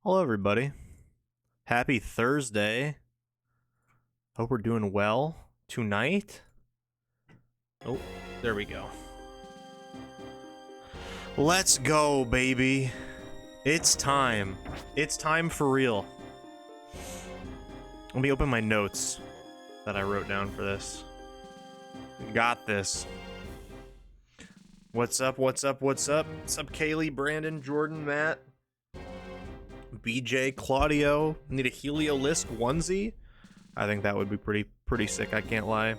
Hello, everybody. Happy Thursday. Hope we're doing well tonight. Oh, there we go. Let's go, baby. It's time. It's time for real. Let me open my notes that I wrote down for this. Got this. What's up? What's up? What's up? What's up, Kaylee, Brandon, Jordan, Matt? BJ, Claudio, need a Heliolisk onesie? I think that would be pretty sick, I can't lie.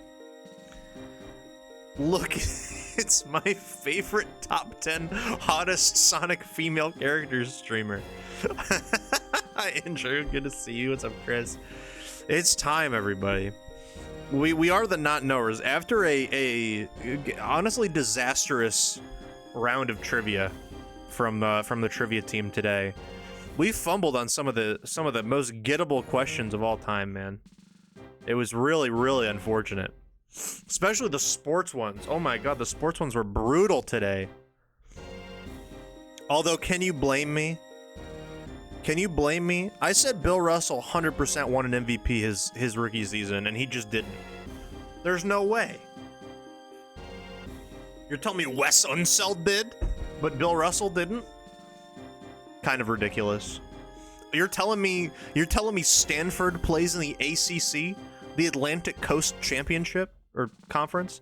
Look, it's my favorite top 10 hottest Sonic female characters streamer. Andrew, good to see you. What's up, Chris? It's time, everybody. We are the not knowers. After a honestly disastrous round of trivia from the trivia team today, we fumbled on some of the most gettable questions of all time, man. It was really unfortunate. Especially the sports ones. Oh my god, the sports ones were brutal today. Although, can you blame me? Can you blame me? I said Bill Russell 100% won an MVP his rookie season, and he just didn't. There's no way. You're telling me Wes Unseld did, but Bill Russell didn't? Kind of ridiculous. You're telling me Stanford plays in the ACC, the Atlantic Coast Championship or Conference?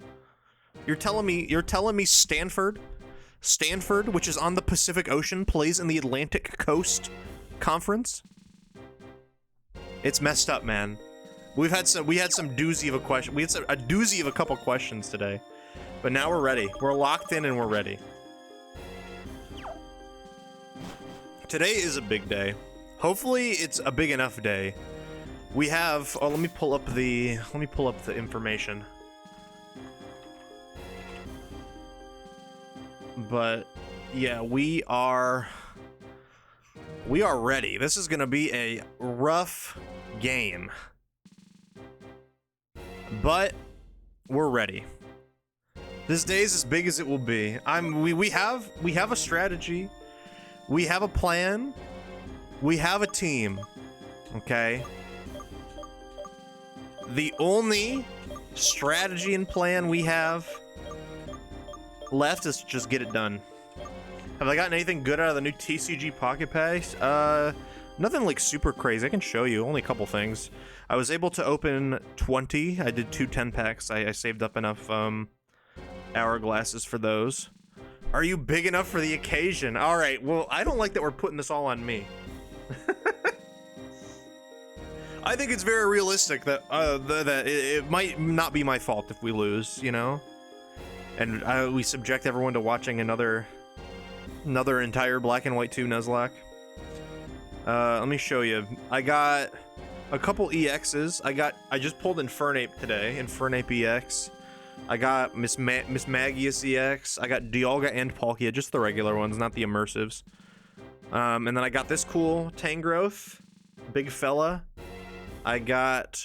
You're telling me Stanford, which is on the Pacific Ocean, plays in the Atlantic Coast Conference? It's messed up, man. We had some doozy of a question. We had a doozy of a couple questions today, but now we're ready. We're locked in and we're ready. Today is a big day. Hopefully it's a big enough day. We have, let me pull up the information. But yeah, we are ready. This is gonna be a rough game, but we're ready. This day is as big as it will be. We have a strategy. We have a plan. We have a team. Okay? The only strategy and plan we have left is to just get it done. Have I gotten anything good out of the new TCG Pocket Packs? Nothing like super crazy. I can show you only a couple things. I was able to open 20. I did two 10 packs. I saved up enough hourglasses for those. Are you big enough for the occasion? All right, well, I don't like that we're putting this all on me. I think it's very realistic that that it might not be my fault if we lose, you know? And we subject everyone to watching another entire Black and White 2 Nuzlocke. Let me show you. I got a couple EXs. I just pulled Infernape today, Infernape EX. I got Miss Magius EX. I got Dialga and Palkia, just the regular ones, not the immersives. And then I got this cool Tangrowth, big fella. I got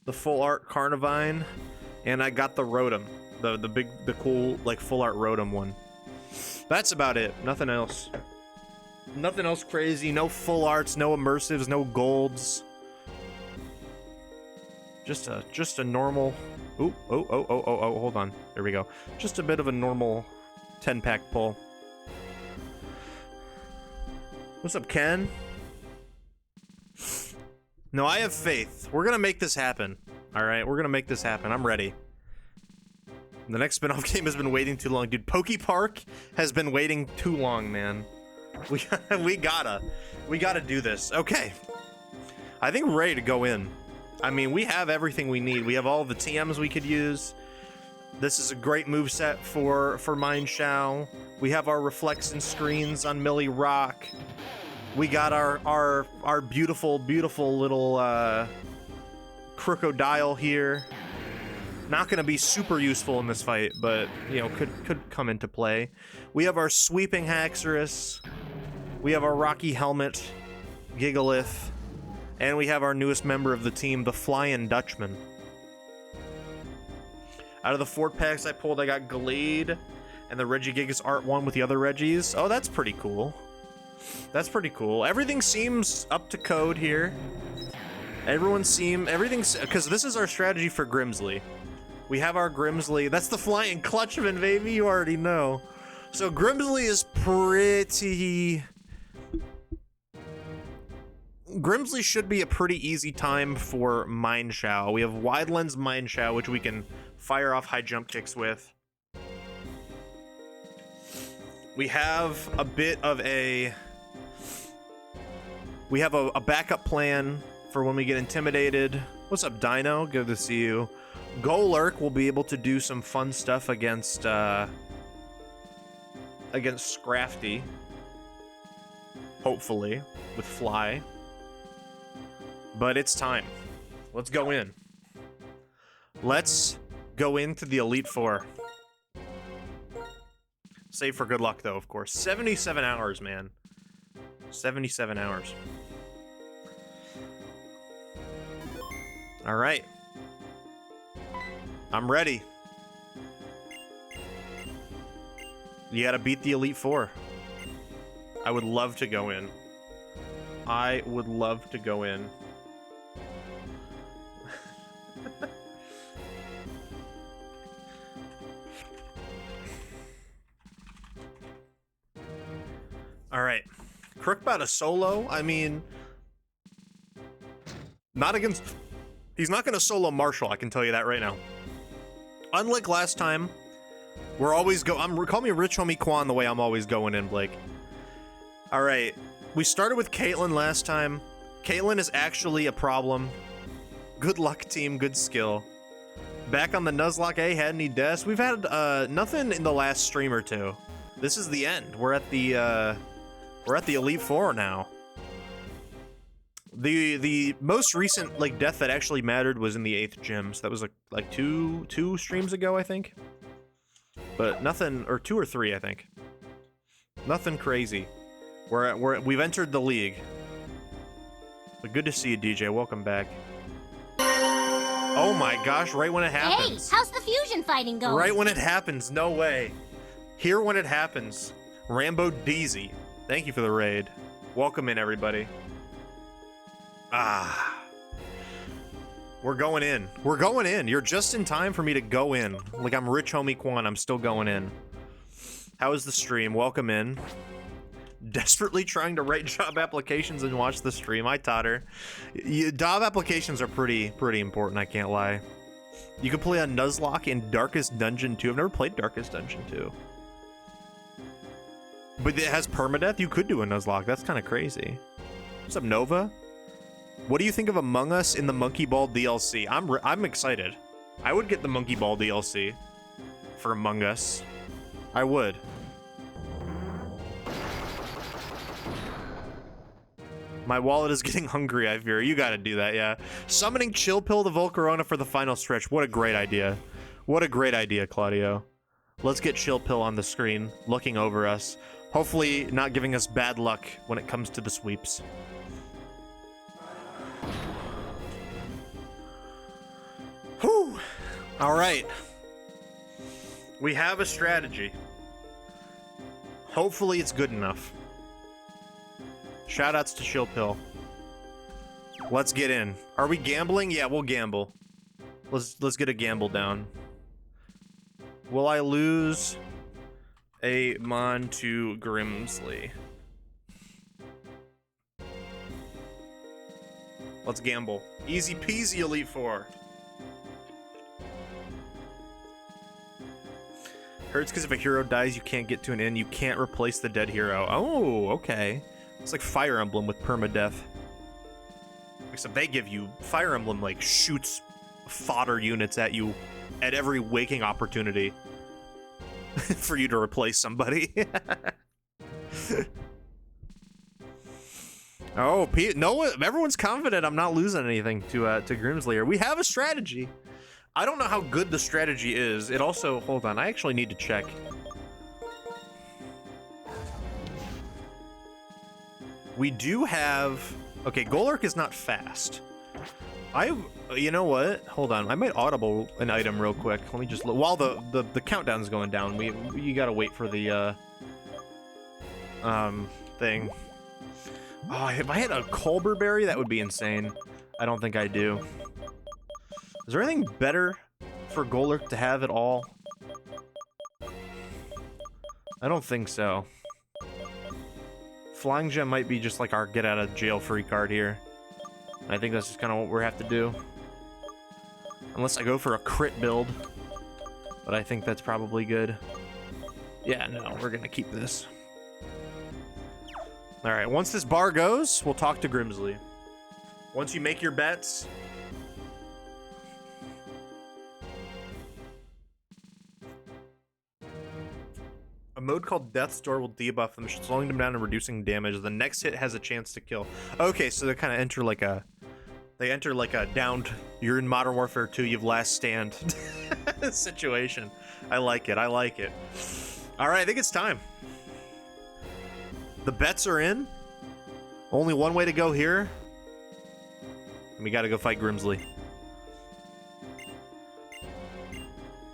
the full art Carnivine, and I got the Rotom, the cool like full art Rotom one. That's about it. Nothing else. Nothing else crazy. No full arts. No immersives. No golds. Just a normal. Oh, hold on. There we go. Just a bit of a normal 10-pack pull. What's up, Ken? No, I have faith. We're gonna make this happen. All right, we're gonna make this happen. I'm ready. The next spin-off game has been waiting too long. Dude, Poke Park has been waiting too long, man. We gotta do this. Okay. I think we're ready to go in. I mean, we have everything we need. We have all the TMs we could use. This is a great moveset for Mindshao. We have our reflection screens on Millie Rock. We got our beautiful little crocodile here. Not gonna be super useful in this fight, but you know, could come into play. We have our sweeping Haxorus. We have our Rocky Helmet, Gigalith. And we have our newest member of the team, the Flying Dutchman. Out of the 4 packs I pulled, I got Glade and the Regigigas Art one with the other Reggies. Oh, that's pretty cool. That's pretty cool. Everything seems up to code here. Everything's, because this is our strategy for Grimsley. We have our Grimsley. That's the flying Clutchman, baby. You already know. So Grimsley is pretty... Grimsley should be a pretty easy time for Mineshaw. We have Wide Lens Mineshaw, which we can fire off high jump kicks with. We have a bit of a... We have a backup plan for when we get intimidated. What's up, Dino? Good to see you. Golurk will be able to do some fun stuff against Scrafty. Hopefully, with Fly. But it's time. Let's go in. Let's go into the Elite Four. Save for good luck, though, of course. 77 hours, man. 77 hours. All right. I'm ready. You gotta beat the Elite Four. I would love to go in. I would love to go in. All right. Crookbot a solo? I mean, not against... He's not going to solo Marshall, I can tell you that right now. Unlike last time, we're always call me Rich Homie Quan the way I'm always going in, Blake. All right. We started with Caitlyn last time. Caitlyn is actually a problem. Good luck, team. Good skill. Back on the Nuzlocke. Hey, had any deaths? We've had nothing in the last stream or two. This is the end. We're at the Elite Four now. The most recent like death that actually mattered was in the 8th gym. So that was like two streams ago, I think. But nothing, or 2 or 3, I think. Nothing crazy. We've entered the league. But good to see you, DJ. Welcome back. Oh my gosh! Right when it happens. Hey, how's the fusion fighting going? Right when it happens. No way. Here when it happens. Rambo Deezy. Thank you for the raid. Welcome in, everybody. Ah. We're going in. We're going in. You're just in time for me to go in. Like I'm Rich Homie Quan. I'm still going in. How is the stream? Welcome in. Desperately trying to write job applications and watch the stream. I taught her. Job applications are pretty important, I can't lie. You can play on Nuzlocke in Darkest Dungeon 2. I've never played Darkest Dungeon 2. But it has permadeath? You could do a Nuzlocke. That's kind of crazy. What's up, Nova? What do you think of Among Us in the Monkey Ball DLC? I'm excited. I would get the Monkey Ball DLC for Among Us. I would. My wallet is getting hungry, I fear. You gotta do that, yeah. Summoning Chill Pill to Volcarona for the final stretch. What a great idea. What a great idea, Claudio. Let's get Chill Pill on the screen, looking over us. Hopefully not giving us bad luck when it comes to the sweeps. Whew. All right. We have a strategy. Hopefully it's good enough. Shoutouts to Chill Pill. Let's get in. Are we gambling? Yeah, we'll gamble. Let's get a gamble down. Will I lose a Mon to Grimsley? Let's gamble. Easy peasy, Elite Four. Hurts because if a hero dies, you can't get to an inn. You can't replace the dead hero. Oh, okay. It's like Fire Emblem with permadeath. Except they give you... Fire Emblem, like, shoots fodder units at you at every waking opportunity for you to replace somebody. Oh, no, everyone's confident I'm not losing anything to Grimsley. We have a strategy. I don't know how good the strategy is. It also... Hold on, I actually need to check. We do have... Okay, Golurk is not fast. You know what? Hold on. I might audible an item real quick. Let me just look. While the countdown's going down, you gotta wait for the thing. Oh, if I had a Colbur Berry, that would be insane. I don't think I do. Is there anything better for Golurk to have at all? I don't think so. Flying Gem might be just like our get out of jail free card here. I think that's just kind of what we have to do. Unless I go for a crit build. But I think that's probably good. Yeah, no, we're gonna keep this. Alright, once this bar goes, we'll talk to Grimsley. Once you make your bets... A mode called Death's Door will debuff them, slowing them down and reducing damage. The next hit has a chance to kill. Okay, so they kind of enter like a... They enter like a downed... You're in Modern Warfare 2, you've last stand situation. I like it, I like it. Alright, I think it's time. The bets are in. Only one way to go here. And we gotta go fight Grimsley.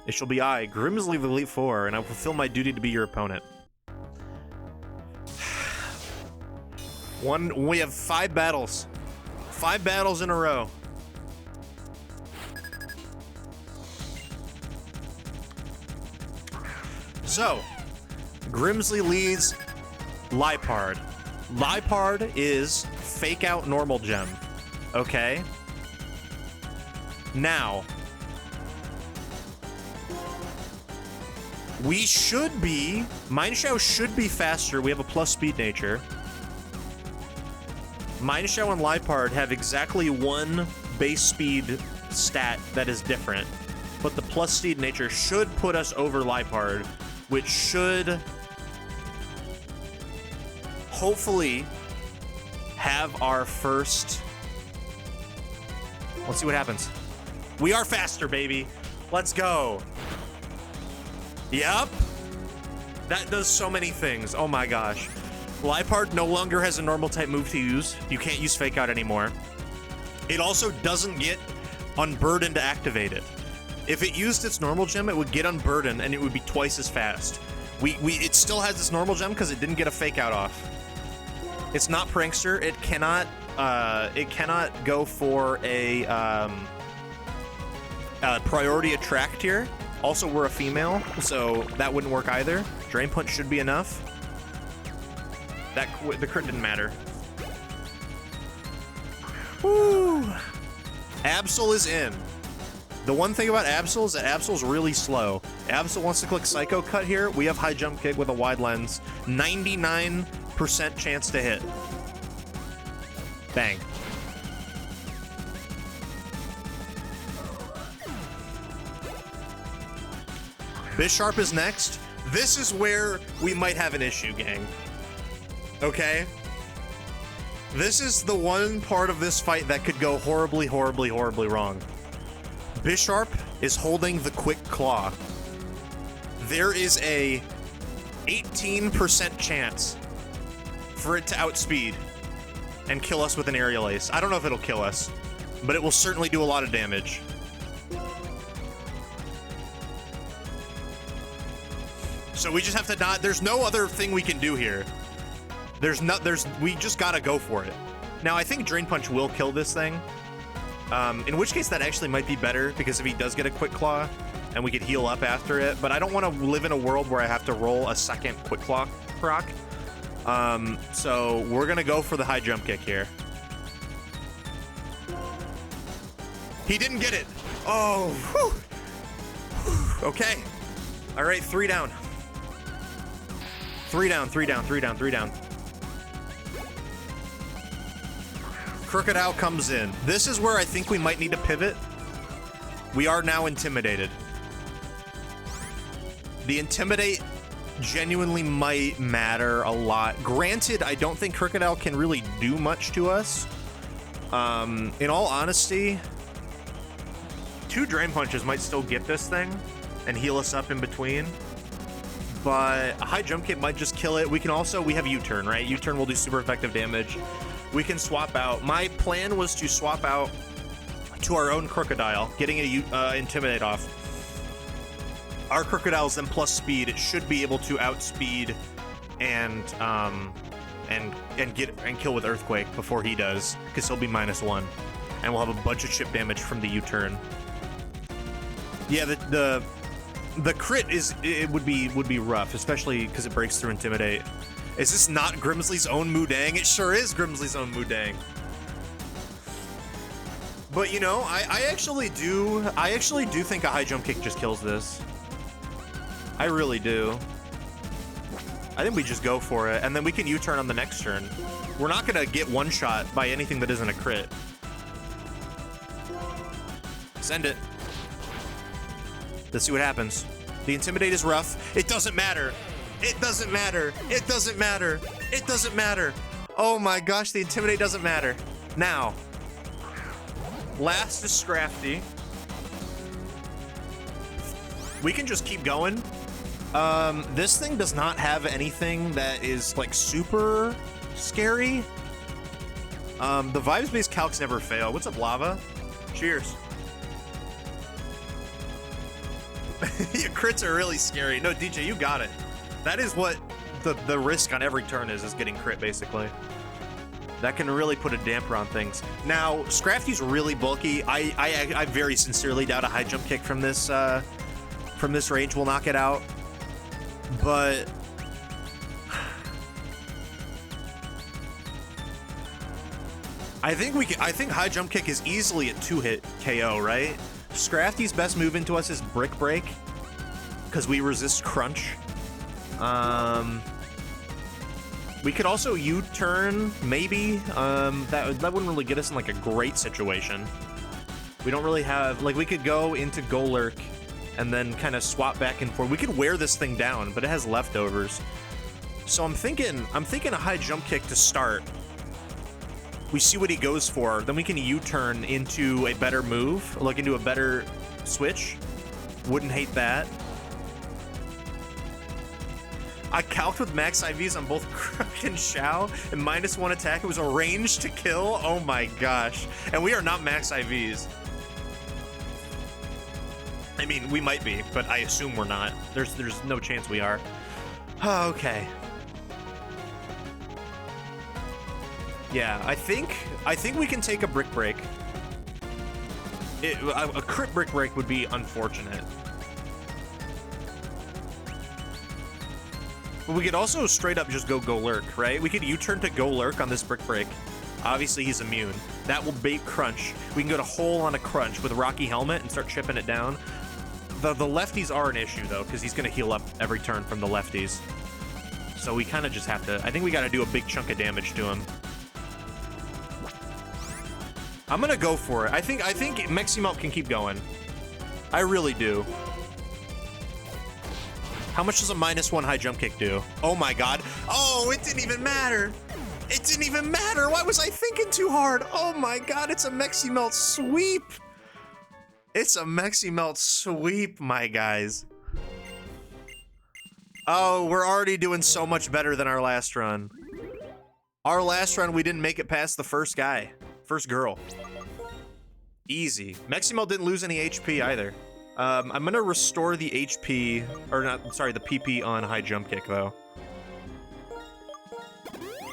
It shall be I, Grimsley of Elite Four, and I will fulfill my duty to be your opponent. We have 5 battles. 5 battles in a row. So, Grimsley leads Liepard. Liepard is fake out normal gem. Okay? Now, we should be... Mineshaw should be faster. We have a plus speed nature. Mineshaw and Liepard have exactly one base speed stat that is different. But the plus speed nature should put us over Liepard, which should hopefully have our first... Let's see what happens. We are faster, baby. Let's go. Yep. That does so many things. Oh my gosh. Liepard no longer has a normal type move to use. You can't use Fake Out anymore. It also doesn't get Unburdened activated. If it used its normal gem, it would get Unburdened and it would be twice as fast. It still has its normal gem because it didn't get a Fake Out off. It's not Prankster. It cannot go for a priority attract here. Also, we're a female, so that wouldn't work either. Drain Punch should be enough. The crit didn't matter. Woo! Absol is in. The one thing about Absol is that Absol's really slow. Absol wants to click Psycho Cut here. We have High Jump Kick with a wide lens. 99% chance to hit. Bang. Bisharp is next. This is where we might have an issue, gang. Okay? This is the one part of this fight that could go horribly, horribly, horribly wrong. Bisharp is holding the Quick Claw. There is a 18% chance for it to outspeed and kill us with an Aerial Ace. I don't know if it'll kill us, but it will certainly do a lot of damage. So we just have to not, there's no other thing we can do here. We just gotta go for it. Now, I think Drain Punch will kill this thing. In which case that actually might be better, because if he does get a Quick Claw, and we could heal up after it, but I don't want to live in a world where I have to roll a second Quick Claw proc. So we're gonna go for the High Jump Kick here. He didn't get it. Oh, whew. Okay. All right, 3 down. 3 down, 3 down, 3 down, 3 down. Crocodile comes in. This is where I think we might need to pivot. We are now intimidated. The Intimidate genuinely might matter a lot. Granted, I don't think Crocodile can really do much to us. In all honesty, 2 Drain Punches might still get this thing and heal us up in between. But a High Jump Kick might just kill it. We have U-Turn, right? U-Turn will do super effective damage. We can swap out. My plan was to swap out to our own Crocodile, getting a Intimidate off. Our Crocodile's then plus speed. It should be able to outspeed and and kill with Earthquake before he does, because he'll be -1, and we'll have a bunch of chip damage from the U-turn. Yeah, the crit would be rough, especially because it breaks through Intimidate. Is this not Grimsley's own Mudang? It sure is Grimsley's own Mudang. But you know, I actually do think a high jump kick just kills this. I really do. I think we just go for it, and then we can U-turn on the next turn. We're not gonna get one-shot by anything that isn't a crit. Send it. Let's see what happens. The Intimidate is rough. It doesn't matter. It doesn't matter. It doesn't matter. It doesn't matter. Oh my gosh, the Intimidate doesn't matter. Now, last is Scrafty. We can just keep going. This thing does not have anything that is like super scary. The vibes-based calcs never fail. What's up, Lava? Cheers. Your crits are really scary. No, DJ, you got it. That is what the risk on every turn is getting crit, basically. That can really put a damper on things. Now, Scrafty's really bulky. I very sincerely doubt a high jump kick from this range will knock it out. But I think high jump kick is easily a 2-hit KO, right? Scrafty's best move into us is Brick Break, because we resist crunch. We could also U-turn, maybe. That wouldn't really get us in like a great situation. We don't really have, like, we could go into Golurk and then kind of swap back and forth. We could wear this thing down, but it has leftovers. So I'm thinking a high jump kick to start. We see what he goes for, then we can U-turn into a better move, like into a better switch. Wouldn't hate that. I calced with max IVs on both Crook and Shao, and -1 attack. It was a range to kill. Oh my gosh. And we are not max IVs. I mean, we might be, but I assume we're not. There's no chance we are. Oh, okay. Yeah, I think we can take a Brick Break. A crit Brick Break would be unfortunate. But we could also straight up just go Golurk, right? We could U-turn to Golurk on this Brick Break. Obviously, he's immune. That will bait Crunch. We can go to Hole on a Crunch with Rocky Helmet and start chipping it down. The lefties are an issue, though, because he's going to heal up every turn from the lefties. So we kind of just have to... I think we got to do a big chunk of damage to him. I'm going to go for it. I think Meximelt can keep going. I really do. How much does a -1 high jump kick do? Oh my god. Oh, it didn't even matter. It didn't even matter. Why was I thinking too hard? Oh my god, it's a Meximelt sweep. It's a Meximelt sweep, my guys. Oh, we're already doing so much better than our last run. Our last run, we didn't make it past the first guy. First girl. Easy. Meximelt didn't lose any HP either. I'm gonna restore the HP, or not, sorry, the PP on high jump kick, though.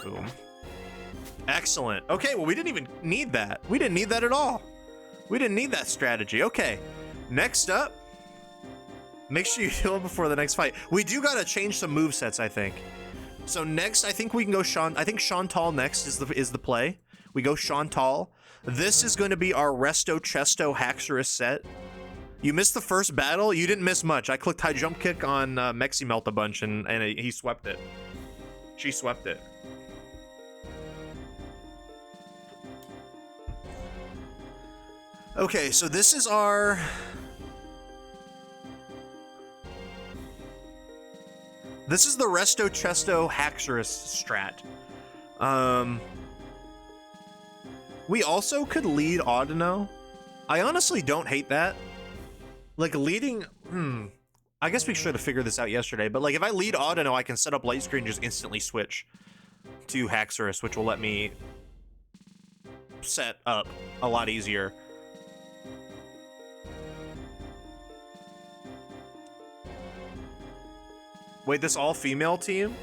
Boom. Excellent. Okay, well, we didn't even need that. We didn't need that at all. We didn't need that strategy. Okay, next up, make sure you heal before the next fight. We do gotta change some movesets, I think. So next, I think we can go I think Chantal next is the play. We go Chantal. This is going to be our Resto Chesto Haxorus set. You missed the first battle. You didn't miss much. I clicked high jump kick on Meximelt a bunch, and he swept it. She swept it. Okay, so this is our... This is the Resto Chesto Haxorus strat. We also could lead Audino. I honestly don't hate that. Like, leading... I guess we should have figured this out yesterday, but, like, if I lead Audino, I can set up light screen and just instantly switch to Haxorus, which will let me set up a lot easier. Wait, this all-female team?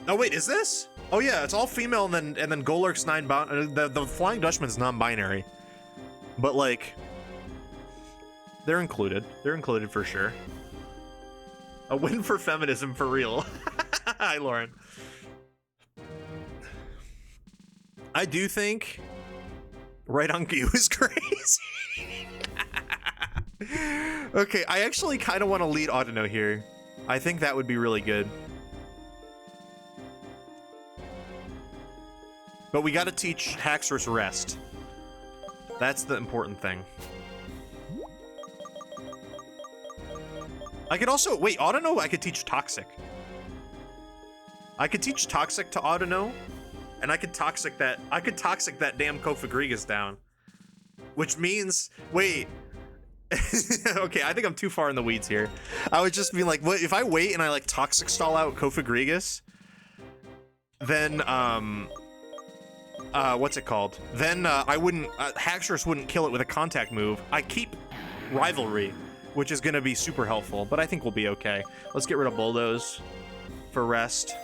Oh wait, is this? Oh yeah, it's all female, and then Golurk's the Flying Dutchman's non-binary, but like, they're included. They're included for sure. A win for feminism for real. Hi, Lauren. I do think right on Goo is crazy. Okay, I actually kind of want to lead Audino here. I think that would be really good. But we gotta teach Haxorus Rest. That's the important thing. I could also, wait, Audino, I could teach Toxic. I could teach Toxic to Audino, and I could Toxic that damn Kofagrigus down. Which means, wait. Okay, I think I'm too far in the weeds here. I would just be like, what if I wait and I like Toxic stall out Kofagrigus, then what's it called? Then Haxorus wouldn't kill it with a contact move. I keep Rivalry, which is gonna be super helpful, but I think we'll be okay. Let's get rid of Bulldoze for rest.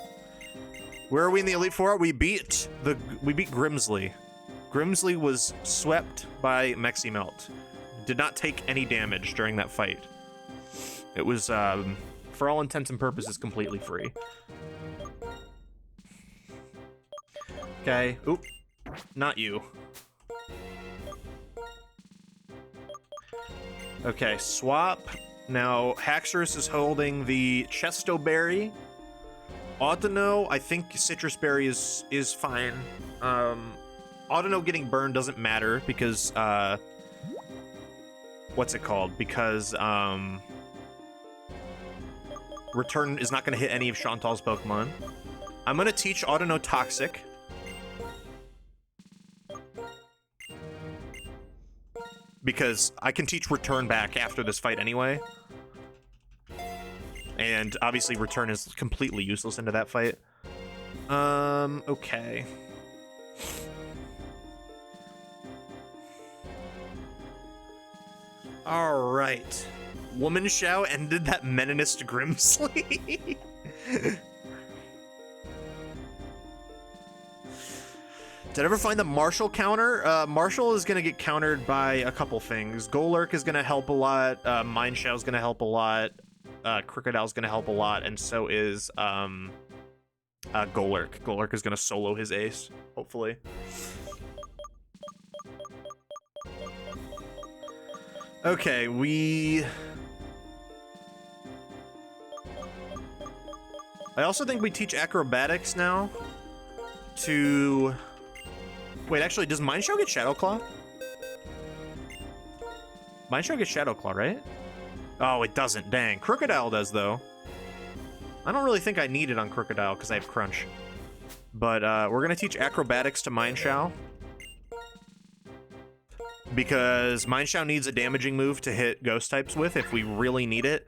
Where are we in the Elite Four? We beat Grimsley. Grimsley was swept by Meximelt. Did not take any damage during that fight. It was, for all intents and purposes, completely free. Okay. Oop. Not you. Okay, swap. Now, Haxorus is holding the Chesto Berry. Audino, I think Citrus Berry is fine. Audino getting burned doesn't matter because, what's it called? Because, Return is not going to hit any of Chantal's Pokemon. I'm going to teach Audino Toxic. Because I can teach Return back after this fight anyway. And obviously Return is completely useless into that fight. Okay. Alright. Woman Shao ended that Meninist Grimsley. Did I ever find the Marshall counter? Marshall is going to get countered by a couple things. Golurk is going to help a lot. Mindshow is going to help a lot. Crocodile is going to help a lot. And so is Golurk. Golurk is going to solo his ace, hopefully. Okay, I also think we teach Acrobatics now to... Wait, actually, does Mindshow get Shadow Claw? Mindshow gets Shadow Claw, right? Oh, it doesn't. Dang. Crocodile does, though. I don't really think I need it on Crocodile because I have Crunch. But we're going to teach Acrobatics to Mindshow. Because Mindshow needs a damaging move to hit Ghost types with if we really need it.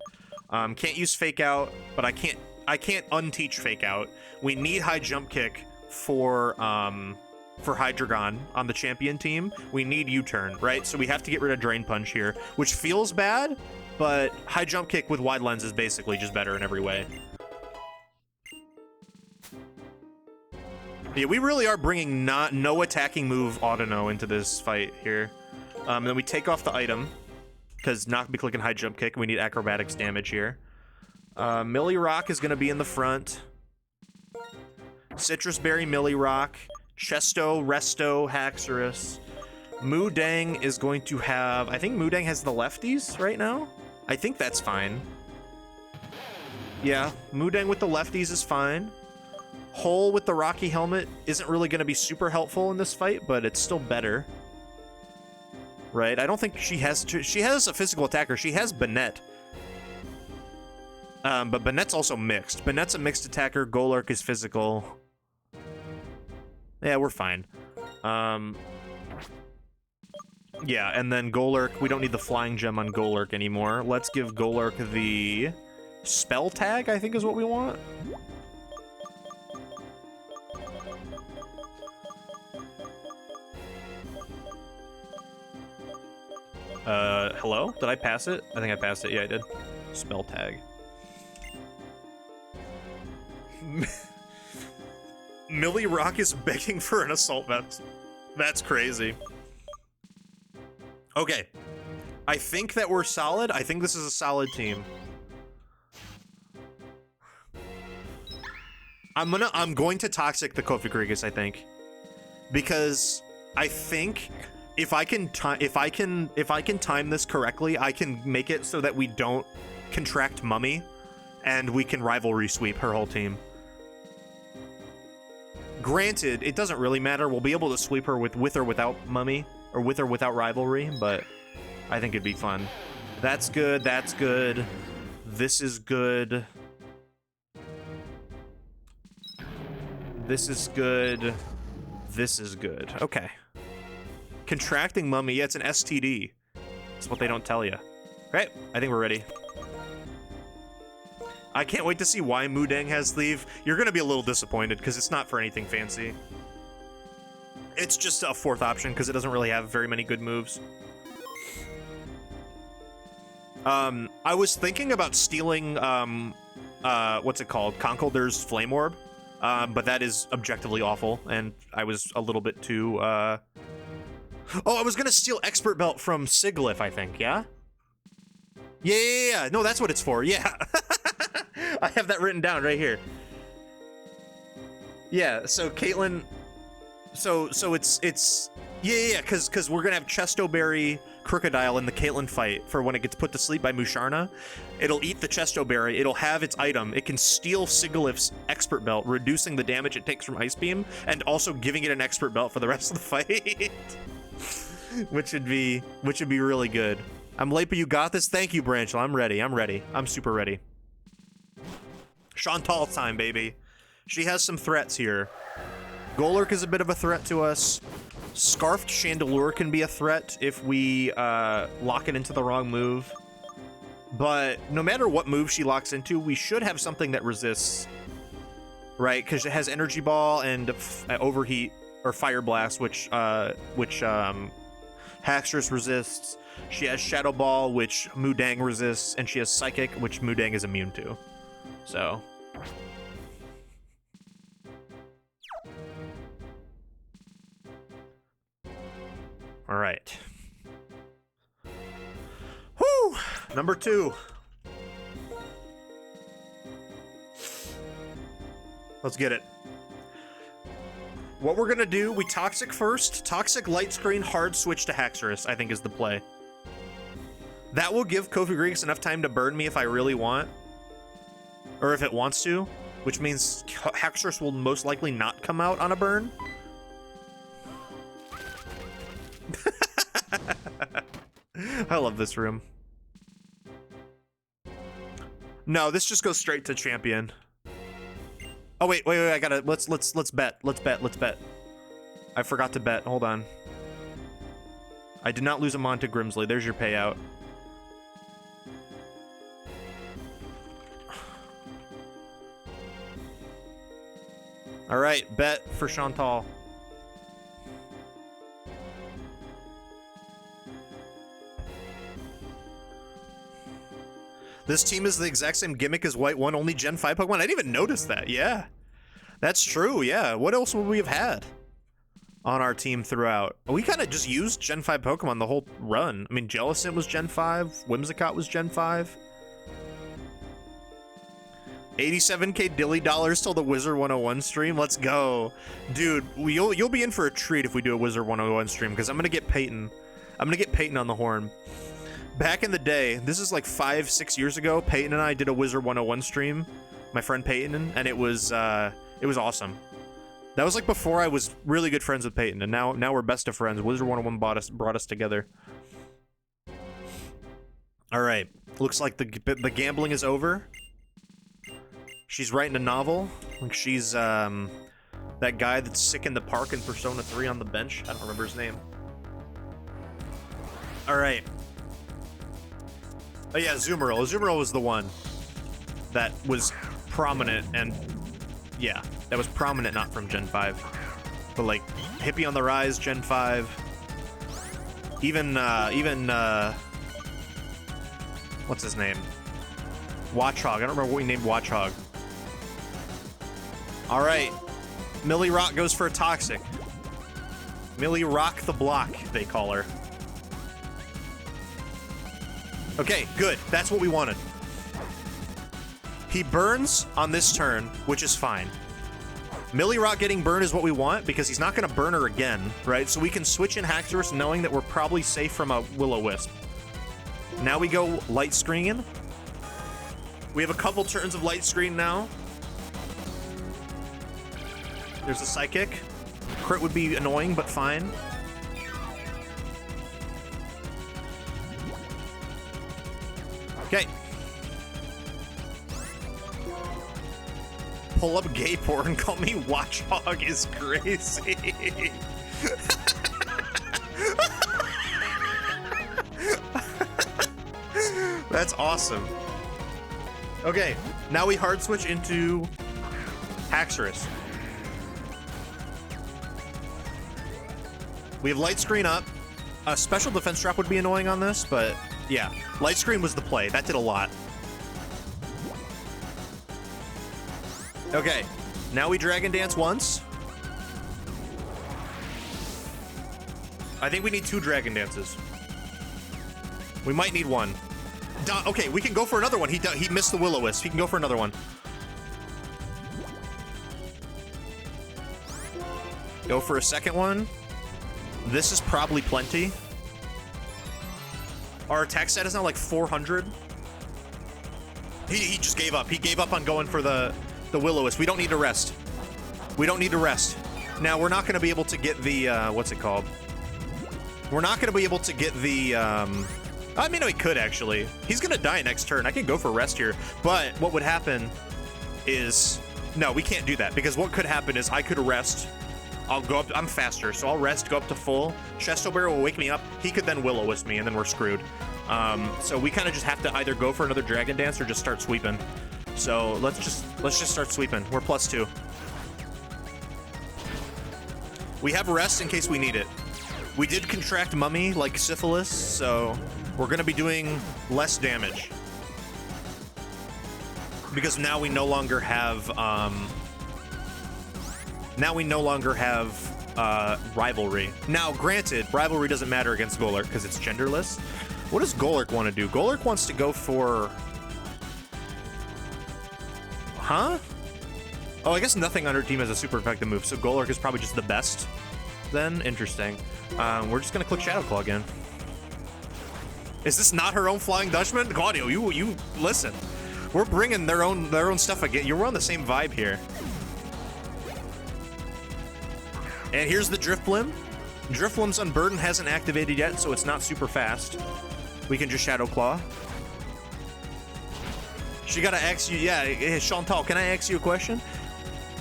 Can't use Fake Out, but I can't unteach Fake Out. We need High Jump Kick for Hydreigon on the champion team. We need U-turn, right? So we have to get rid of Drain Punch here, which feels bad, but High Jump Kick with Wide Lens is basically just better in every way. Yeah, we really are bringing no attacking move Audino into this fight here. Then we take off the item, because not be clicking High Jump Kick. We need Acrobatics damage here. Millie Rock is going to be in the front. Citrus Berry, Millie Rock. Chesto, Resto, Haxorus. Moodang is going to have... I think Moodang has the lefties right now. I think that's fine. Yeah, Moodang with the lefties is fine. Hole with the Rocky Helmet isn't really going to be super helpful in this fight, but it's still better. Right? I don't think she has... She has a physical attacker. She has Banette. But Banette's also mixed. Banette's a mixed attacker. Golurk is physical. Yeah, we're fine. Yeah, and then Golurk, we don't need the Flying Gem on Golurk anymore. Let's give Golurk the Spell Tag, I think is what we want. Hello? Did I pass it? I think I passed it. Yeah, I did. Spell Tag. Millie Rock is begging for an assault vest. That's crazy. Okay. I think that we're solid. I think this is a solid team. I'm going to toxic the Kofi, I think. Because I think if I can time this correctly, I can make it so that we don't contract Mummy and we can rivalry sweep her whole team. Granted, it doesn't really matter. We'll be able to sweep her with or without Mummy, or with or without rivalry, but I think it'd be fun. That's good. That's good. This is good. This is good. This is good. Okay. Contracting Mummy. Yeah, it's an STD. That's what they don't tell you. Right. I think we're ready. I can't wait to see why Mudang has leave. You're going to be a little disappointed because it's not for anything fancy. It's just a fourth option because it doesn't really have very many good moves. I was thinking about stealing, what's it called? Conkeldurr's Flame Orb. But that is objectively awful, and I was a little bit too, Oh, I was gonna steal Expert Belt from Siglif, I think, yeah? Yeah. No, that's what it's for, yeah. I have that written down right here. Yeah, so Caitlyn... So it's... Yeah, because we're gonna have Chestoberry Crocodile in the Caitlyn fight for when it gets put to sleep by Musharna. It'll eat the Chestoberry, it'll have its item, it can steal Siglif's Expert Belt, reducing the damage it takes from Ice Beam, and also giving it an Expert Belt for the rest of the fight. which would be really good. I'm late, but you got this. Thank you, Branchel. I'm ready. I'm super ready. Chantal time, baby. She has some threats here. Golurk is a bit of a threat to us. Scarfed Chandelure can be a threat if we lock it into the wrong move. But no matter what move she locks into, we should have something that resists, right? Because it has Energy Ball and Overheat or Fire Blast, which Haxorus resists. She has Shadow Ball, which Mudang resists, and she has Psychic, which Mudang is immune to. So... all right. Whew! Number 2. Let's get it. What we're gonna do, we Toxic first. Toxic Light Screen, hard switch to Haxorus, I think is the play. That will give Kofi Greeks enough time to burn me if I really want. Or if it wants to. Which means Haxorus will most likely not come out on a burn. I love this room. No, this just goes straight to champion. Oh wait, I gotta let's bet. Let's bet. I forgot to bet. Hold on. I did not lose a Mon to Grimsley. There's your payout. All right, bet for Chantal. This team is the exact same gimmick as White 1, only Gen 5 Pokemon. I didn't even notice that. Yeah, that's true. Yeah, what else would we have had on our team throughout? We kind of just used Gen 5 Pokemon the whole run. I mean, Jellicent was Gen 5. Whimsicott was Gen 5. 87k dilly dollars till the Wizard 101 stream. Let's go. Dude, you'll be in for a treat if we do a Wizard 101 stream, because I'm going to get Peyton. I'm going to get Peyton on the horn. Back in the day, this is like 5-6 years ago, Peyton and I did a Wizard 101 stream, my friend Peyton, and it was awesome. That was like before I was really good friends with Peyton, and now we're best of friends. Wizard 101 brought us together. All right, looks like the gambling is over. She's writing a novel. Like she's that guy that's sick in the park in Persona 3 on the bench. I don't remember his name. All right. Oh yeah, Azumarill. Azumarill was the one that was prominent, and yeah, that was prominent not from Gen 5. But like, Hippie on the Rise, Gen 5. Even what's his name? Watchog. I don't remember what we named Watchog. All right. Millie Rock goes for a toxic. Millie Rock the block, they call her. Okay, good. That's what we wanted. He burns on this turn, which is fine. Millie Rock getting burned is what we want because he's not going to burn her again, right? So we can switch in Haxorus knowing that we're probably safe from a Will-O-Wisp. Now we go Light Screen. We have a couple turns of Light Screen now. There's a Psychic. Crit would be annoying, but fine. Okay. Pull up gay porn, call me Watchhog is crazy. That's awesome. Okay, now we hard switch into Haxorus. We have Light Screen up. A special defense drop would be annoying on this, but yeah. Light Screen was the play. That did a lot. Okay, now we Dragon Dance once. I think we need 2 Dragon Dances. We might need 1. Okay, we can go for another one. He missed the Will-O-Wisp. He can go for another one. Go for a second one. This is probably plenty. Our attack stat is now like 400. He just gave up. He gave up on going for the Will-O-Wisp. We don't need to rest. We don't need to rest. Now, we're not going to be able to get the, what's it called? We're not going to be able to get the, I mean, no, he could, actually. He's going to die next turn. I can go for rest here. But what would happen is... No, we can't do that, because what could happen is I could rest. I'll go up... I'm faster, so I'll rest, go up to full. Chesto Bear will wake me up. He could then Will-O-Wisp me, and then we're screwed. So we kind of just have to either go for another Dragon Dance or just start sweeping. So let's just start sweeping. We're +2. We have rest in case we need it. We did contract Mummy like syphilis, so we're gonna be doing less damage. Because now we no longer have Rivalry. Now, granted, Rivalry doesn't matter against Golurk because it's genderless. What does Golurk want to do? Golurk wants to go for... Huh? Oh, I guess nothing on her team has a super effective move, so Golurk is probably just the best. Then, interesting. We're just gonna click Shadow Claw again. Is this not her own Flying Dutchman? Claudio, you listen. We're bringing their own stuff again. You're on the same vibe here. And here's the Drifblim. Drifblim's Unburden hasn't activated yet, so it's not super fast. We can just Shadow Claw. She gotta ask you, yeah, hey, Chantal, can I ask you a question?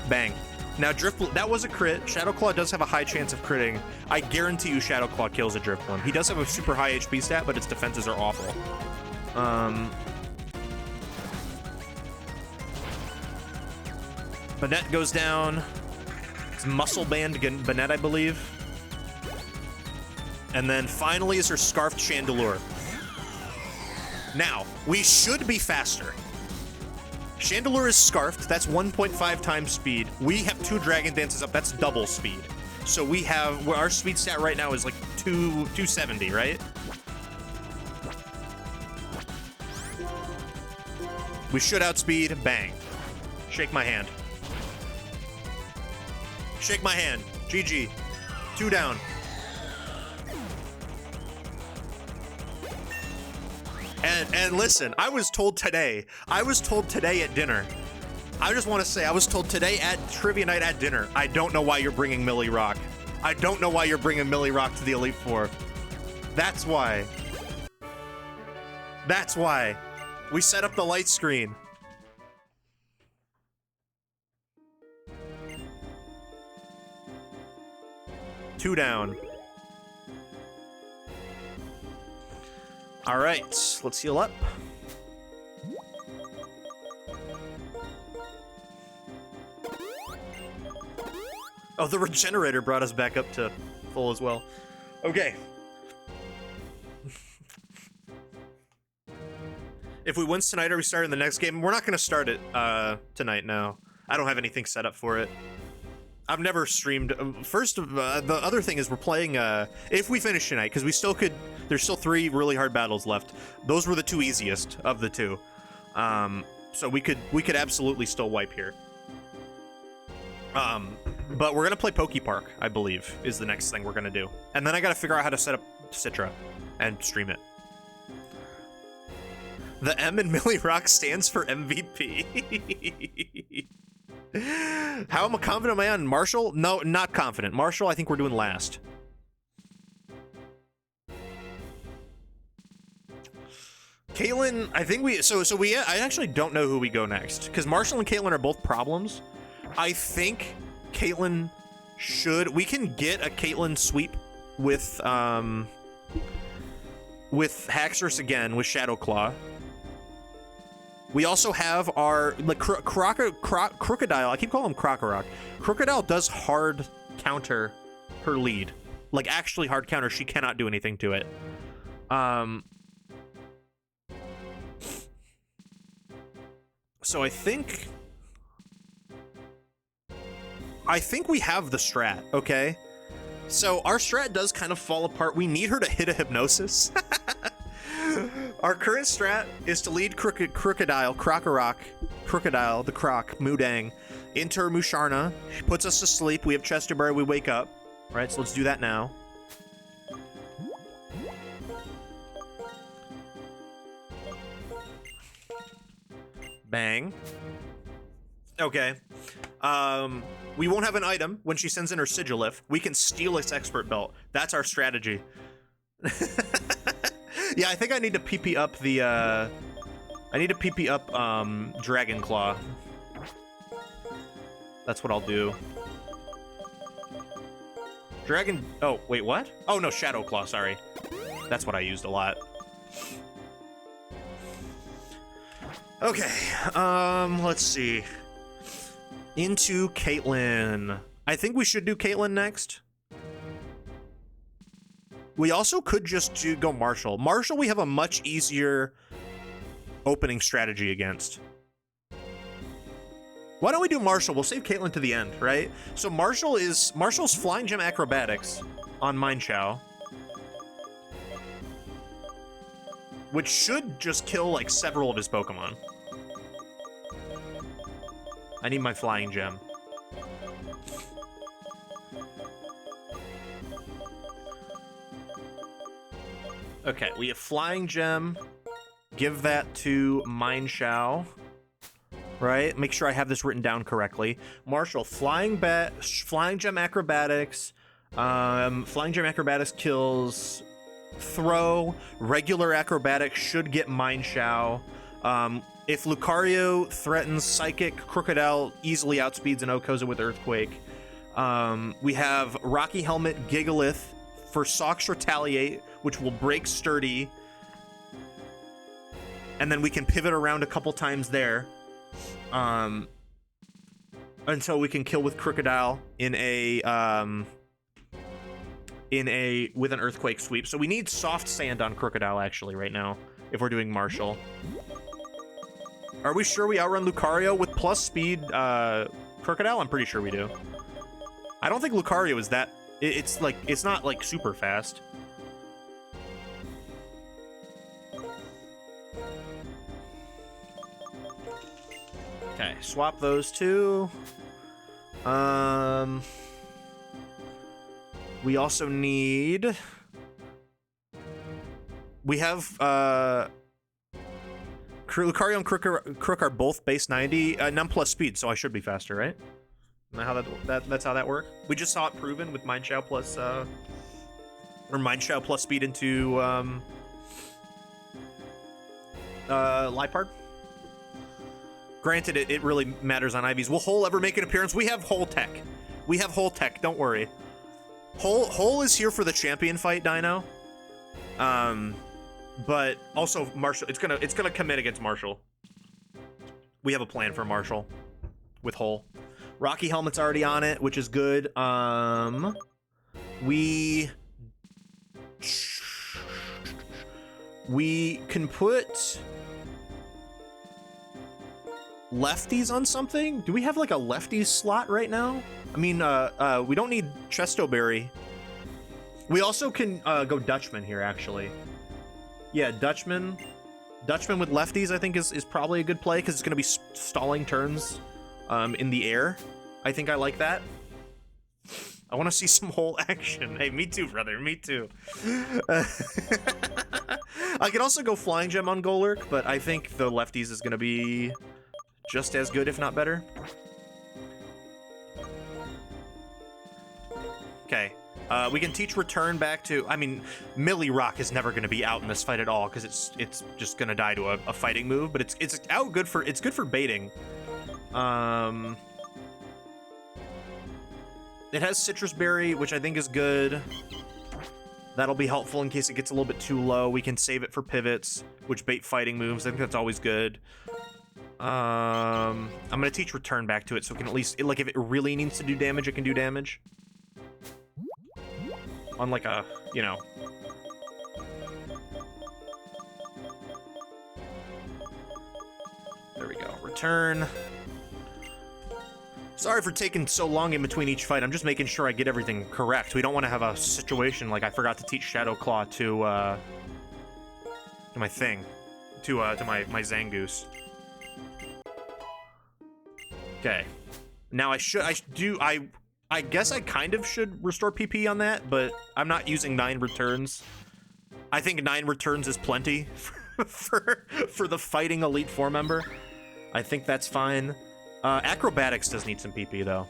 Bang. Now, that was a crit. Shadow Claw does have a high chance of critting. I guarantee you Shadow Claw kills a Drifblim. He does have a super high HP stat, but its defenses are awful. Banette goes down. It's Muscle Band Banette, I believe. And then finally is her Scarfed Chandelure. Now, we should be faster. Chandelure is Scarfed. That's 1.5 times speed. We have 2 Dragon Dances up. That's double speed. So we have... Our speed stat right now is like 270, right? We should outspeed. Bang. Shake my hand. Shake my hand. GG. 2 down. And listen, I was told today at dinner. I just want to say, I was told today at Trivia Night at dinner, I don't know why you're bringing Millie Rock. I don't know why you're bringing Millie Rock to the Elite Four. That's why. That's why. We set up the light screen. Two down. All right, let's heal up. Oh, the regenerator brought us back up to full as well. Okay. If we win tonight, are we starting the next game? We're not going to start it tonight, no. I don't have anything set up for it. I've never streamed. First, the other thing is we're playing. If we finish tonight, because we still could. There's still 3 really hard battles left. Those were the 2 easiest of the 2. So we could absolutely still wipe here. But we're gonna play Pokepark, I believe, is the next thing we're gonna do. And then I gotta figure out how to set up Citra and stream it. The M in Millie Rock stands for MVP. How confident am I on Marshall? No, not confident. Marshall, I think we're doing last. Caitlyn, I think I actually don't know who we go next, because Marshall and Caitlyn are both problems. I think Caitlyn we can get a Caitlyn sweep with Haxorus again with Shadow Claw. We also have our Crocodile. I keep calling him Crocorock. Crocodile does hard counter her lead, like actually hard counter. She cannot do anything to it. So I think we have the strat, okay? So our strat does kind of fall apart. We need her to hit a hypnosis. Our current strat is to lead Crocodile, the Croc, Mudang, into her Musharna. She puts us to sleep. We have Chesterberry. We wake up. All right, so let's do that now. Bang. Okay. We won't have an item when she sends in her Sigilif. We can steal its expert belt. That's our strategy. Yeah, I think I need to PP up the Dragon Claw. That's what I'll do. Oh, wait, what? Oh no, Shadow Claw, sorry. That's what I used a lot. Okay, let's see. Into Caitlyn. I think we should do Caitlyn next. We also could just go Marshall. Marshall, we have a much easier opening strategy against. Why don't we do Marshall? We'll save Caitlyn to the end, right? So Marshall's Flying Gem Acrobatics on Mineshaw, which should just kill like several of his Pokemon. I need my Flying Gem. Okay, we have Flying Gem. Give that to Mineshaw. Right? Make sure I have this written down correctly. Marshall, Flying Gem Acrobatics. Flying Gem Acrobatics kills Throw. Regular Acrobatics should get Mineshaw. If Lucario threatens Psychic, Crocodile easily outspeeds and Okoza with Earthquake. We have Rocky Helmet, Gigalith for Sock's Retaliate, which will break Sturdy. And then we can pivot around a couple times there. Until we can kill with Crocodile with an Earthquake sweep. So we need Soft Sand on Crocodile actually right now if we're doing Marshall. Are we sure we outrun Lucario with plus speed Crocodile? I'm pretty sure we do. I don't think Lucario is that. It's not like super fast. Okay, swap those two. We also need. We have Lucario and Crook are both base 90, none plus speed, so I should be faster, right? Isn't that how that's how that works? We just saw it proven with Mineshaw plus or Mineshaw plus speed into Liepard. Granted, it really matters on IVs. Will Hole ever make an appearance? We have Hole Tech. We have Hole Tech, don't worry. Hole is here for the champion fight, Dino. But also Marshall, it's gonna commit against Marshall. We have a plan for Marshall with Hole. Rocky Helmet's already on it, which is good. We can put lefties on something. Do we have like a lefties slot right now? I mean, we don't need Chestoberry. We also can go Dutchman here, actually. Yeah, Dutchman. Dutchman with lefties, I think, is probably a good play because it's going to be stalling turns in the air. I think I like that. I want to see some whole action. Hey, me too, brother. Me too. I could also go Flying Gem on Golurk, but I think the lefties is going to be just as good, if not better. Okay. We can teach Return back to... I mean, Millie Rock is never going to be out in this fight at all because it's just going to die to a fighting move, but it's out good for... It's good for baiting. It has Citrus Berry, which I think is good. That'll be helpful in case it gets a little bit too low. We can save it for pivots, which bait fighting moves. I think that's always good. I'm gonna teach Return back to it so it can at least, like, if it really needs to do damage, it can do damage. On like a, you know. There we go. Return. Sorry for taking so long in between each fight. I'm just making sure I get everything correct. We don't want to have a situation like I forgot to teach Shadow Claw to my thing. To my Zangoose. Okay. Now I guess I kind of should restore PP on that, but I'm not using 9 returns. I think 9 returns is plenty for the fighting Elite Four member. I think that's fine. Acrobatics does need some PP though.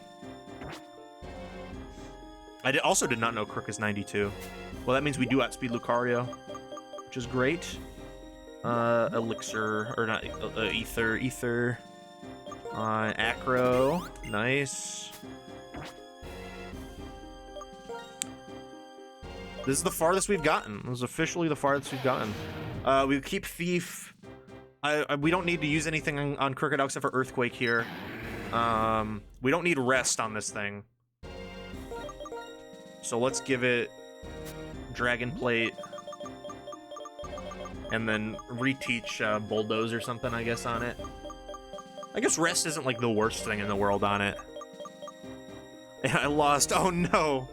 I also did not know Crook is 92. Well, that means we do outspeed Lucario, which is great. Elixir, or not, Ether. Acro, nice. This is the farthest we've gotten. This is officially the farthest we've gotten. We keep Thief. We don't need to use anything on Crocodile except for Earthquake here. We don't need Rest on this thing. So let's give it Dragon Plate. And then reteach Bulldoze or something, I guess, on it. I guess Rest isn't like the worst thing in the world on it. And I lost. Oh no.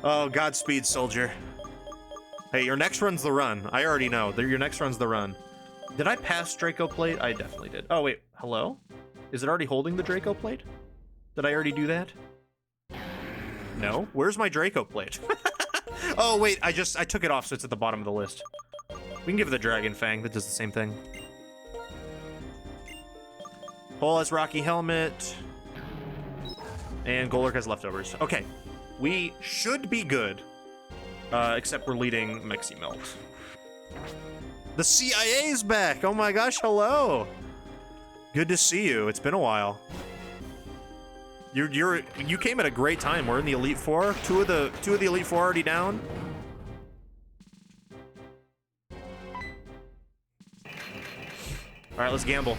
Oh, Godspeed, soldier. Hey, your next run's the run. I already know. Your next run's the run. Did I pass Draco Plate? I definitely did. Oh, wait. Hello? Is it already holding the Draco Plate? Did I already do that? No? Where's my Draco Plate? Oh, wait. I took it off, so it's at the bottom of the list. We can give it the Dragon Fang. That does the same thing. Hole has Rocky Helmet. And Golurk has Leftovers. Okay. We should be good. Except we're leading Mexi Melt. The CIA's back! Oh my gosh, hello! Good to see you. It's been a while. You came at a great time. We're in the Elite Four. Two of the Elite Four already down. Alright, let's gamble.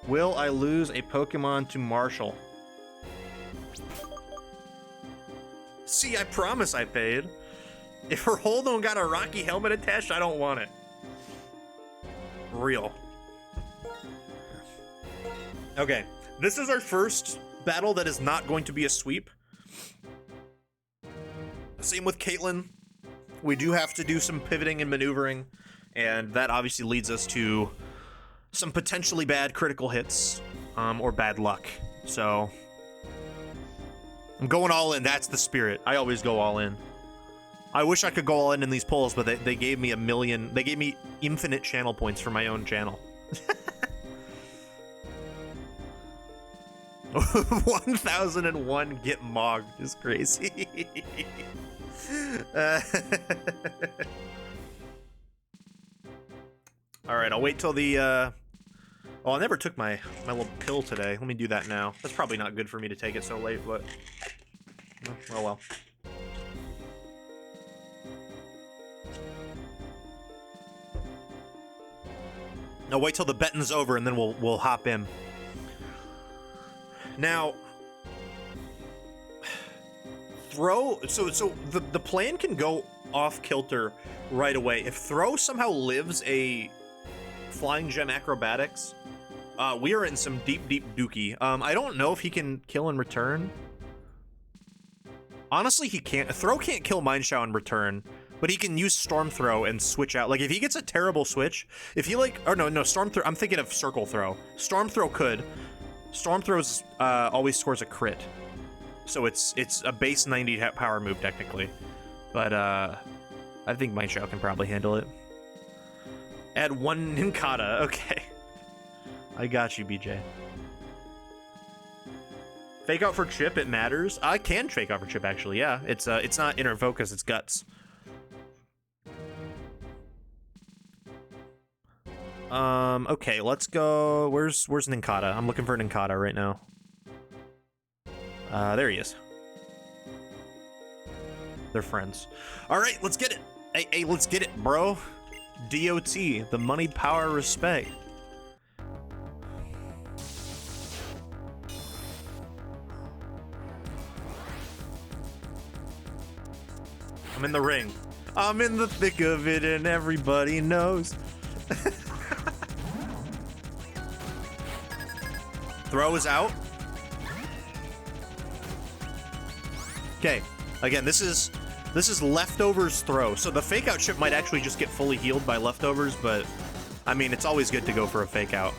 Will I lose a Pokemon to Marshall? See, I promise I paid. If her Holdon got a Rocky Helmet attached, I don't want it. Real. Okay, this is our first battle that is not going to be a sweep. Same with Caitlyn. We do have to do some pivoting and maneuvering, and that obviously leads us to some potentially bad critical hits, or bad luck. So I'm going all in. That's the spirit. I always go all in. I wish I could go all in these polls, but they gave me they gave me infinite channel points for my own channel. 1001 get mogged is crazy. All right, I'll wait till the oh, I never took my little pill today. Let me do that now. That's probably not good for me to take it so late, but oh well. Now wait till the betting's over and then we'll hop in. Now, Throw, so the plan can go off kilter right away. If Throw somehow lives a Flying Gem acrobatics, we are in some deep dookie. I don't know if he can kill in return. Honestly, he can't. Throw can't kill Mineshaw in return, but he can use Storm Throw and switch out. Like, if he gets a terrible switch, if he like, or no, Storm Throw, I'm thinking of Circle Throw. Storm Throw could. Storm Throws always scores a crit. So it's a base 90 power move, technically. But, I think Mineshaw can probably handle it. Add 1 Ninkata, okay. I got you, BJ. Fake out for Chip, it matters. I can fake out for Chip, actually, yeah. It's not Inner Focus, it's Guts. Okay, let's go. Where's Ninkata? I'm looking for Ninkata right now. There he is. They're friends. All right, let's get it. Hey, let's get it, bro. DOT, the money, power, respect. I'm in the ring. I'm in the thick of it and everybody knows. Throw is out. Okay, again, this is leftovers throw. So the fake out Chip might actually just get fully healed by leftovers, but I mean, it's always good to go for a fake out.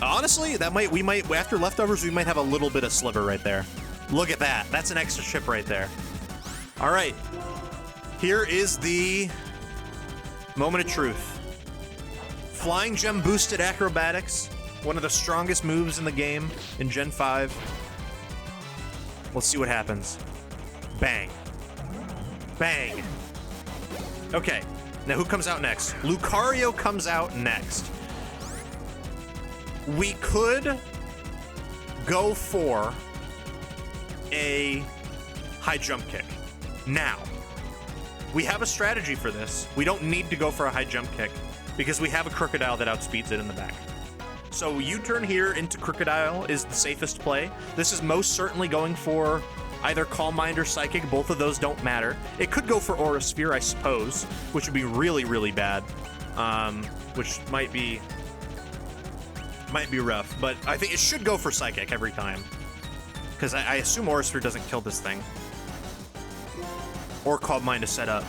Honestly, we might after leftovers, we might have a little bit of sliver right there. Look at that. That's an extra chip right there. All right. Here is the moment of truth. Flying Gem boosted acrobatics. One of the strongest moves in the game in Gen 5. Let's see what happens. Bang. Bang. Okay. Now who comes out next? Lucario comes out next. We could go for a high jump kick. Now, we have a strategy for this. We don't need to go for a high jump kick because we have a Crocodile that outspeeds it in the back. So U-turn here into Crocodile is the safest play. This is most certainly going for either Calm Mind or Psychic. Both of those don't matter. It could go for Aura Sphere, I suppose, which would be really, really bad. Which might be rough, but I think it should go for Psychic every time. Because I assume Aura Sphere doesn't kill this thing. Or Calm Mind to set up.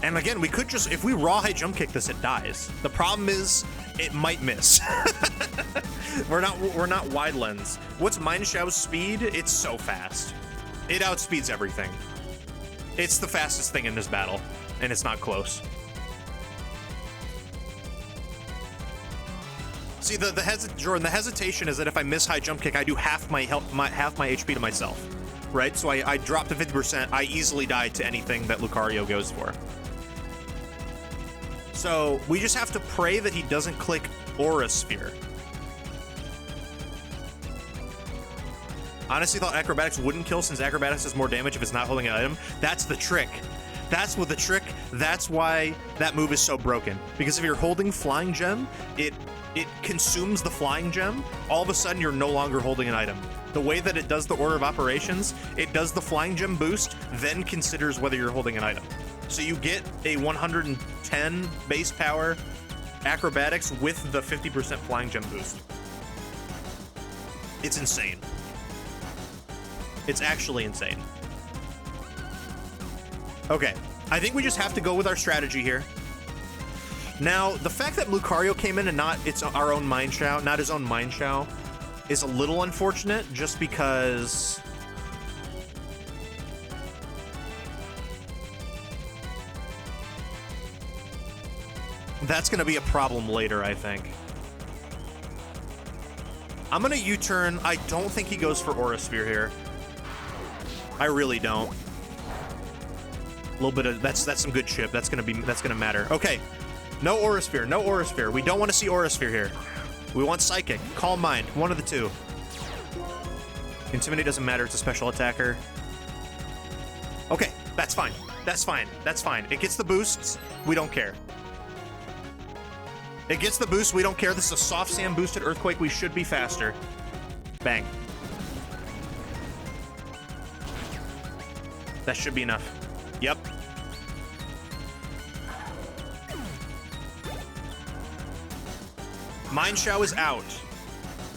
And again, we could just, if we raw high jump kick this, it dies. The problem is, it might miss. We're not wide lens. What's Mineshow's speed? It's so fast. It outspeeds everything. It's the fastest thing in this battle, and it's not close. See, Jordan, the hesitation is that if I miss high jump kick, I do half my HP to myself, right? So I drop to 50%. I easily die to anything that Lucario goes for. So we just have to pray that he doesn't click Aura Sphere. Honestly, thought Acrobatics wouldn't kill since Acrobatics does more damage if it's not holding an item. That's the trick. That's what the trick. That's why that move is so broken. Because if you're holding Flying Gem, it consumes the Flying Gem. All of a sudden, you're no longer holding an item. The way that it does the order of operations, it does the Flying Gem boost, then considers whether you're holding an item. So you get a 110 base power Acrobatics with the 50% Flying Gem boost. It's insane. It's actually insane. Okay, I think we just have to go with our strategy here. Now, the fact that Lucario came in and not our own Mineshaw, not his own Mineshaw, is a little unfortunate just because that's going to be a problem later, I think. I'm going to U-turn. I don't think he goes for Aura Sphere here. I really don't. A little bit of that's some good chip. That's gonna matter. Okay, no Aura Sphere. No Aura Sphere. We don't want to see Aura Sphere here. We want Psychic, Calm Mind, one of the two. Intimidate doesn't matter. It's a special attacker. Okay, that's fine. That's fine. That's fine. It gets the boosts. We don't care. It gets the boost. We don't care. This is a soft sand boosted earthquake. We should be faster. Bang. That should be enough. Yep. Mind Shao is out.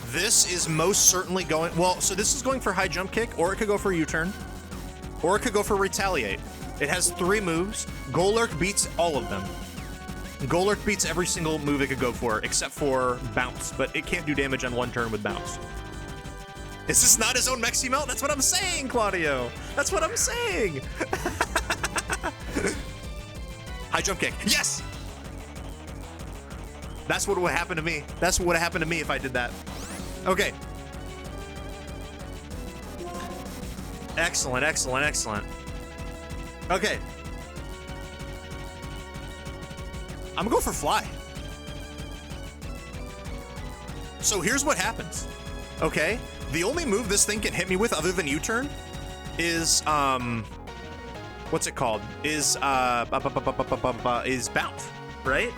This is most certainly going... Well, so this is going for high jump kick, or it could go for U-turn, or it could go for retaliate. It has 3 moves. Golurk beats all of them. Golurk beats every single move it could go for, except for bounce, but it can't do damage on 1 turn with bounce. Is this not his own Mexi Melt? That's what I'm saying, Claudio. That's what I'm saying. High jump kick. Yes! That's what would happen to me. That's what would have happened to me if I did that. Okay. Excellent, excellent, excellent. Okay. I'm gonna go for fly. So here's what happens. Okay. The only move this thing can hit me with other than U-turn is, what's it called? Is bounce, right?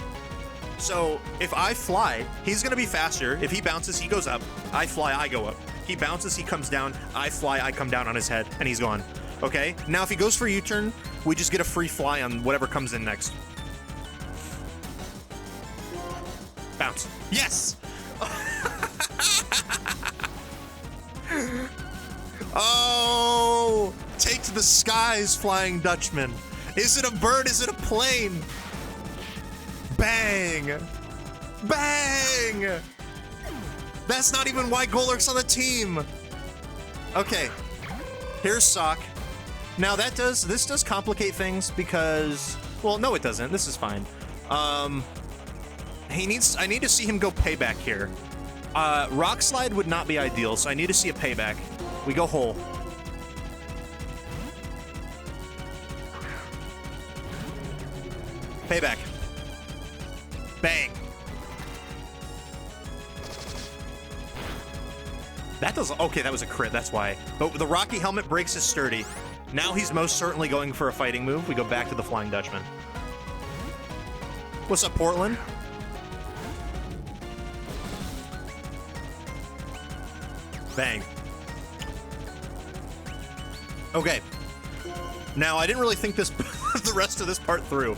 So if I fly, he's gonna be faster. If he bounces, he goes up. I fly, I go up. He bounces, he comes down. I fly, I come down on his head, and he's gone. Okay? Now if he goes for U-turn, we just get a free fly on whatever comes in next. Bounce. Yes! Oh! Take to the skies, Flying Dutchman. Is it a bird? Is it a plane? Bang! Bang! That's not even why Golurk's on the team. Okay. Here's Sock. Now this does complicate things because, well, no it doesn't. This is fine. I need to see him go payback here. Rock Slide would not be ideal, so I need to see a payback. We go whole. Payback. Bang. That does, okay, that was a crit, that's why. But the Rocky Helmet breaks his sturdy. Now he's most certainly going for a fighting move. We go back to the Flying Dutchman. What's up, Portland? Bang. Okay. Now, I didn't really think this the rest of this part through.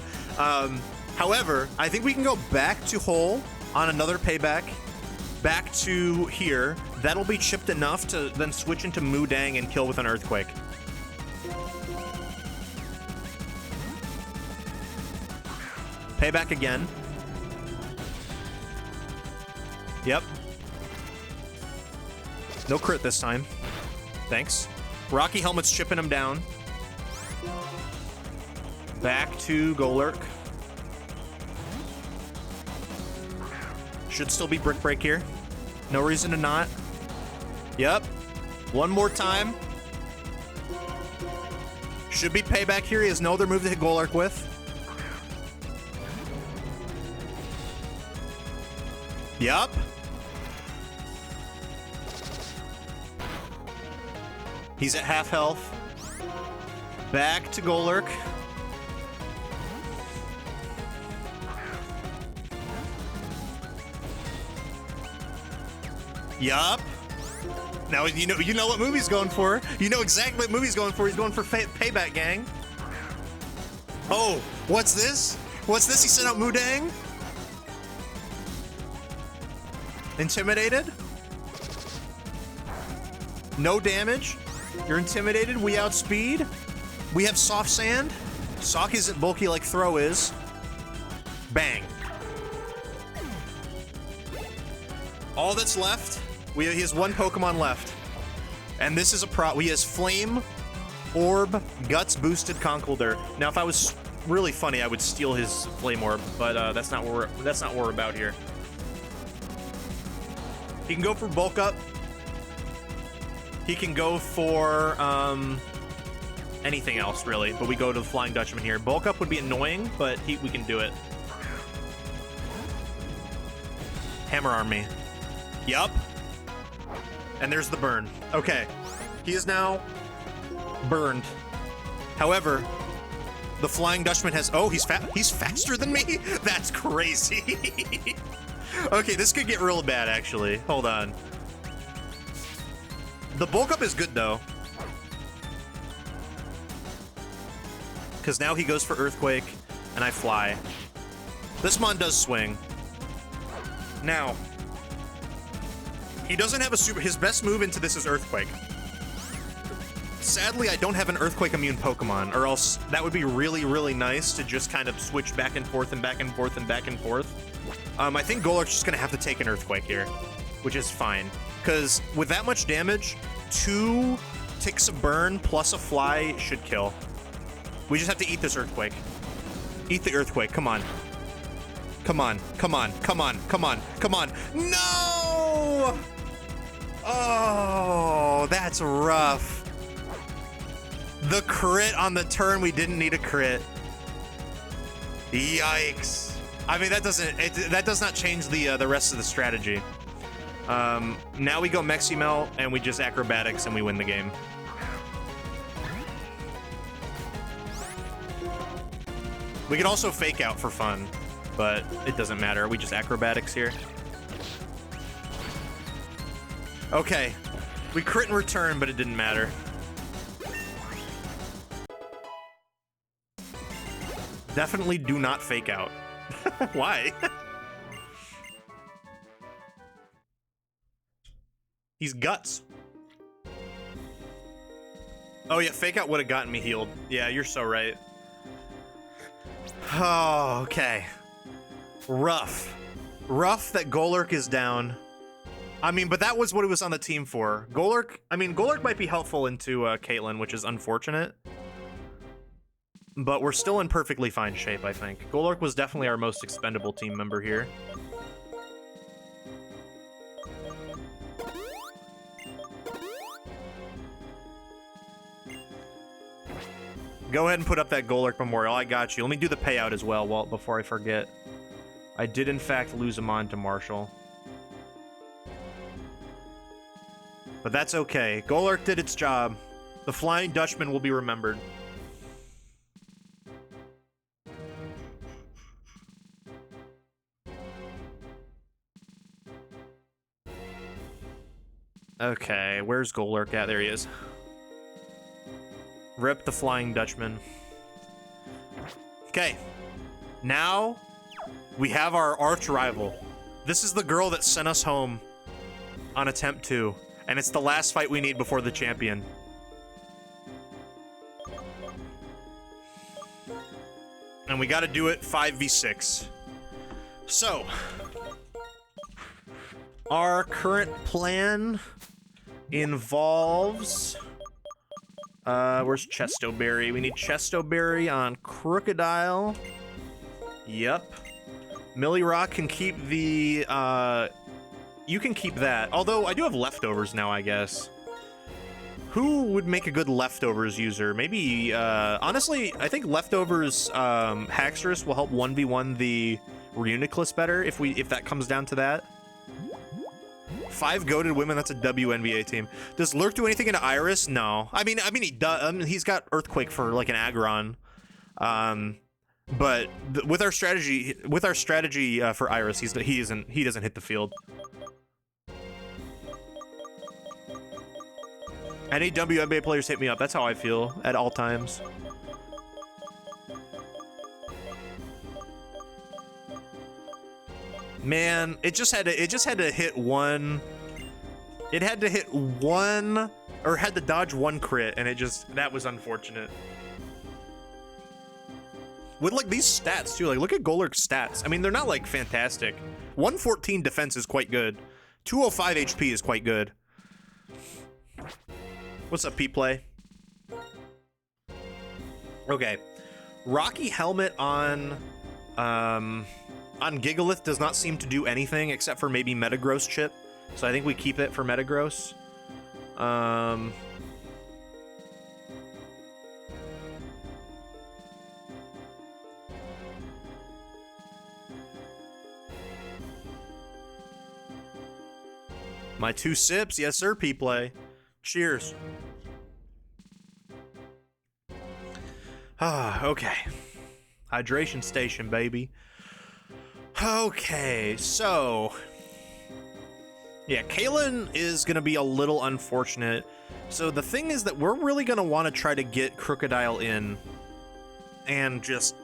However, I think we can go back to whole on another payback. Back to here. That'll be chipped enough to then switch into Moodang and kill with an earthquake. Payback again. Yep. No crit this time. Thanks. Rocky Helmet's chipping him down. Back to Golurk. Should still be Brick Break here. No reason to not. Yep. One more time. Should be payback here. He has no other move to hit Golurk with. Yup. He's at half health. Back to Golurk. Yup. Now you know what movie he's going for. You know exactly what movie he's going for. He's going for Payback Gang. Oh, what's this? What's this? He sent out Moodang. Intimidated. No damage. You're intimidated. We outspeed. We have soft sand. Sock isn't bulky like Throw is. Bang. All that's left, he has one Pokemon left. And this is a he has Flame, Orb, Guts boosted Conkeldurr. Now if I was really funny, I would steal his Flame Orb, but that's not what we're about here. He can go for Bulk Up. He can go for anything else, really, but we go to the Flying Dutchman here. Bulk Up would be annoying, but we can do it. Hammer Arm me. Yup. And there's the burn. Okay. He is now burned. However, The Flying Dutchman has... Oh, he's faster than me? That's crazy. Okay, this could get real bad, actually. Hold on. The bulk up is good, though. Because now he goes for Earthquake, and I fly. This Mon does swing. Now, he doesn't have a super... His best move into this is Earthquake. Sadly, I don't have an Earthquake immune Pokemon, or else that would be really, really nice to just kind of switch back and forth and back and forth and back and forth. I think Golurk's just gonna have to take an Earthquake here, which is fine. Because with that much damage, 2 ticks of burn plus a fly should kill. We just have to eat this Earthquake. Eat the Earthquake, come on. Come on, come on, come on, come on, come on. No! Oh, that's rough. The crit on the turn we didn't need a crit. Yikes. I mean, that does not change the rest of the strategy. Now we go Meximel and we just acrobatics and we win the game. We could also fake out for fun, but it doesn't matter. We just acrobatics here. Okay. We crit in return, but it didn't matter. Definitely do not fake out. Why? He's guts. Oh yeah, fake out would have gotten me healed. Yeah, you're so right. Oh, okay. Rough. Rough that Golurk is down. I mean, but that was what it was on the team for. Golurk, I mean, Golurk might be helpful into Caitlyn, which is unfortunate. But we're still in perfectly fine shape, I think. Golurk was definitely our most expendable team member here. Go ahead and put up that Golurk Memorial. I got you. Let me do the payout as well, Walt, before I forget. I did, in fact, lose him on to Marshall. But that's okay. Golurk did its job. The Flying Dutchman will be remembered. Okay, where's Golurk at? There he is. Rip the Flying Dutchman. Okay, now we have our arch rival. This is the girl that sent us home on attempt 2, and it's the last fight we need before the champion. And we gotta do it 5v6. So, our current plan involves... where's Chestoberry? We need Chestoberry on Crocodile. Yep. Millirock can keep the, you can keep that. Although, I do have leftovers now, I guess. Who would make a good leftovers user? Maybe, honestly, I think leftovers, Haxorus will help 1v1 the Reuniclus better if that comes down to that. 5 goated women, that's a WNBA team. Does Lurk do anything into Iris? No. I mean he does. He's got Earthquake for like an Aggron. But with our strategy for Iris, he doesn't hit the field. Any WNBA players hit me up. That's how I feel at all times. Man, it just had to hit one. It had to hit one, or had to dodge one crit, and that was unfortunate. With like these stats too, like look at Golurk's stats. I mean, they're not like fantastic. 114 defense is quite good. 205 HP is quite good. What's up, P-Play? Okay. Rocky Helmet on Gigalith does not seem to do anything except for maybe Metagross chip. So I think we keep it for Metagross. My 2 sips, yes sir, P-Play. Cheers. Ah, okay. Hydration station, baby. Okay, so... yeah, Kalen is going to be a little unfortunate. So the thing is that we're really going to want to try to get Crocodile in and just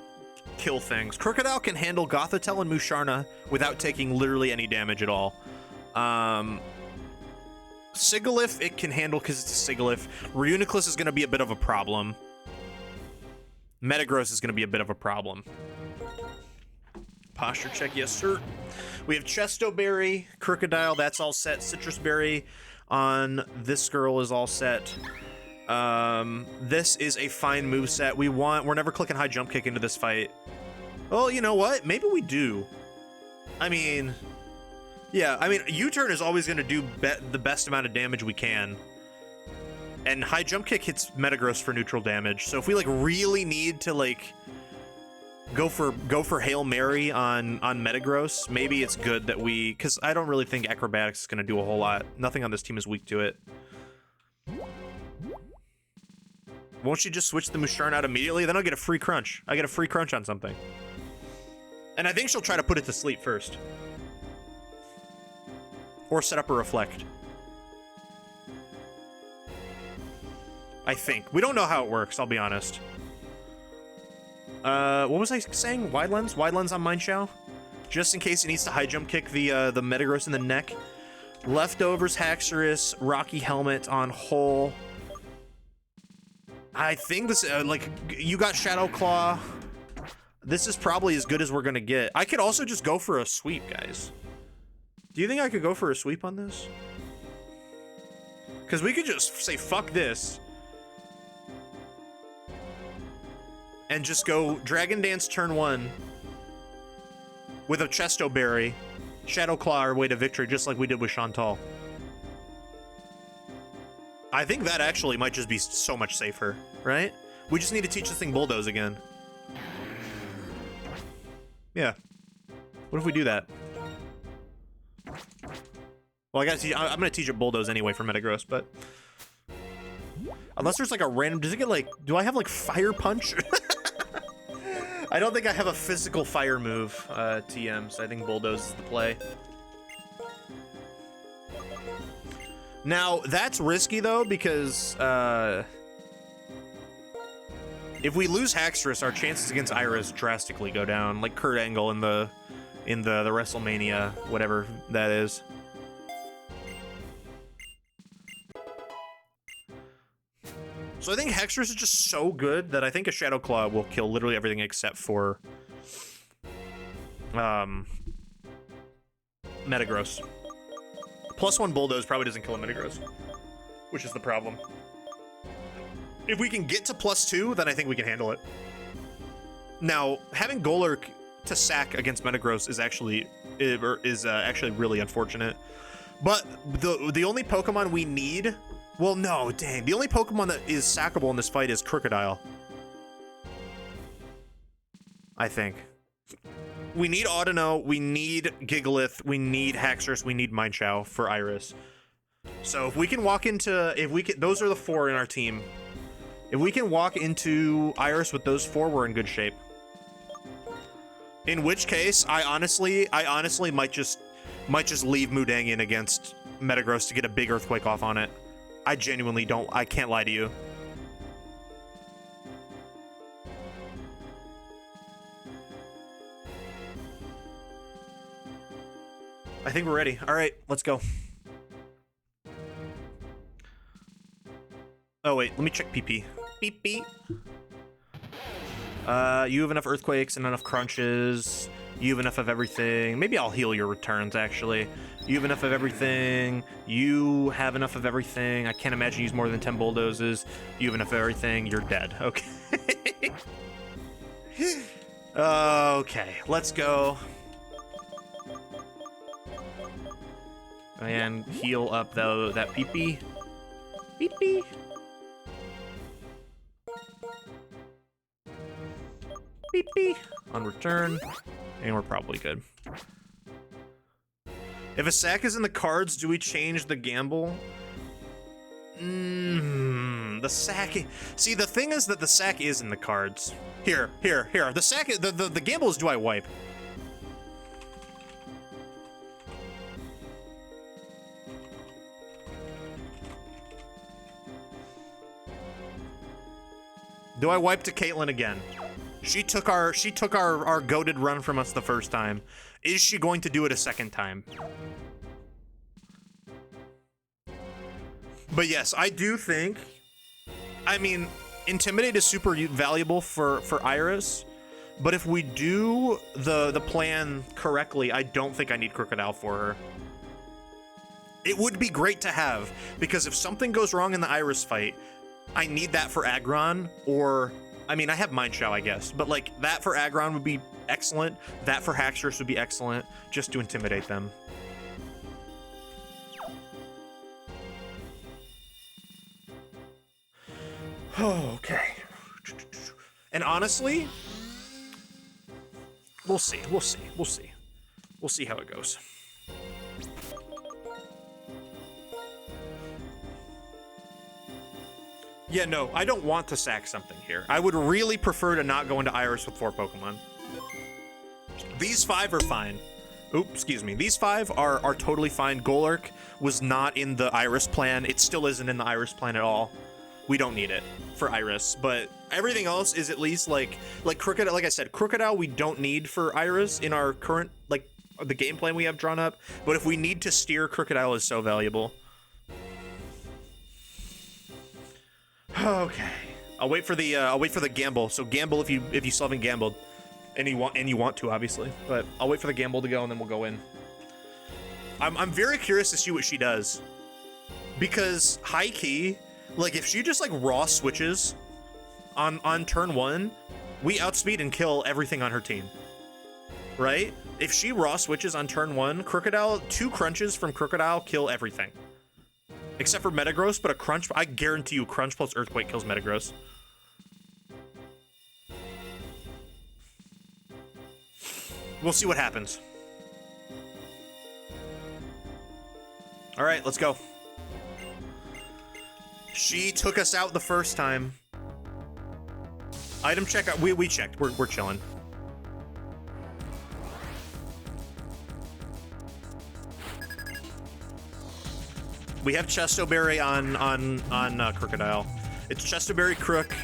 kill things. Crocodile can handle Gothitelle and Musharna without taking literally any damage at all. Sigilyph, it can handle because it's a Sigilyph. Reuniclus is going to be a bit of a problem. Metagross is going to be a bit of a problem. Posture check, yes, sir. We have Chesto Berry, Crocodile, that's all set. Citrus Berry on this girl is all set. This is a fine moveset. We're never clicking high jump kick into this fight. Well, you know what? Maybe we do. I mean, yeah, I mean, U-turn is always going to do the best amount of damage we can. And high jump kick hits Metagross for neutral damage. So if we like really need to like go for Hail Mary on Metagross, maybe it's good that we, because I don't really think Acrobatics is going to do a whole lot. Nothing on this team is weak to it. Won't she just switch the Musharna out immediately? Then I'll get a free crunch. I get a free crunch on something. And I think she'll try to put it to sleep first. Or set up a Reflect. I think. We don't know how it works, I'll be honest. What was I saying? Wide lens? Wide lens on Mineshow? Just in case it needs to high jump kick the Metagross in the neck. Leftovers, Haxorus, Rocky Helmet on Hole. I think this, like, you got Shadow Claw. This is probably as good as we're gonna get. I could also just go for a sweep, guys. Do you think I could go for a sweep on this? Because we could just say, fuck this. And just go Dragon Dance turn 1 with a Chesto Berry, Shadow Claw our way to victory, just like we did with Chantal. I think that actually might just be so much safer, right? We just need to teach this thing Bulldoze again. Yeah. What if we do that? Well, I'm gonna teach it Bulldoze anyway for Metagross, but unless there's like a random, does it get like, do I have like Fire Punch? I don't think I have a physical fire move, TM, so I think Bulldoze is the play. Now, that's risky though, because if we lose Haxorus, our chances against Iris drastically go down, like Kurt Angle in the WrestleMania, whatever that is. So I think Haxorus is just so good that I think a Shadow Claw will kill literally everything except for Metagross. +1 Bulldoze probably doesn't kill a Metagross, which is the problem. If we can get to +2, then I think we can handle it. Now, having Golurk to sack against Metagross is actually really unfortunate. But the only Pokemon we need, well, no, dang, the only Pokemon that is sackable in this fight is Crocodile. I think. We need Audino, we need Gigalith, we need Haxorus, we need Mineshow for Iris. So if we can walk into, those are the 4 in our team. If we can walk into Iris with those 4, we're in good shape. In which case, I honestly might just leave Mudangian against Metagross to get a big Earthquake off on it. I genuinely don't, I can't lie to you. I think we're ready. All right, let's go. Oh wait, let me check PP. Beep beep. You have enough Earthquakes and enough Crunches. You have enough of everything. Maybe I'll heal your returns, actually. You have enough of everything. You have enough of everything. I can't imagine you use more than 10 Bulldozes. You have enough of everything. You're dead. Okay. Okay, let's go. And heal up though that PP. PP. PP on return, and we're probably good. If a sack is in the cards, do we change the gamble? The sack. See, the thing is that the sack is in the cards. Here. The sack. The gamble is, do I wipe? Do I wipe to Caitlyn again? She took our goated run from us the first time. Is she going to do it a second time? But yes, I do think, I mean, Intimidate is super valuable for Iris, but if we do the plan correctly, I don't think I need Crocodile for her. It would be great to have, because if something goes wrong in the Iris fight, I need that for Aggron, or, I mean, I have Mind Show, I guess, but like, that for Aggron would be excellent, that for Haxorus would be excellent, just to intimidate them. Okay. And honestly, we'll see how it goes. Yeah, no, I don't want to sack something here. I would really prefer to not go into Iris with 4 Pokemon. These 5 are fine. Oops, excuse me. These 5 are totally fine. Golurk was not in the Iris plan. It still isn't in the Iris plan at all. We don't need it for Iris, but everything else is at least like Crocodile. Like I said, Crocodile we don't need for Iris in our current, like, the game plan we have drawn up. But if we need to steer, Crocodile is so valuable. Okay, I'll wait for the gamble. So gamble if you still haven't gambled, and you want to, obviously. But I'll wait for the gamble to go, and then we'll go in. I'm very curious to see what she does, because high key, like, if she just like raw switches on turn 1, we outspeed and kill everything on her team, right? If she raw switches on turn 1, Crocodile, 2 crunches from Crocodile kill everything. Except for Metagross, but a Crunch, I guarantee you Crunch plus Earthquake kills Metagross. We'll see what happens. All right, let's go. She took us out the first time. Item check, we checked, we're chilling. We have Chestoberry on Crocodile. It's Chestoberry, Crook,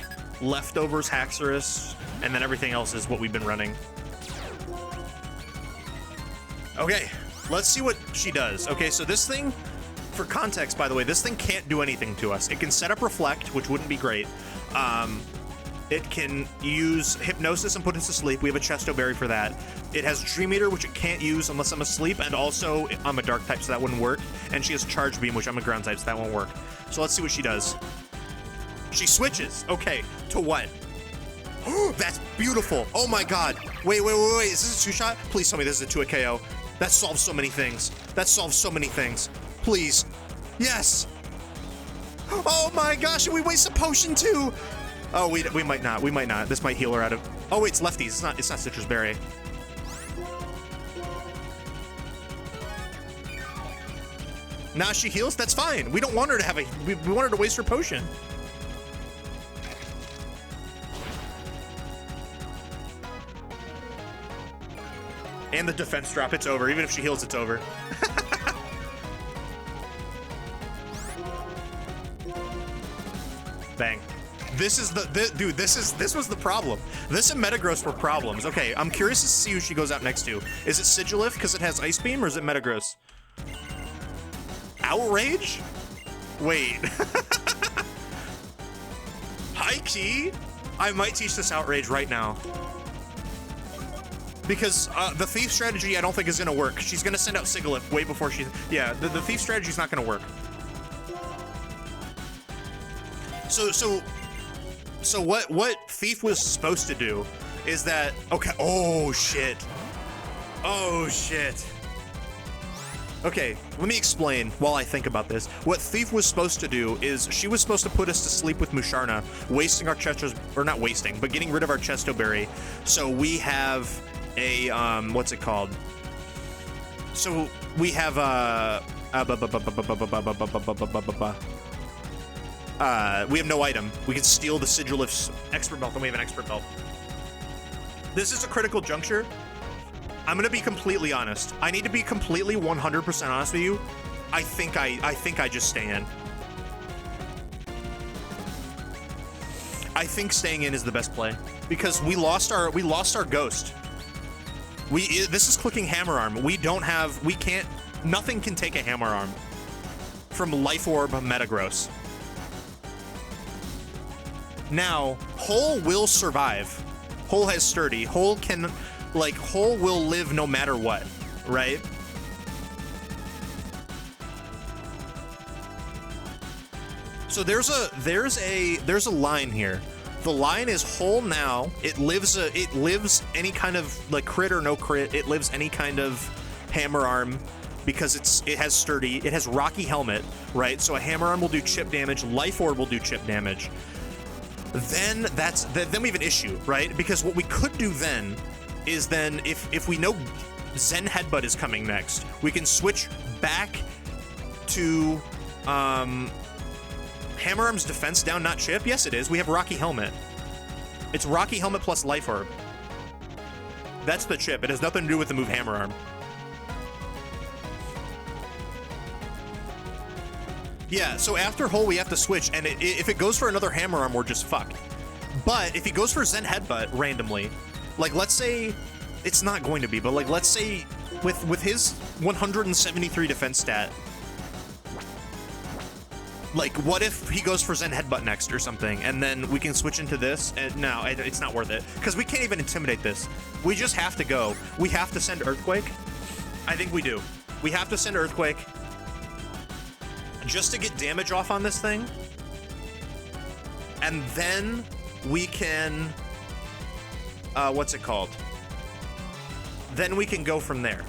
Leftovers, Haxorus, and then everything else is what we've been running. Okay, let's see what she does. Okay, so this thing, for context, by the way, this thing can't do anything to us. It can set up Reflect, which wouldn't be great. It can use Hypnosis and put us to sleep. We have a Chestoberry for that. It has Dream Eater, which it can't use unless I'm asleep, and also I'm a Dark type, so that wouldn't work. And she has Charge Beam, which I'm a Ground type, so that won't work. So let's see what she does. She switches. Okay, to what? That's beautiful. Oh my god. Wait. Is this a 2-shot? Please tell me this is a 2-hit KO. That solves so many things. That solves so many things. Please. Yes. Oh my gosh, and we waste a potion too. Oh, we might not. We might not. This might heal her out of. Oh wait, it's lefties. It's not Citrus Berry. Now she heals. That's fine. We don't want her to have a. We want her to waste her potion. And the defense drop. It's over. Even if she heals, it's over. Bang. This is dude, this was the problem. This and Metagross were problems. Okay, I'm curious to see who she goes out next to. Is it Sigilif because it has Ice Beam, or is it Metagross? Outrage? Wait. High key? I might teach this Outrage right now. Because the Thief strategy I don't think is gonna work. She's gonna send out Sigilif way before she, yeah, the Thief strategy is not gonna work. So what Thief was supposed to do is that, okay, oh shit. Okay, let me explain while I think about this. What Thief was supposed to do is she was supposed to put us to sleep with Musharna, wasting our Chestos, or not wasting, but getting rid of our Chestoberry. So we have a, what's it called? So we have We have no item. We can steal the Sigilif's expert belt, and we have an expert belt. This is a critical juncture. I'm gonna be completely honest. I need to be completely 100% honest with you. I think I just stay in. I think staying in is the best play because we lost our ghost. This is clicking hammer arm. Nothing can take a hammer arm from Life Orb Metagross. Now, Hole will survive. Hole has sturdy. Hole will live no matter what, right? So there's a line here. The line is Hole now. It lives any kind of like crit or no crit. It lives any kind of hammer arm because it has sturdy. It has Rocky Helmet, right? So a hammer arm will do chip damage. Life Orb will do chip damage. Then we have an issue, right? Because what we could do then is if we know Zen Headbutt is coming next, we can switch back to Hammer Arm's defense down, not chip. Yes, it is. We have Rocky Helmet. It's Rocky Helmet plus Life Orb. That's the chip. It has nothing to do with the move Hammer Arm. Yeah, so after Hole, we have to switch, and if it goes for another Hammer Arm, we're just fucked. But if he goes for Zen Headbutt randomly, like let's say, it's not going to be, but like let's say with his 173 defense stat, like what if he goes for Zen Headbutt next or something, and then we can switch into this, and no, it's not worth it, because we can't even intimidate this. We just have to go. We have to send Earthquake. I think we do. We have to send Earthquake. Just to get damage off on this thing, and then we can, what's it called? Then we can go from there.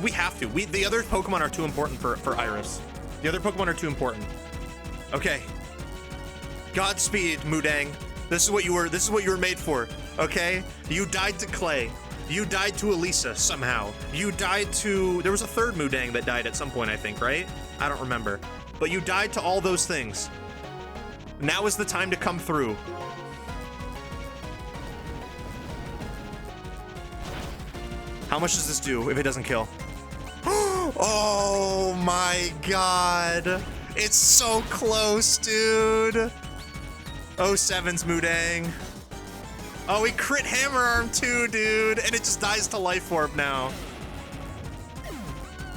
We have to. The other Pokemon are too important for Iris. The other Pokemon are too important. Okay. Godspeed, Mudang. This is what you were made for, okay? You died to Clay. You died to Elisa somehow. You died to... There was a third Mudang that died at some point, I think, right? I don't remember. But you died to all those things. Now is the time to come through. How much does this do if it doesn't kill? Oh my god. It's so close, dude. 07's Mudang. Oh, he crit Hammer Arm too, dude. And it just dies to Life Orb now.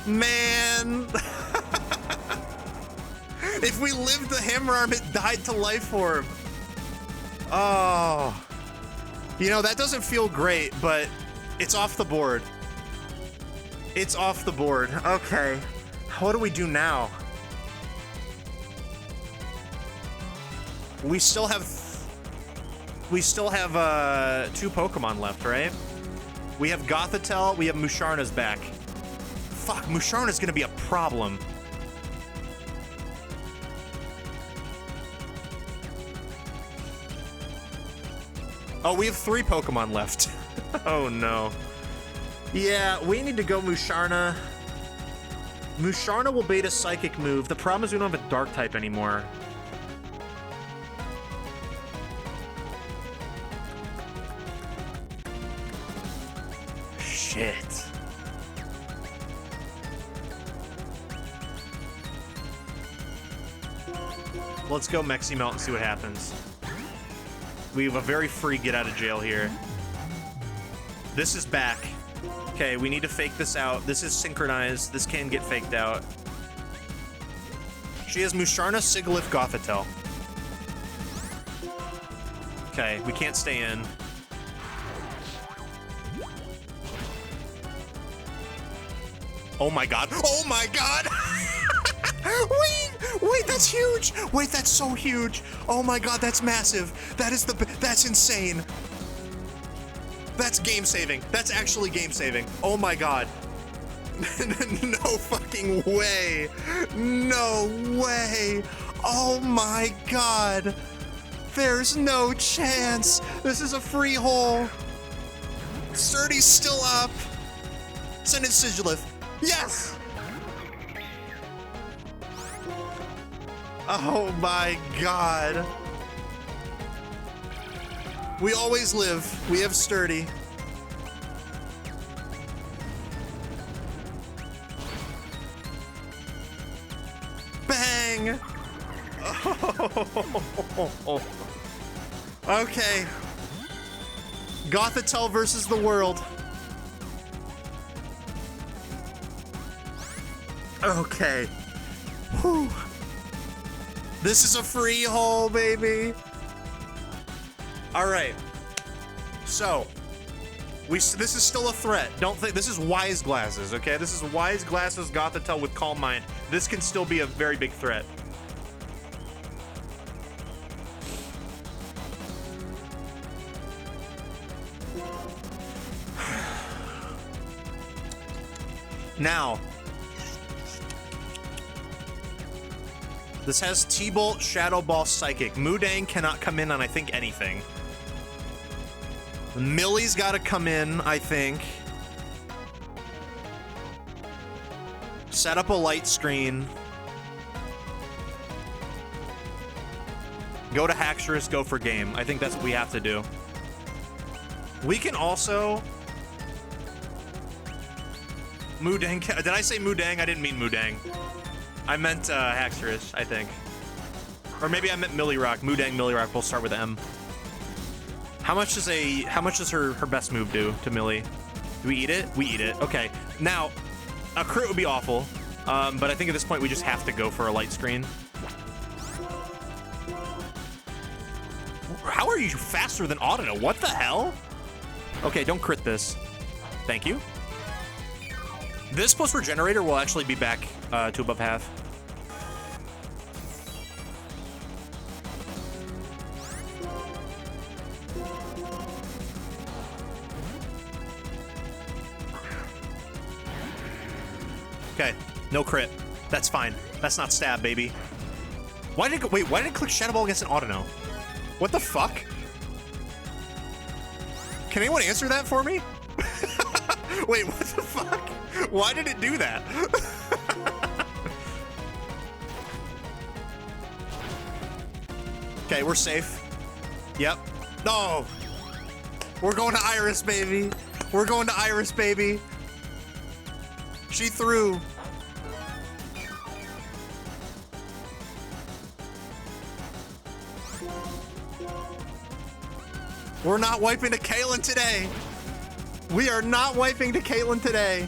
Man. If we lived the Hammer Arm, it died to Life Orb. Oh. You know, that doesn't feel great, but it's off the board. It's off the board. Okay. What do we do now? We still have two Pokemon left, right? We have Gothitelle, we have Musharna's back. Fuck, Musharna's gonna be a problem. Oh, we have 3 Pokemon left. Oh no. Yeah, we need to go Musharna. Musharna will bait a Psychic move. The problem is we don't have a Dark type anymore. Shit. Let's go Mexi Melt and see what happens. We have a very free get out of jail here. This is back. Okay, we need to fake this out. This is synchronized. This can get faked out. She has Musharna, Sigilyph, Gothitelle. Okay, we can't stay in. Oh my god. Oh my god! Wait, that's huge! Wait, that's so huge! Oh my god, that's massive! That's insane! That's game saving. That's actually game saving. Oh my god. No fucking way. No way. Oh my god. There's no chance. This is a free hole. Sturdy's still up. Send in Sigilyph. Yes! Oh my god. We always live. We have sturdy. Bang! Oh. Okay. Gothitelle versus the world. Okay. Whew. This is a free hole, baby. All right. So, this is still a threat. Don't think this is wise glasses, okay? This is wise glasses Gothitelle with calm mind. This can still be a very big threat. Now, this has T-Bolt, Shadow Ball, Psychic. Moodang cannot come in on, I think, anything. Millie's got to come in, I think. Set up a light screen. Go to Haxorus, go for game. I think that's what we have to do. We can also... Moodang. Did I say Moodang? I didn't mean Moodang. I meant Haxorus, I think. Or maybe I meant Millirock. Moodang, Millirock. We'll start with M. How much does her best move do to Millie? Do we eat it? We eat it. Okay. Now, a crit would be awful. But I think at this point we just have to go for a light screen. How are you faster than Audino? What the hell? Okay, don't crit this. Thank you. This plus Regenerator will actually be back to above half. Okay, no crit. That's fine. That's not stab, baby. Why did it click Shadow Ball against an Audino? What the fuck? Can anyone answer that for me? Wait, what the fuck? Why did it do that? Okay, we're safe. Yep. No! We're going to Iris, baby. We're going to Iris, baby. She threw. We're not wiping to Caitlyn today. We are not wiping to Caitlyn today.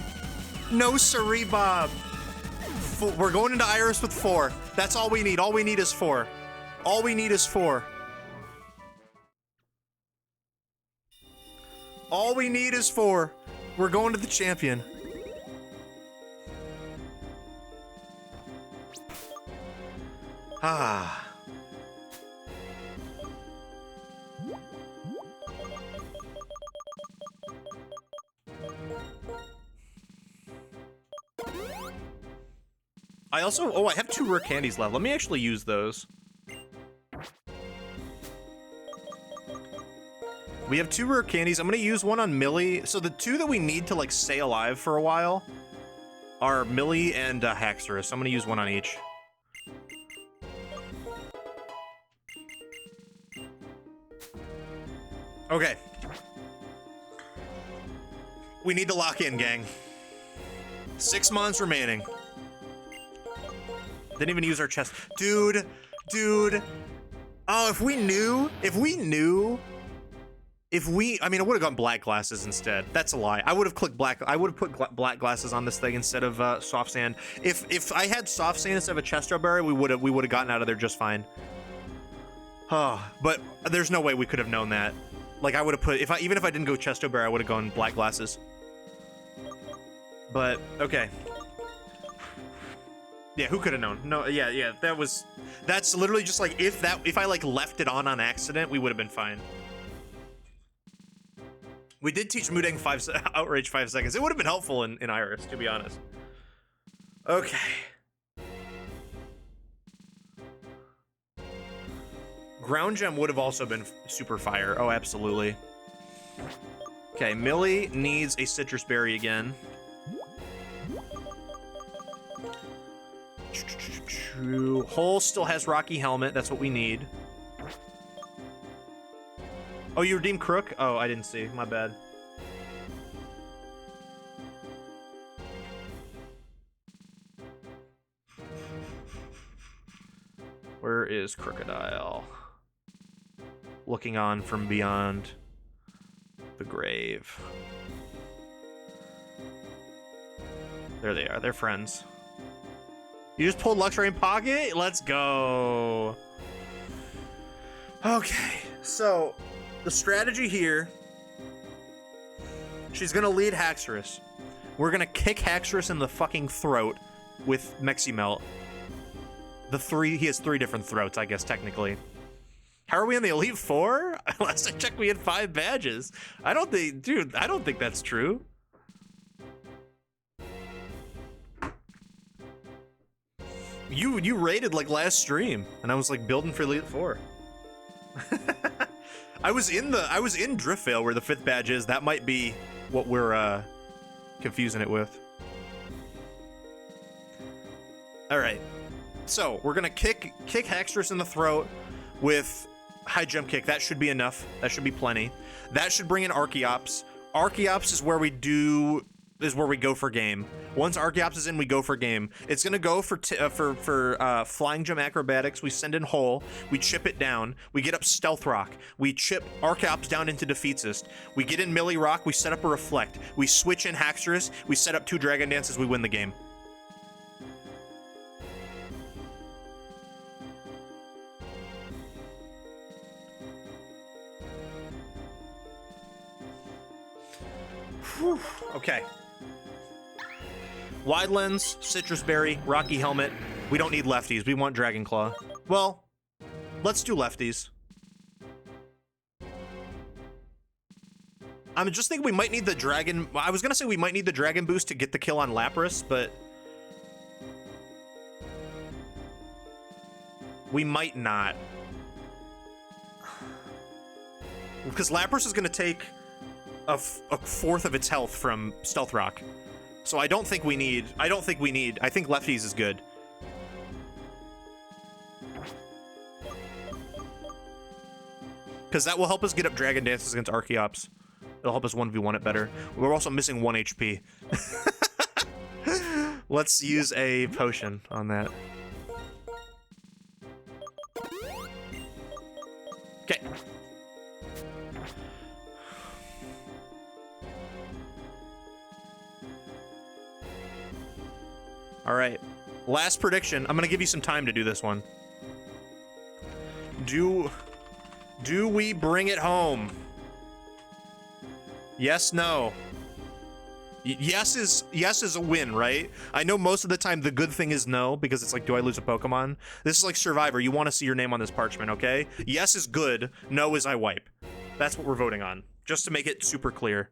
No siree, Bob. We're going into Iris with 4. That's all we need. All we need is 4. All we need is 4. All we need is 4. We're going to the champion. Ah. I also, I have 2 rare candies left. Let me actually use those. We have 2 rare candies. I'm gonna use one on Millie. So the 2 that we need to like stay alive for a while are Millie and Haxorus. I'm gonna use one on each. Okay. We need to lock in, gang. 6 months remaining. Didn't even use our chest. Dude. Oh, I mean, I would have gone black glasses instead. That's a lie. I would have clicked black. I would have put black glasses on this thing instead of soft sand. If I had soft sand instead of a Chesto Berry, we would have gotten out of there just fine. Oh, but there's no way we could have known that. Like I would have put, even if I didn't go Chesto Berry, I would have gone black glasses. But okay. Yeah, who could have known? No, yeah, that's literally just like if I like left it on accident, we would have been fine. We did teach Moodang Outrage 5 seconds. It would have been helpful in Iris, to be honest. Okay. Ground Gem would have also been super fire. Oh, absolutely. Okay, Millie needs a Citrus Berry again. Hole still has Rocky Helmet. That's what we need. Oh, you redeemed Crook? Oh, I didn't see. My bad. Where is Crocodile? Looking on from beyond the grave. There they are. They're friends. You just pulled Luxray in pocket? Let's go. Okay, so the strategy here, she's gonna lead Haxorus. We're gonna kick Haxorus in the fucking throat with Meximelt. He has 3 different throats, I guess, technically. How are we in the Elite Four? Last I checked, we had 5 badges. I don't think that's true. You rated like last stream, and I was like building for Elite Four. I was in Driftvale where the 5th badge is. That might be what we're confusing it with. All right, so we're gonna kick Haxorus in the throat with high jump kick. That should be enough. That should be plenty. That should bring in Archeops. Archeops is where we go for game. Once Archeops is in, we go for game. It's gonna go for flying jump acrobatics. We send in Hole. We chip it down. We get up Stealth Rock. We chip Archeops down into Defeatsist. We get in Millie Rock. We set up a Reflect. We switch in Haxorus. We set up 2 Dragon Dances. We win the game. Whew. Okay. Wide Lens, Citrus Berry, Rocky Helmet. We don't need lefties. We want Dragon Claw. Well, let's do lefties. I'm just thinking we might need the Dragon... I was gonna say we might need the Dragon Boost to get the kill on Lapras, but... we might not. Because Lapras is gonna take a 4th of its health from Stealth Rock. So I think lefties is good. Because that will help us get up Dragon Dances against Archeops. It'll help us 1v1 it better. We're also missing 1 HP. Let's use a potion on that. Okay. All right, last prediction. I'm gonna give you some time to do this one. Do we bring it home? Yes, no. Yes is a win, right? I know most of the time the good thing is no, because it's like, do I lose a Pokemon? This is like Survivor. You want to see your name on this parchment, okay? Yes is good. No is I wipe. That's what we're voting on, just to make it super clear.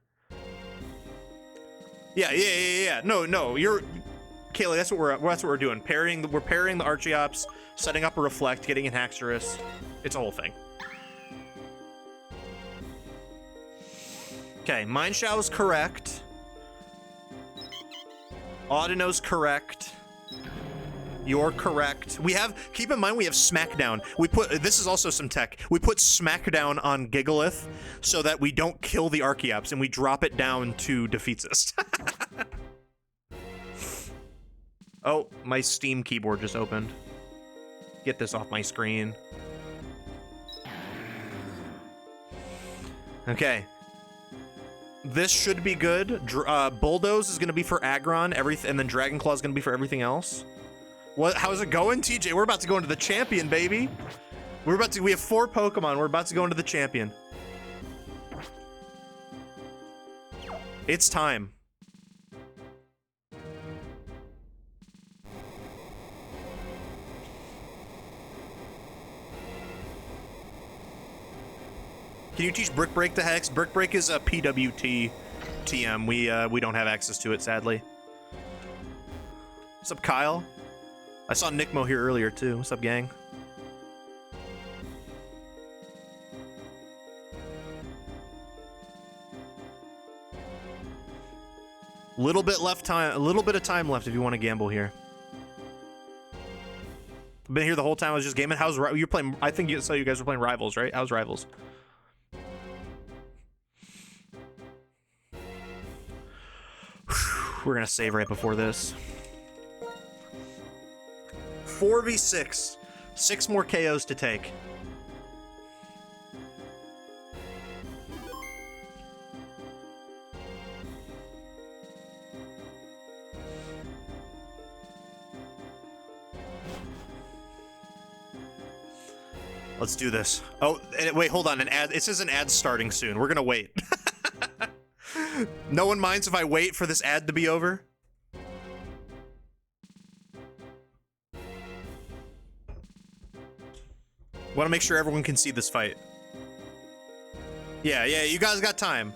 Yeah. No, you're... Kaylee, that's what we're doing. We're pairing the Archeops, setting up a Reflect, getting in Haxorus. It's a whole thing. Okay, Mindshow's correct. Audino's correct. You're correct. Keep in mind we have Smackdown. This is also some tech. We put Smackdown on Gigalith so that we don't kill the Archeops and we drop it down to Defeatsist. Oh, my Steam keyboard just opened. Get this off my screen. Okay. This should be good. Bulldoze is going to be for Aggron, and then Dragon Claw is going to be for everything else. How's it going, TJ? We're about to go into the champion, baby. We have 4 Pokemon. We're about to go into the champion. It's time. Can you teach Brick Break to Hex? Brick Break is a PWT TM. We don't have access to it, sadly. What's up, Kyle? I saw Nickmo here earlier, too. What's up, gang? A little bit of time left if you want to gamble here. been here the whole time. I was just gaming. How's you're playing? I think so. You guys were playing Rivals, right? How's Rivals? We're gonna save right before this. 4v6. 6 more KOs to take. Let's do this. Oh, wait, hold on. An ad. It says an ad starting soon. We're gonna wait. No one minds if I wait for this ad to be over? Want to make sure everyone can see this fight. Yeah, you guys got time.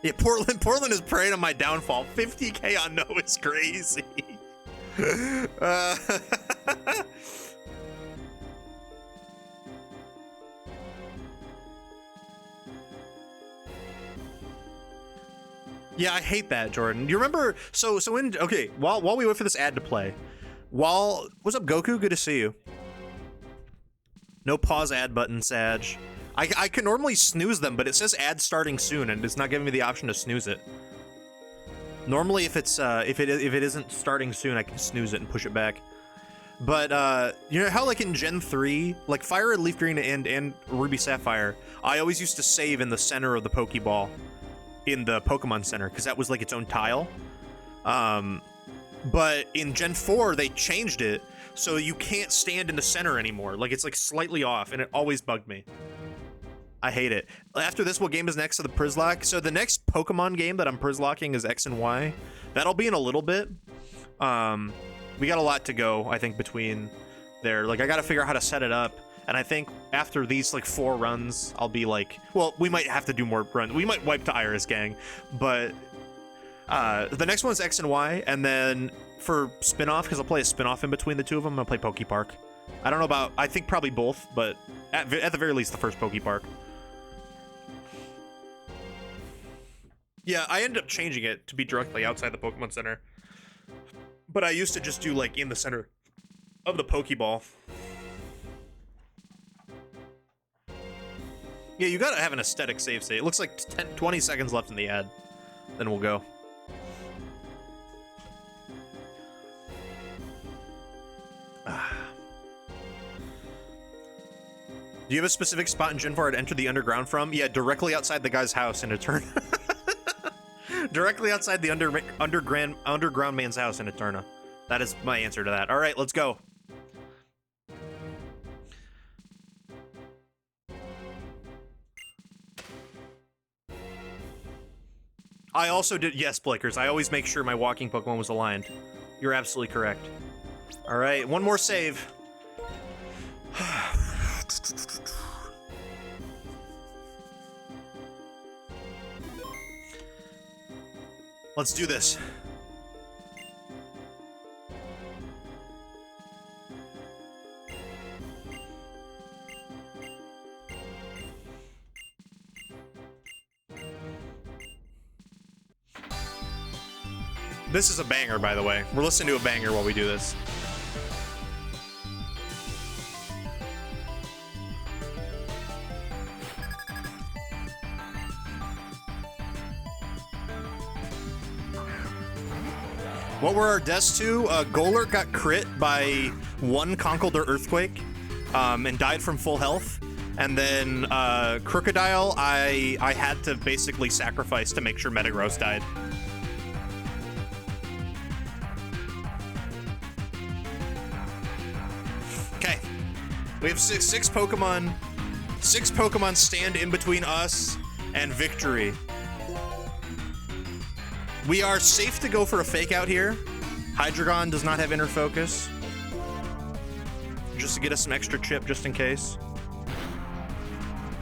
Yeah, Portland is preying on my downfall. 50k on no is crazy. Yeah, I hate that, Jordan. You remember? Okay, while we wait for this ad to play, what's up, Goku? Good to see you. No pause ad button, Sag. I can normally snooze them, but it says ad starting soon, and it's not giving me the option to snooze it. Normally, if it isn't starting soon, I can snooze it and push it back. But you know how like in Gen 3, like Fire Red, Leaf Green, and Ruby Sapphire, I always used to save in the center of the Pokeball. In the Pokemon Center, because that was like its own tile. But in Gen 4, they changed it, so you can't stand in the center anymore. Like, it's like slightly off, and it always bugged me. I hate it. After this, what game is next to the Przzlocke? So the next Pokemon game that I'm Przzlocking is X and Y. That'll be in a little bit. We got a lot to go, I think, between there. Like, I gotta figure out how to set it up. And I think after these, like, 4 runs, I'll be like... Well, we might have to do more runs. We might wipe to Iris Gang. But the next one's X and Y. And then for spin-off, because I'll play a spin-off in between the two of them, I'm going to play Poke Park. I don't know about... I think probably both, but at the very least, the first Poke Park. Yeah, I ended up changing it to be directly outside the Pokemon Center. But I used to just do, like, in the center of the Pokeball. Yeah, you gotta have an aesthetic save state. It looks like 20 seconds left in the ad. Then we'll go. Do you have a specific spot in Gen 4 to enter the underground from? Yeah, directly outside the guy's house in Eterna. Directly outside the underground man's house in Eterna. That is my answer to that. All right, let's go. I also did, yes, Blakers. I always make sure my walking Pokemon was aligned. You're absolutely correct. All right, one more save. Let's do this. This is a banger, by the way. We're listening to a banger while we do this. What were our deaths to? Golurk got crit by 1 Conkeldurr Earthquake and died from full health. And then Crocodile, I had to basically sacrifice to make sure Metagross died. Okay, we have six Pokemon. 6 Pokemon stand in between us and victory. We are safe to go for a fake out here. Hydreigon does not have inner focus. Just to get us some extra chip, just in case.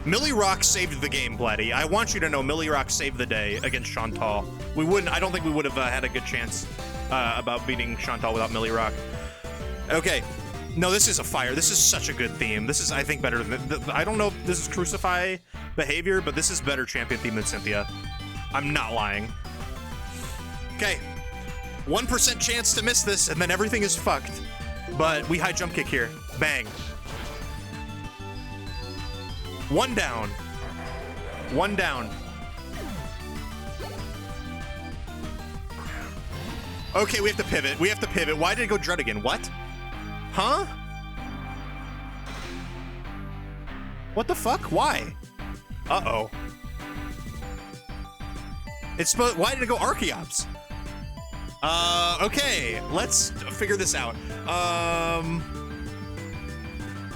Millirock saved the game, Blatty. I want you to know Millirock saved the day against Chantal. I don't think we would have had a good chance about beating Chantal without Millirock. Okay. No, this is a fire. This is such a good theme. This is, I think, better than... I don't know if this is Crucify behavior, but this is better champion theme than Cynthia. I'm not lying. Okay. 1% chance to miss this, and then everything is fucked. But we high jump kick here. Bang. One down. One down. Okay, we have to pivot. We have to pivot. Why did it go Dread again? What? Huh? What the fuck? Why? Uh-oh. It's supposed. Why did it go Archeops? Okay. Let's figure this out.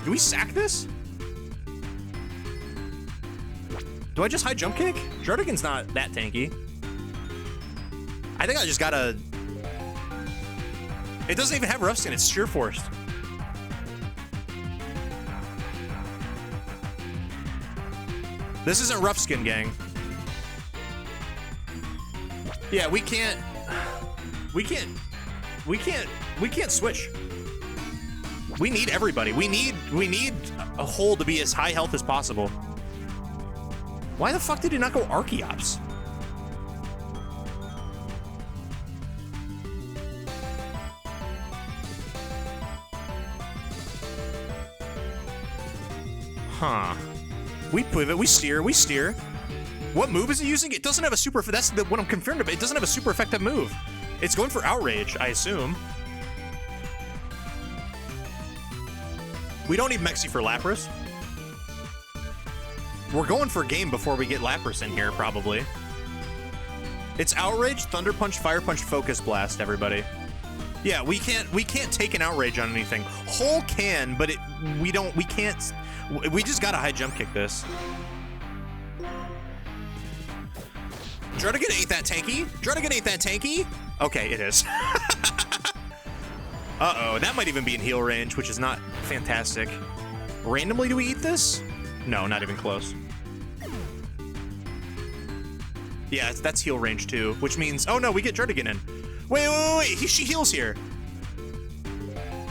Do we sack this? Do I just high jump kick? Jardigan's not that tanky. I think I just gotta... It doesn't even have rough skin, it's sheer forced. This isn't rough skin, gang. Yeah, we can't switch. We need everybody. We need a hole to be as high health as possible. Why the fuck did he not go Archeops? Huh. We pivot, we steer. What move is it using? It doesn't have a super, that's what I'm confirmed about. It doesn't have a super effective move. It's going for Outrage, I assume. We don't need Mexi for Lapras. We're going for game before we get Lapras in here, probably. It's Outrage, Thunder Punch, Fire Punch, Focus Blast, everybody. Yeah, we can't take an Outrage on anything. Hole can, but we can't. We just gotta high jump kick this. Jardigan ain't that tanky. Jardigan ain't that tanky. Okay, it is. Uh-oh, that might even be in heal range, which is not fantastic. Randomly, do we eat this? No, not even close. Yeah, that's heal range too, which means, oh no, we get Jardigan in. Wait, she heals here.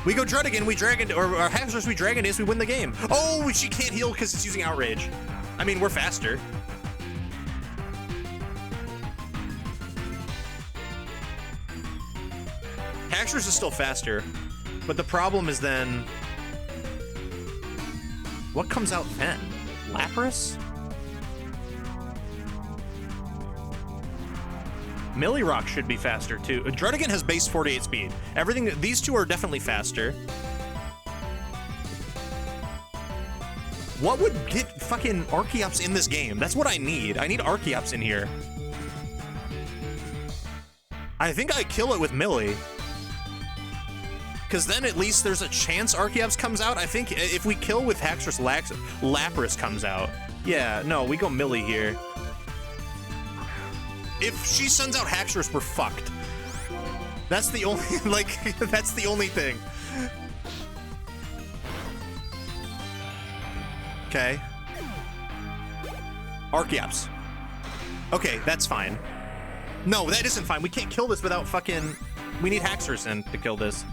We go Jardigan, we Dragon, or our Haxorus, we Dragon is, we win the game. Oh, she can't heal because it's using Outrage. I mean, we're faster. Haxorus is still faster, but the problem is then, what comes out then? Lapras? Millirock should be faster too. Jardigan has base 48 speed. Everything, these two are definitely faster. What would get fucking Archeops in this game? That's what I need. I need Archeops in here. I think I kill it with Millie. Because then at least there's a chance Archeops comes out. I think if we kill with Haxorus, Lapras comes out. Yeah, no, we go Millie here. If she sends out Haxorus, we're fucked. That's the only, like, that's the only thing. Okay. Archeops. Okay, that's fine. No, that isn't fine. We can't kill this without fucking... We need Haxorus in to kill this.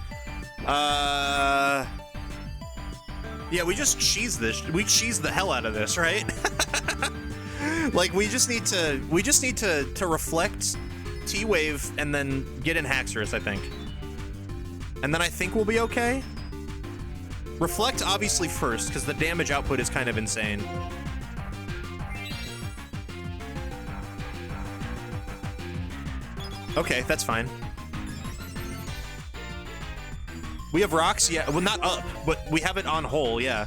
Yeah, we just cheese this. We cheese the hell out of this, right? Like, we just need to reflect T-Wave and then get in Haxorus, I think. And then I think we'll be okay. Reflect, obviously, first, because the damage output is kind of insane. Okay, that's fine. We have rocks, yeah. Well, not up, but we have it on hole, yeah.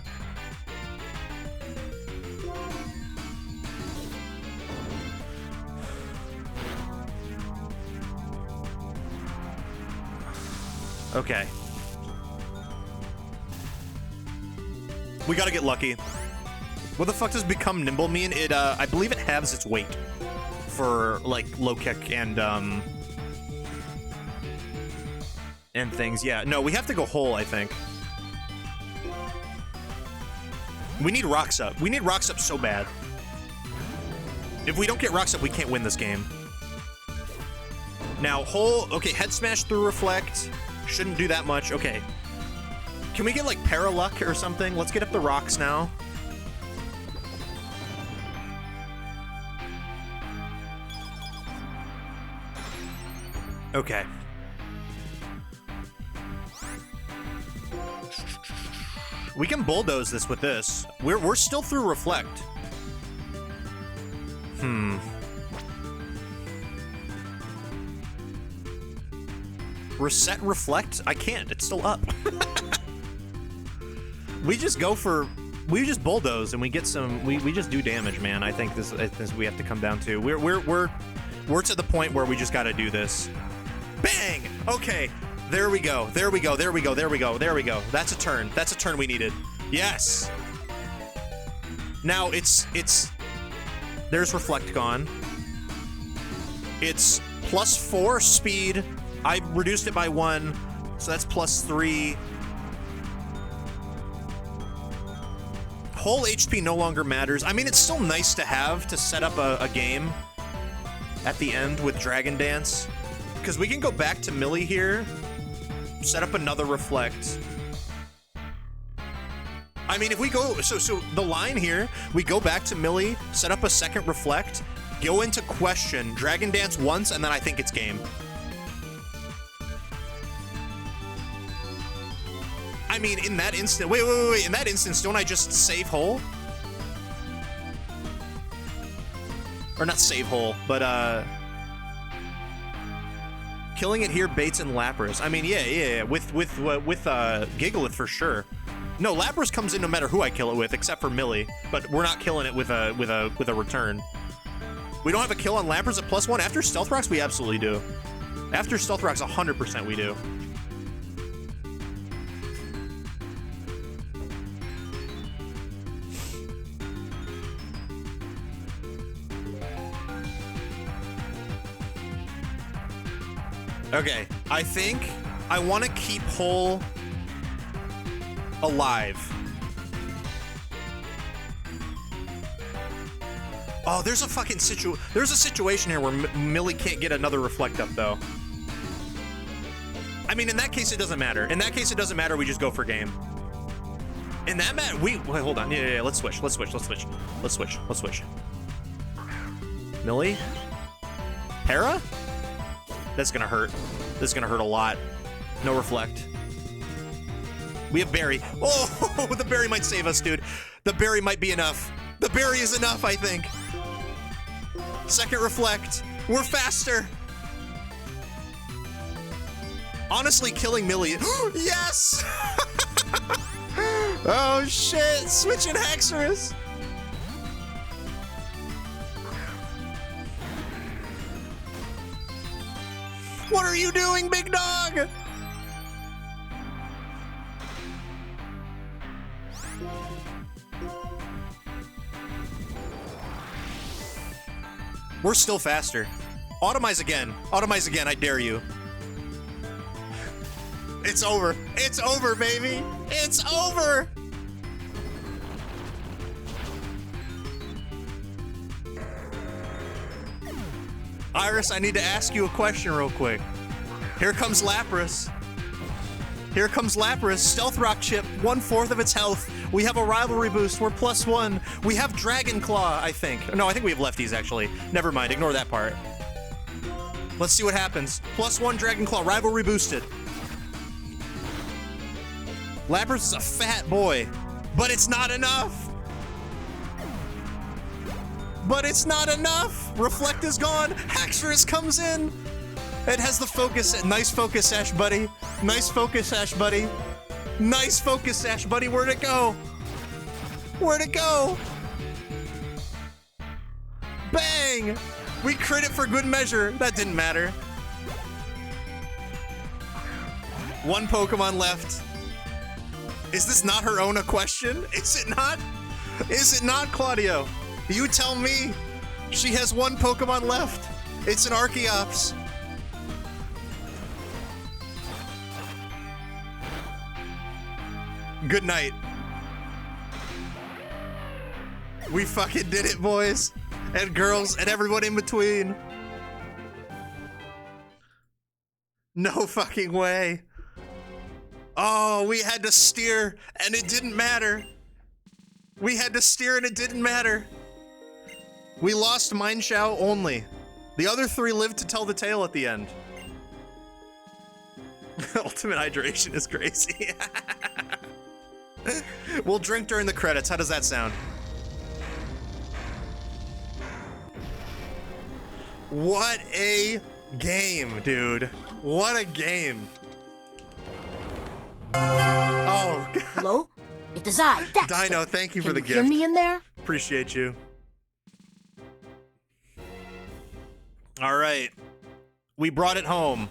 Okay. We gotta get lucky. What the fuck does become nimble mean? It, I believe it halves its weight for, like, low kick and things. Yeah, no, we have to go whole, I think. We need rocks up. We need rocks up so bad. If we don't get rocks up, we can't win this game. Now, whole, okay, head smash through reflect. Shouldn't do that much. Okay. Can we get, like, Prrzlocke or something? Let's get up the rocks now. Okay. We can bulldoze this with this. We're still through reflect. Reset reflect? I can't. It's still up. We just bulldoze and we get some. We just do damage, man. I think this we have to come down to. We're to the point where we just got to do this. Bang! Okay. There we go. There we go. There we go. There we go. There we go. That's a turn. That's a turn we needed. Yes. Now it's there's reflect gone. It's +4 speed. I reduced it by 1, so that's +3. Whole HP no longer matters. I mean, it's still nice to have to set up a game at the end with Dragon Dance, because we can go back to Millie here, set up another reflect. I mean, if we go, so the line here, we go back to Millie, set up a second reflect, go into question, Dragon Dance once, and then I think it's game. I mean, in that instant, wait, in that instance, don't I just save whole? Or not save whole, but killing it here baits in Lapras. I mean, yeah, with Gigalith for sure. No, Lapras comes in no matter who I kill it with, except for Millie, but we're not killing it with a return. We don't have a kill on Lapras at +1 after Stealth Rocks. We absolutely do. After Stealth Rocks, 100% we do. Okay, I think I want to keep whole alive. Oh, there's a fucking situation here where Millie can't get another reflect up though. I mean, in that case, it doesn't matter. In that case, it doesn't matter. We just go for game. In that matter, wait, hold on. Yeah, let's switch. Let's switch. Millie? Para? That's gonna hurt. This is gonna hurt a lot. No reflect. We have berry. Oh, the berry might save us, dude. The berry might be enough. The berry is enough, I think. Second reflect. We're faster. Honestly, killing Millie. Yes! Oh shit! Switching Haxorus. What are you doing, big dog? We're still faster. Automize again. Automize again, I dare you. It's over. It's over, baby. It's over. Iris, I need to ask you a question real quick. Here comes Lapras. Here comes Lapras. Stealth Rock chip, 1/4 of its health. We have a rivalry boost. We're +1. We have Dragon Claw, I think. No, I think we have lefties, actually. Never mind. Ignore that part. Let's see what happens. +1 Dragon Claw, rivalry boosted. Lapras is a fat boy, but it's not enough. But it's not enough. Reflect is gone. Haxorus comes in. It has the focus. Nice focus sash, buddy. Nice focus sash, buddy. Nice focus sash, buddy. Where'd it go? Where'd it go? Bang! We crit it for good measure. That didn't matter. One Pokemon left. Is this not her own a question? Is it not? Is it not, Claudio? You tell me. She has one Pokemon left. It's an Archeops. Good night. We fucking did it, boys. And girls, and everyone in between. No fucking way. Oh, we had to steer, and it didn't matter. We had to steer, and it didn't matter. We lost Mineshaw only. The other three lived to tell the tale at the end. Ultimate hydration is crazy. We'll drink during the credits. How does that sound? What a game, dude. What a game. Oh, God. Hello? It is I, Dexter. Dino, thank you for the gift. Can you hear me in there? Appreciate you. All right. We brought it home.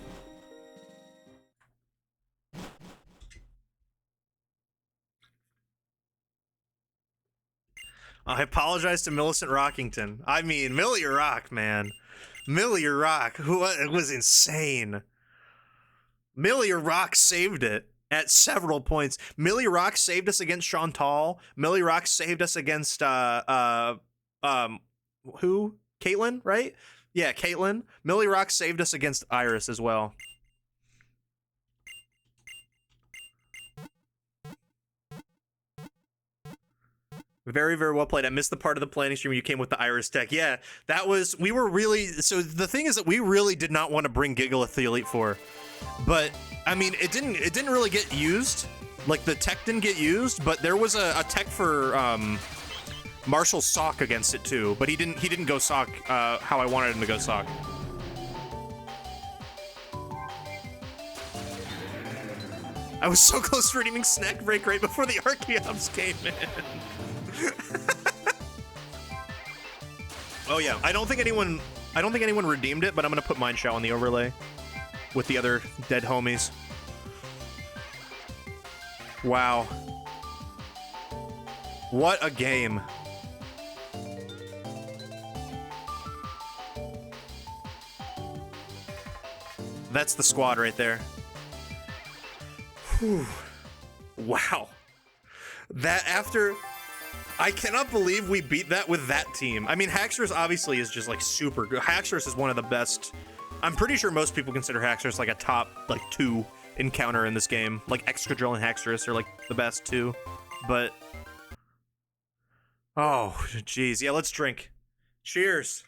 I apologize to Millicent Rockington. I mean, Millie Rock, man. Millie Rock, who it was insane. Millie Rock saved it at several points. Millie Rock saved us against Chantal. Millie Rock saved us against who? Caitlyn, right? Yeah, Caitlyn. Millie Rock saved us against Iris as well. Very, very well played. I missed the part of the planning stream you came with the Iris deck. Yeah, that was, we were really, so the thing is that we really did not want to bring Gigalith the Elite Four. But, I mean, it didn't really get used. Like, the tech didn't get used, but there was a tech for Marshall Sock against it too. But he didn't go Sock how I wanted him to go Sock. I was so close to redeeming Snack Break right before the Archeops came in. Oh yeah, I don't think anyone redeemed it, but I'm gonna put Mind Shell on the overlay with the other dead homies. Wow. What a game. That's the squad right there. Whew. Wow. That after... I cannot believe we beat that with that team. I mean, Haxorus obviously is just like super good. Haxorus is one of the best. I'm pretty sure most people consider Haxorus like a top like 2 encounter in this game. Like Excadrill and Haxorus are like the best 2. But oh, jeez. Yeah, let's drink. Cheers.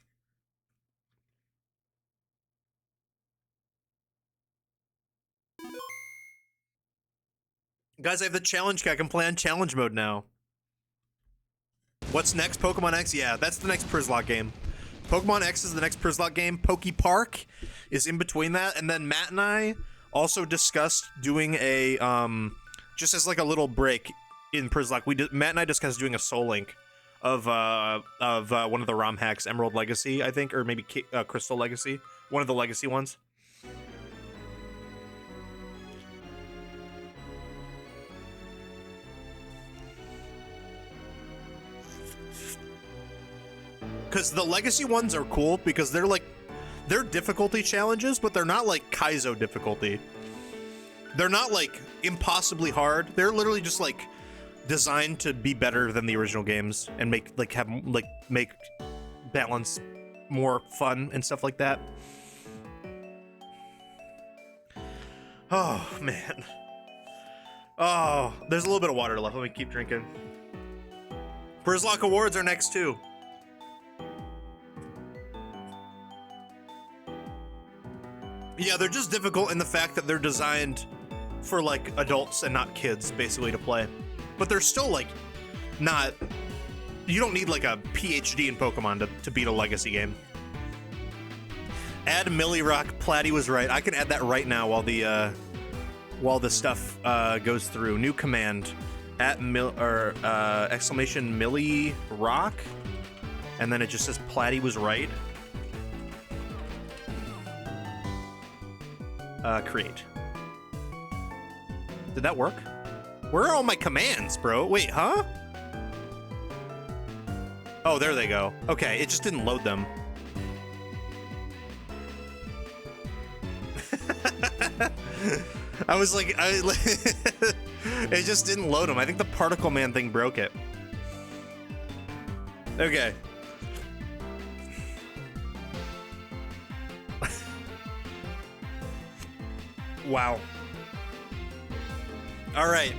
Guys, I have the challenge kit. I can play on challenge mode now. What's next? Pokemon X? Yeah, that's the next Przzlocke game. Pokemon X is the next Przzlocke game. Pokepark is in between that. And then Matt and I also discussed doing a, just as like a little break in Przzlocke. Matt and I discussed doing a Soul Link of one of the ROM hacks, Emerald Legacy, I think, or maybe Crystal Legacy. One of the Legacy ones. Because the Legacy ones are cool because they're difficulty challenges, but they're not like Kaizo difficulty. They're not like impossibly hard. They're literally just like designed to be better than the original games and make balance more fun and stuff like that. Oh man. Oh, there's a little bit of water left. Let me keep drinking. Przzlocke awards are next too. Yeah, they're just difficult in the fact that they're designed for like adults and not kids, basically, to play. But they're still like not. You don't need like a PhD in Pokemon to beat a Legacy game. Add Millie Rock. Platy was right. I can add that right now while the stuff goes through. New command. At exclamation Millie Rock, and then it just says Platy was right. Create. Did that work? Where are all my commands, bro? Wait, huh? Oh, there they go. Okay, it just didn't load them. I was like, it just didn't load them. I think the Particle Man thing broke it. Okay. Wow. All right.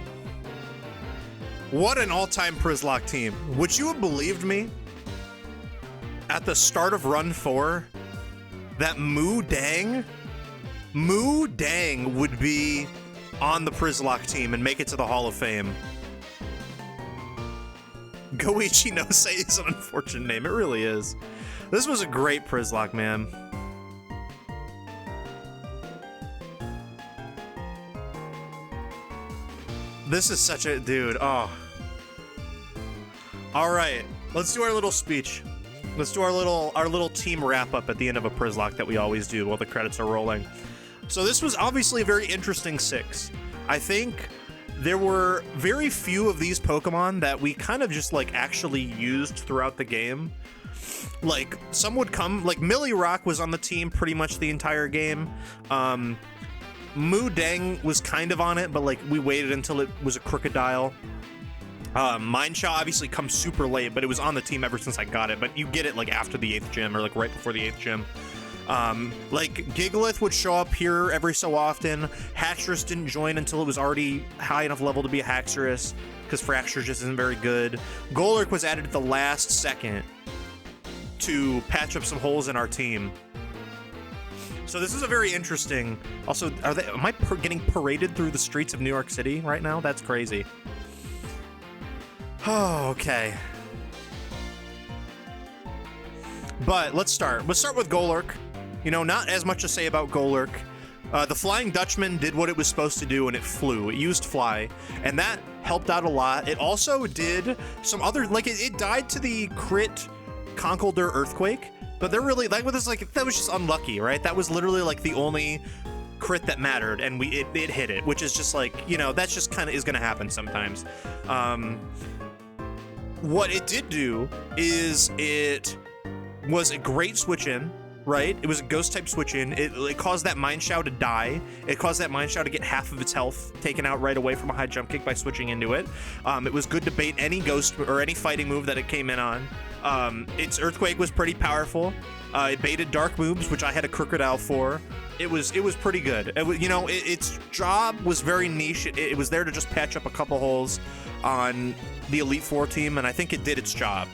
What an all-time Przzlocke team. Would you have believed me at the start of Run 4 that Moo Dang would be on the Przzlocke team and make it to the Hall of Fame? Goichi no Sei is an unfortunate name. It really is. This was a great Przzlocke, man. This is such a dude. Oh. All right, let's do our little speech. Let's do our little team wrap up at the end of a Przzlocke that we always do while the credits are rolling. So this was obviously a very interesting 6. I think there were very few of these Pokemon that we kind of just like actually used throughout the game. Like some would come, like Rock was on the team pretty much the entire game. Mudang was kind of on it, but like we waited until it was a Crocodile. Mineshaw obviously comes super late, but it was on the team ever since I got it. But you get it like after the 8th gym or like right before the 8th gym. Like Gigalith would show up here every so often. Haxorus didn't join until it was already high enough level to be a Haxorus because Fracture just isn't very good. Golurk was added at the last second to patch up some holes in our team. So this is a very interesting. Also, am I getting paraded through the streets of New York City right now? That's crazy. Oh, okay. But let's start. Let's start with Golurk. You know, not as much to say about Golurk. The Flying Dutchman did what it was supposed to do, and it flew. It used Fly, and that helped out a lot. It also did some other, like, it died to the crit Conkeldurr Earthquake, but they're really, like, with this, like, that was just unlucky, right? That was literally, like, the only crit that mattered, and it hit it, which is just, like, you know, that's just kind of is going to happen sometimes. What it did do is it was a great switch-in, right? It was a ghost-type switch-in. It caused that Mineshaw to die. It caused that Mineshaw to get half of its health taken out right away from a high jump kick by switching into it. It was good to bait any ghost or any fighting move that it came in on. Its Earthquake was pretty powerful. It baited dark moves, which I had a Crocodile for. It was pretty good. It was, you know, its job was very niche. It was there to just patch up a couple holes on the Elite Four team, and I think it did its job.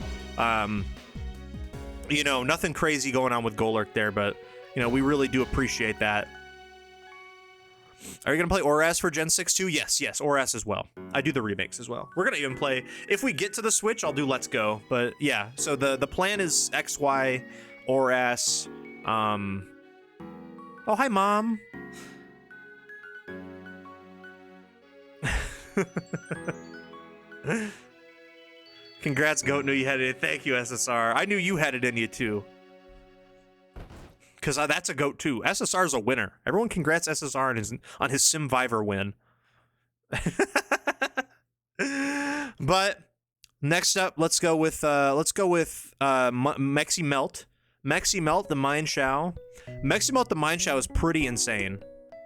You know, nothing crazy going on with Golurk there, but, you know, we really do appreciate that. Are you going to play Oras for Gen 6 too? Yes, Oras as well. I do the remakes as well. We're going to even play, if we get to the Switch, I'll do Let's Go. But yeah, so the plan is XY, Oras. Oh, hi, Mom. Congrats, Goat. Knew you had it in. Thank you, SSR. I knew you had it in you, too. Because that's a Goat, too. SSR's a winner. Everyone congrats SSR on his Simvivor win. But next up, let's go with Mexi Melt. Mexi Melt, the Mineshaw. Mexi Melt, the Mineshaw is pretty insane.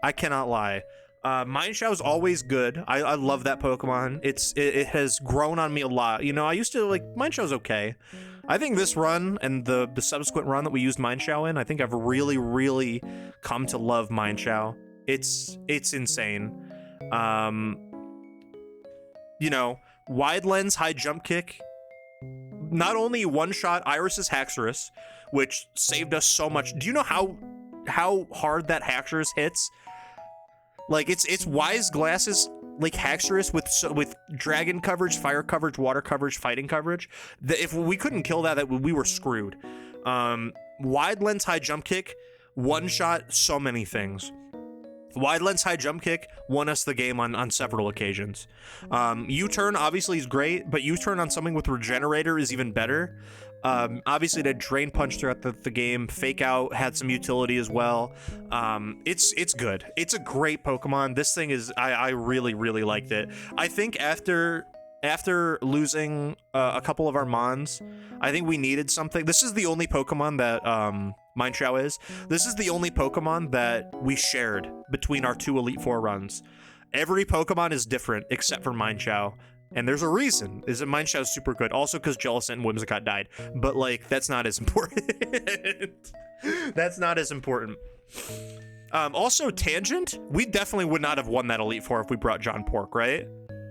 I cannot lie. Mineshaw is always good. I love that Pokemon. It has grown on me a lot. You know, I used to like Mineshaw's okay. I think this run and the subsequent run that we used Mineshaw in, I think I've really, really come to love Mineshaw. It's insane. You know, wide lens, high jump kick. Not only one-shot Iris's Haxorus, which saved us so much. Do you know how hard that Haxorus hits? Like, it's Wise Glasses, like Haxorus with dragon coverage, fire coverage, water coverage, fighting coverage. If we couldn't kill that we were screwed. Wide lens high jump kick, one shot so many things. Wide lens high jump kick won us the game on several occasions. U-turn obviously is great, but U-turn on something with regenerator is even better. Obviously the drain punch throughout the game. Fake out had some utility as well. It's good. It's a great Pokemon. This thing is, I really, really liked it. I think after losing a couple of our Mons, I think we needed something. This is the only Pokemon that Mineshaw is. This is the only Pokemon that we shared between our 2 Elite Four runs. Every Pokemon is different except for Mineshaw. And there's a reason, is that Mineshaw is super good. Also because Jellicent and Whimsicott died. But, like, that's not as important. That's not as important. Also, Tangent, we definitely would not have won that Elite Four if we brought John Pork, right?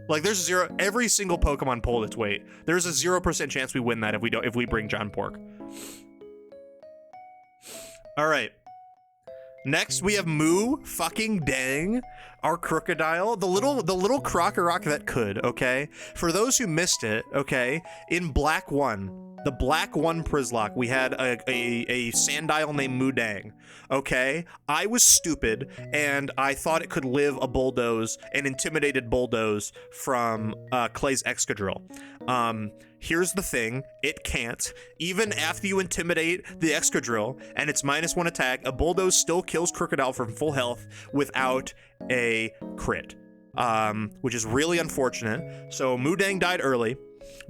Like, there's every single Pokemon pulled its weight. There's a 0% chance we win that if we bring John Pork. All right. Next, we have Moo fucking Dang, our crocodile, the little Crocorock that could, okay? For those who missed it, okay, in Black 1, the Black 1 Przzlocke, we had a Sandile named Moo Dang, okay? I was stupid, and I thought it could live a Bulldoze, an intimidated Bulldoze from Clay's Excadrill. Here's the thing, it can't. Even after you intimidate the Excadrill and it's -1 attack, a Bulldoze still kills Crocodile from full health without a crit, which is really unfortunate. So Moo Dang died early.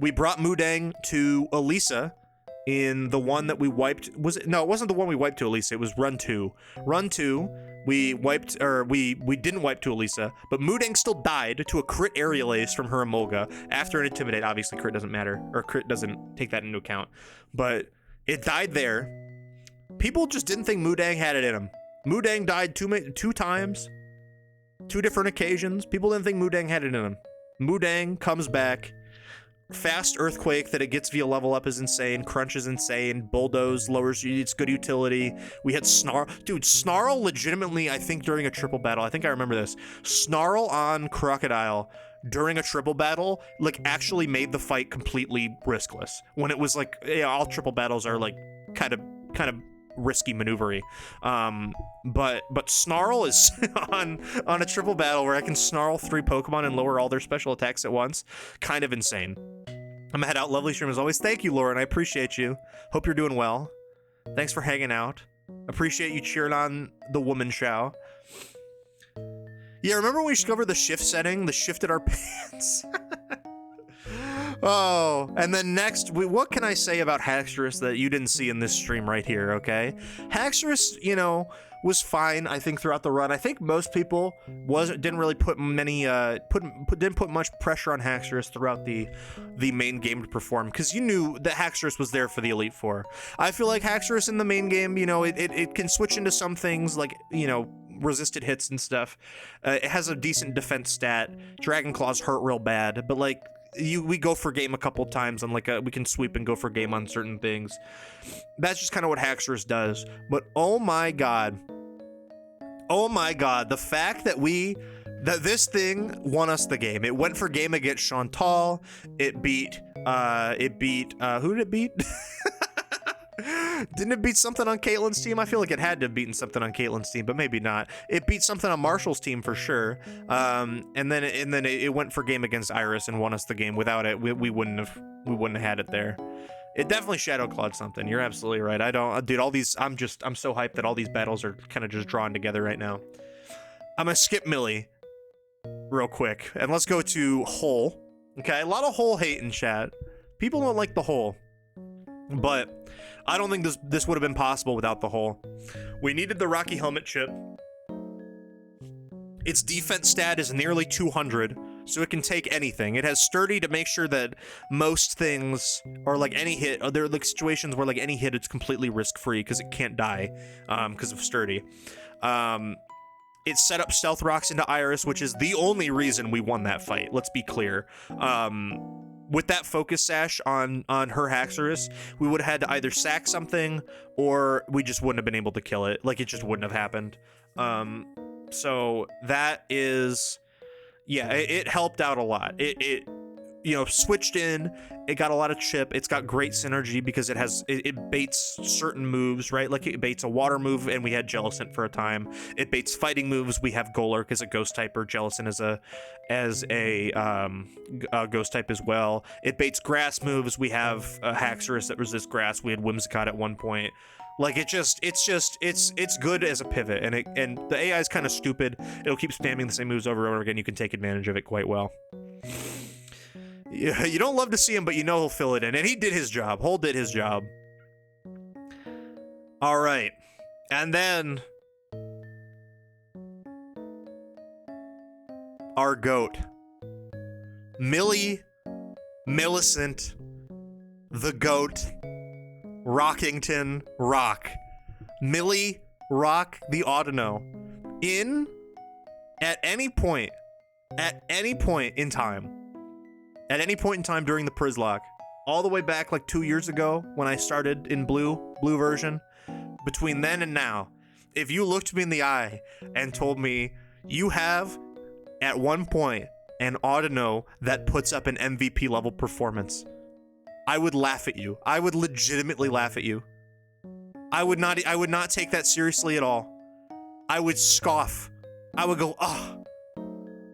We brought Moo Dang to Elisa in the one that we wiped. No, it wasn't the one we wiped to Elisa, it was Run 2. Run 2, we wiped, or we didn't wipe to Elisa, but Moo Dang still died to a crit Aerial Ace from her Emolga after an Intimidate. Obviously, crit doesn't matter, or crit doesn't take that into account, but it died there. People just didn't think Moo Dang had it in him. Moo Dang died two times, 2 different occasions. People didn't think Moo Dang had it in him. Moo Dang comes back. Fast Earthquake that it gets via level up is insane. Crunch is insane. Bulldoze lowers its good utility. We had Snarl. Dude, Snarl legitimately, I think during a triple battle, I think I remember this. Snarl on Crocodile during a triple battle, like, actually made the fight completely riskless. When it was like, yeah, all triple battles are like kind of risky maneuvery. But Snarl is on a triple battle where I can snarl 3 Pokemon and lower all their special attacks at once. Kind of insane. I'm gonna head out. Lovely stream as always. Thank you, Lauren. I appreciate you. Hope you're doing well. Thanks for hanging out. Appreciate you cheering on the woman show. Yeah, remember when we discovered the shift setting? The shifted our pants. Oh, and then next, what can I say about Haxorus that you didn't see in this stream right here, okay? Haxorus, you know, was fine, I think, throughout the run. I think most people didn't really put many, didn't put much pressure on Haxorus throughout the main game to perform, because you knew that Haxorus was there for the Elite Four. I feel like Haxorus in the main game, you know, it can switch into some things, like, you know, resisted hits and stuff. It has a decent defense stat. Dragon Claws hurt real bad, but, like, we go for game a couple times on, like, we can sweep and go for game on certain things. That's just kind of what Haxorus does. But oh my god, the fact that this thing won us the game. It went for game against Chantal. It beat who did it beat? Didn't it beat something on Caitlin's team? I feel like it had to have beaten something on Caitlin's team, but maybe not. It beat something on Marshall's team for sure. And then it went for game against Iris and won us the game. Without it, we wouldn't have had it there. It definitely Shadow Clawed something. You're absolutely right. Dude, all these, I'm so hyped that all these battles are kind of just drawn together right now. I'm gonna skip Millie real quick and let's go to Hole. Okay, a lot of Hole hate in chat. People don't like the Hole, but I don't think this would have been possible without the Hole. We needed the Rocky Helmet chip. Its defense stat is nearly 200, so it can take anything. It has Sturdy to make sure that most things, or like any hit, there are like situations where like any hit it's completely risk-free because it can't die because of Sturdy. It set up Stealth Rocks into Iris, which is the only reason we won that fight, let's be clear. With that Focus Sash on her Haxorus, we would have had to either sack something or we just wouldn't have been able to kill it. Like, it just wouldn't have happened. So that is, yeah, it helped out a lot. It you know, switched in, it got a lot of chip, it's got great synergy because it baits certain moves, right? Like, it baits a water move, and we had Jellicent for a time. It baits fighting moves, we have Golurk as a ghost typer, Jellicent as a ghost type as well. It baits grass moves, we have a Haxorus that resists grass, we had Whimsicott at one point. Like, it's good as a pivot, and the AI is kind of stupid. It'll keep spamming the same moves over and over again. You can take advantage of it quite well. Yeah, you don't love to see him, but you know he'll fill it in. And he did his job. Hole did his job. All right. And then our GOAT. Millicent, the GOAT, Rockington, Rock. Millie, Rock, the Audino. At any point in time during the Przzlocke, all the way back like 2 years ago when I started in blue version, between then and now, if you looked me in the eye and told me you have at one point an Audino that puts up an MVP level performance, I would laugh at you. I would legitimately laugh at you. I would not take that seriously at all. I would scoff. I would go, oh,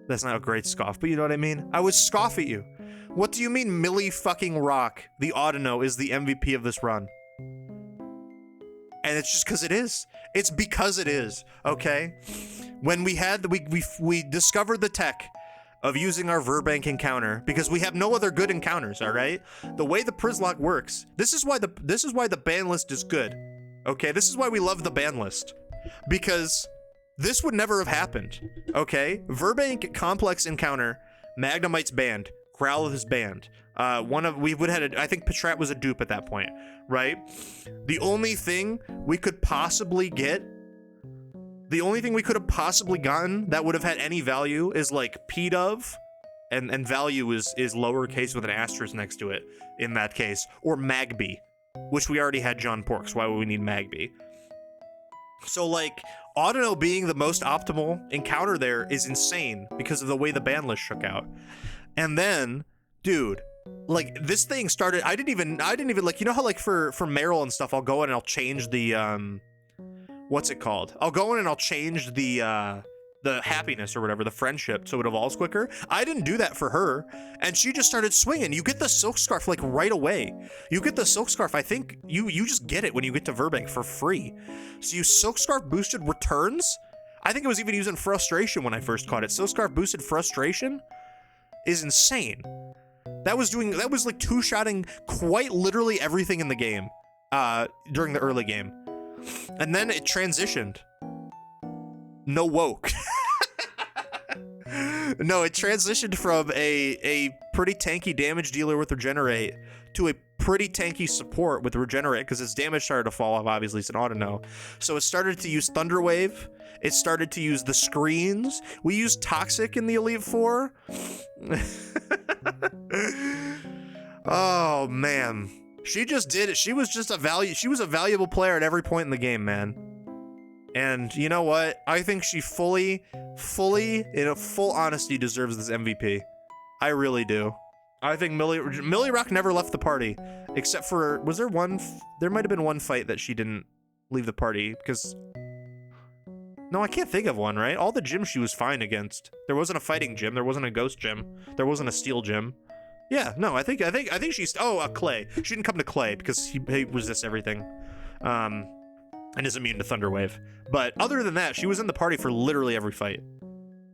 that's not a great scoff, but you know what I mean? I would scoff at you. What do you mean Millie fucking Rock, the Audino, is the MVP of this run? And it's just because it is. It's because it is, okay? When we had, we discovered the tech of using our Verbank encounter, because we have no other good encounters, all right? The way the Przzlocke works, this is why the ban list is good, okay? This is why we love the ban list, because this would never have happened, okay? Verbank complex encounter, Magnemite's banned, Growlithe is banned. We would have had I think Patrat was a dupe at that point, right? The only thing we could possibly get, the only thing we could have possibly gotten that would have had any value is like P-Dove, and value is lowercase with an asterisk next to it in that case, or Magby, which we already had John Pork, so why would we need Magby? So like, Audino being the most optimal encounter there is insane because of the way the ban list shook out. And then, dude, like this thing started, I didn't even like, you know how like for Meryl and stuff, I'll go in and I'll change the, what's it called? I'll go in and I'll change the happiness or whatever, the friendship, so it evolves quicker. I didn't do that for her, and she just started swinging. You get the Silk Scarf like right away. You get the Silk Scarf, I think you just get it when you get to Verbank for free. So you Silk Scarf boosted returns. I think it was even using Frustration when I first caught it. Silk Scarf boosted Frustration is insane. That was like two-shotting quite literally everything in the game during the early game. And then it transitioned. No woke. No, it transitioned from a pretty tanky damage dealer with Regenerate to a pretty tanky support with Regenerate, because its damage started to fall off, obviously it's an Audino. So it started to use Thunder Wave. It started to use the screens. We used Toxic in the Elite Four. Oh man. She just did it. She was just she was a valuable player at every point in the game, man. And you know what? I think she fully, in a full honesty, deserves this MVP. I really do. I think Millie Rock never left the party, except for, was there one? There might have been one fight that she didn't leave the party because. No, I can't think of one. Right? All the gyms she was fine against. There wasn't a fighting gym. There wasn't a ghost gym. There wasn't a steel gym. Yeah, no, I think she's. Oh, Clay. She didn't come to Clay because he resists everything. And is immune to Thunder Wave. But other than that, she was in the party for literally every fight.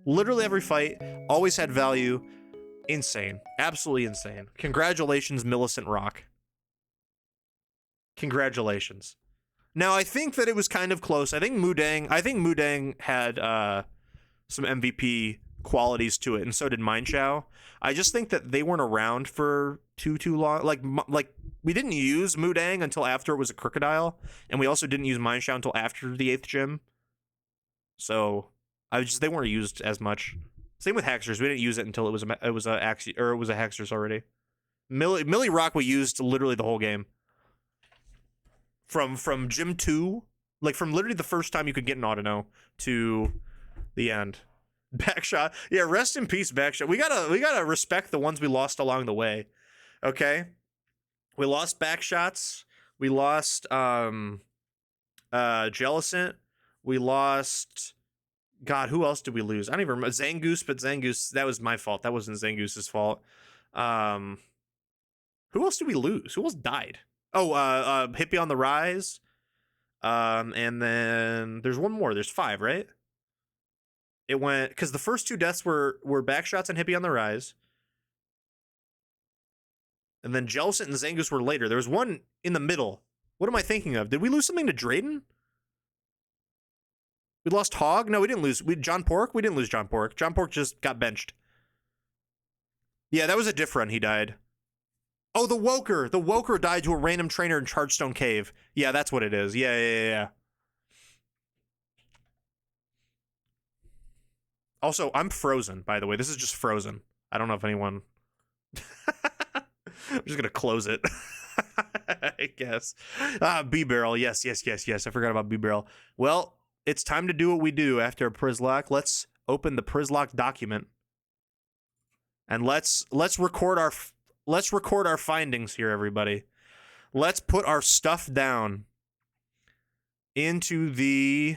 Literally every fight, always had value. Insane. Absolutely insane. Congratulations, Millicent Rock. Congratulations. Now, I think that it was kind of close. I think Mudang had some MVP qualities to it, and so did Mineshaw. I just think that they weren't around for too long. Like we didn't use Mudang until after it was a Crocodile, and we also didn't use Mineshaw until after the 8th gym. So they weren't used as much. Same with Haxors. We didn't use it until it was a Haxors already. Millie Rock we used literally the whole game. From Gym 2, like from literally the first time you could get an Audino to the end. Backshot. Yeah, rest in peace, Backshot. We gotta respect the ones we lost along the way. Okay? We lost Backshots. We lost Jellicent. We lost, God, who else did we lose? I don't even remember. Zangoose, but Zangoose, that was my fault. That wasn't Zangoose's fault. Who else did we lose? Who else died? Oh, Hippie on the Rise. And then there's one more. There's 5, right? It went, because the first 2 deaths were Backshots and Hippie on the Rise. And then Jellicent and Zangoose were later. There was one in the middle. What am I thinking of? Did we lose something to Drayden? We lost Hog? No, we didn't lose. John Pork? We didn't lose John Pork. John Pork just got benched. Yeah, that was a diff run. He died. Oh, the Woker. The Woker died to a random trainer in Chargestone Cave. Yeah, that's what it is. Yeah. Also, I'm frozen, by the way. This is just frozen. I don't know if anyone... I'm just gonna close it. I guess. B-Barrel. Yes. I forgot about B-Barrel. Well, it's time to do what we do after a Przzlocke. Let's open the Przzlocke document. And let's record our findings here, everybody. Let's put our stuff down into the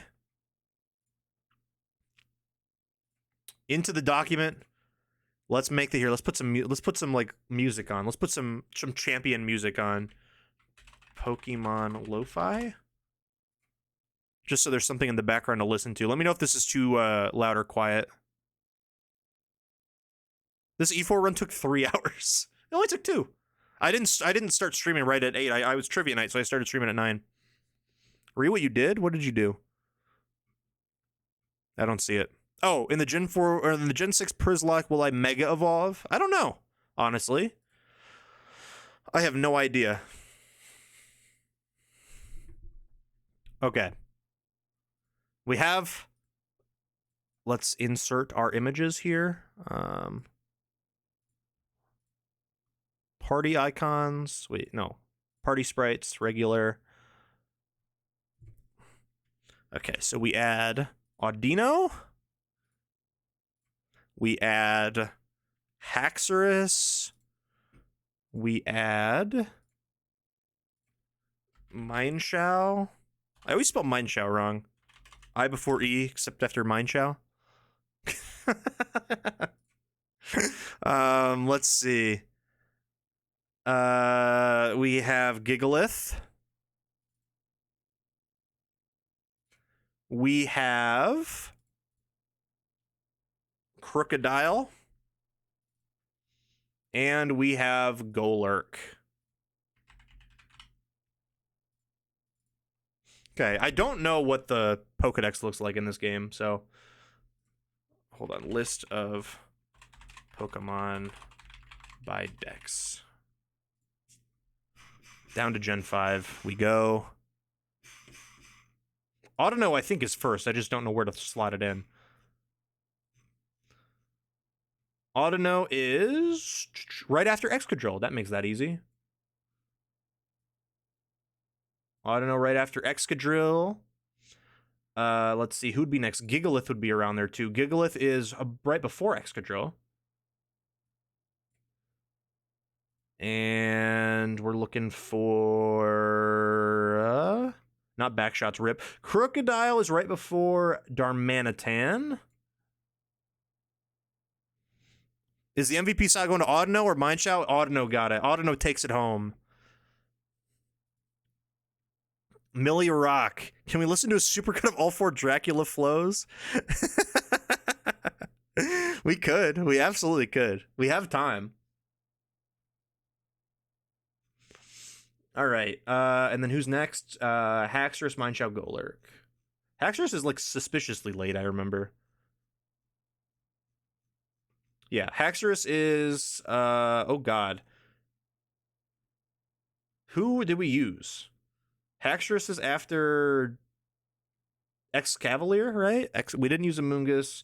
document. Let's make the here. Let's put some like music on. Let's put some champion music on. Pokemon lo-fi. Just so there's something in the background to listen to. Let me know if this is too loud or quiet. This E4 run took 3 hours. It only took 2. I didn't start streaming right at 8. I was trivia night, so I started streaming at 9. Read what you did? What did you do? I don't see it. Oh, in the Gen 4 or in the Gen 6 Przzlocke, will I Mega Evolve? I don't know, honestly. I have no idea. Okay. We have... Let's insert our images here. Party icons. Wait, no. Party sprites, regular. Okay, so we add Audino. We add Haxorus. We add Mineshow. I always spell Mineshow wrong. I before E, except after Mineshow. Let's see. We have Gigalith. We have Crocodile. And we have Golurk. Okay, I don't know what the Pokedex looks like in this game, so hold on. List of Pokemon by Dex. Down to Gen 5 we go. Audino, I think, is first. I just don't know where to slot it in. Audino is right after Excadrill. That makes that easy. Audino right after Excadrill. Let's see, who'd be next? Gigalith would be around there, too. Gigalith is right before Excadrill. And we're looking for... not Backshots, Rip. Crocodile is right before Darmanitan. Is the MVP side going to Audino or Mineshow? Audino got it. Audino takes it home. Millie Rock. Can we listen to a supercut of all 4 Dracula flows? We could. We absolutely could. We have time. All right. And then who's next? Haxorus, Mineshow, Golurk. Haxorus is like suspiciously late, I remember. Yeah, Haxorus is oh god. Who did we use? Haxorus is after Excavalier, right? We didn't use Amoonguss,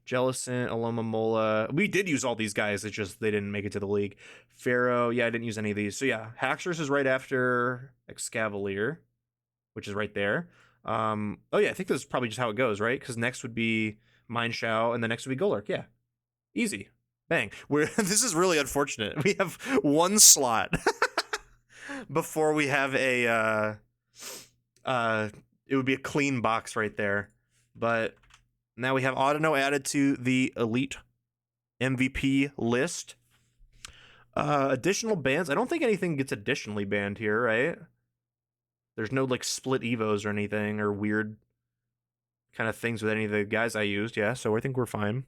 Jellicent, Alomomola. We did use all these guys, it's just they didn't make it to the league. Pharaoh, yeah, I didn't use any of these. So yeah, Haxorus is right after Excavalier, which is right there. Oh yeah, I think this is probably just how it goes, right? Because next would be Mineshow, and the next would be Golurk. Yeah, easy, bang. This is really unfortunate. We have 1 slot before we have a it would be a clean box right there. But now we have Audino added to the Elite MVP list. Additional bans. I don't think anything gets additionally banned here, right? There's no like split evos or anything or weird kind of things with any of the guys I used. Yeah, so I think we're fine.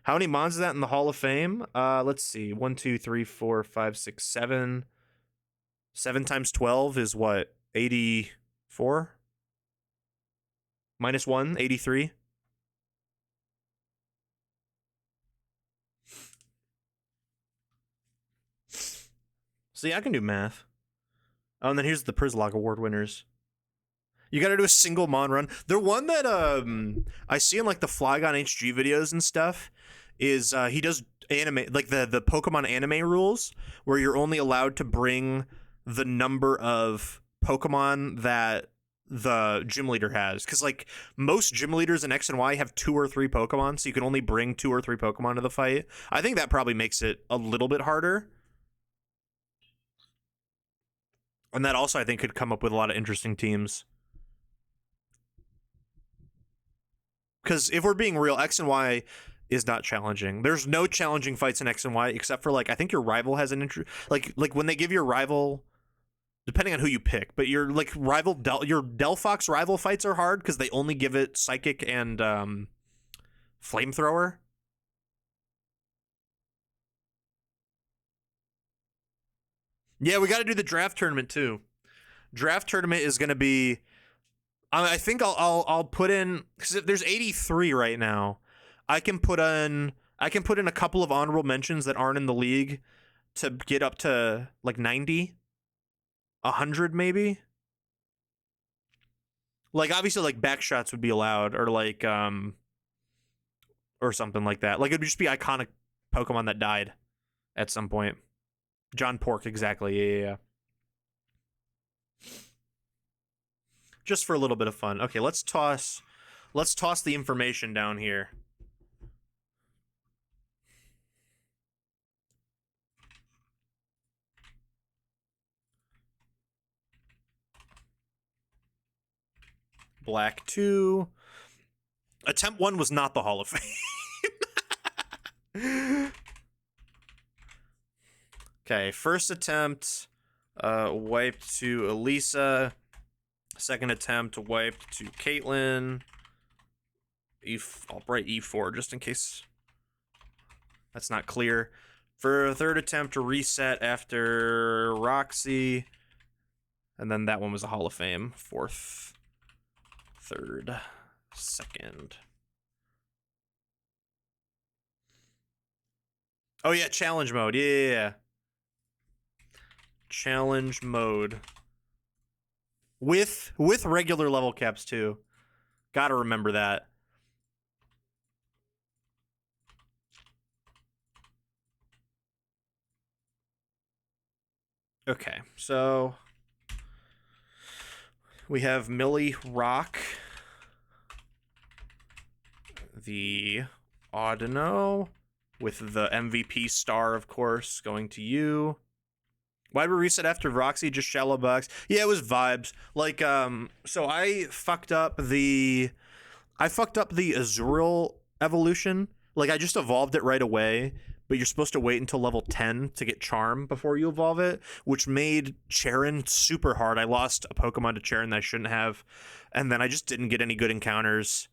How many mons is that in the Hall of Fame? Let's see. 1, 2, 3, 4, 5, 6, 7. 7 times 12 is what? 84? Minus 1, 83. See, I can do math. Oh, and then here's the Przzlocke award winners. You gotta do a single mon run. The one that I see in like the Flygon HG videos and stuff is he does anime, like the Pokemon anime rules, where you're only allowed to bring the number of Pokemon that the gym leader has, because like most gym leaders in X and Y have 2 or 3 Pokemon, so you can only bring 2 or 3 Pokemon to the fight. I think that probably makes it a little bit harder. And that also, I think, could come up with a lot of interesting teams. Because if we're being real, X and Y is not challenging. There's no challenging fights in X and Y except for like I think your rival has an like when they give your rival, depending on who you pick, but your like rival your Delphox rival fights are hard because they only give it Psychic and Flamethrower. Yeah, we got to do the draft tournament too. Draft tournament is going to be. I think I'll put in because there's 83 right now. I can put in a couple of honorable mentions that aren't in the league to get up to like 90, 100 maybe. Like obviously like backshots would be allowed or like or something like that. Like it'd just be iconic Pokemon that died at some point. John Pork, exactly. Yeah. Just for a little bit of fun. Okay, let's toss the information down here. Black 2. Attempt 1 was not the Hall of Fame. Okay, first attempt wiped to Elisa. Second attempt wiped to Caitlyn. I'll write E4 just in case that's not clear. For a third attempt to reset after Roxy. And then that one was a Hall of Fame. Fourth, third, second. Oh yeah, challenge mode. Yeah. Challenge mode. With regular level caps too. Gotta remember that. Okay, so we have Millie Rock, the Audino, with the MVP star, of course, going to you. Why'd we reset after Roxy? Just shallow bucks. Yeah, it was vibes. Like, so I fucked up the Azurill evolution. Like, I just evolved it right away, but you're supposed to wait until level 10 to get Charm before you evolve it, which made Charon super hard. I lost a Pokemon to Charon that I shouldn't have, and then I just didn't get any good encounters.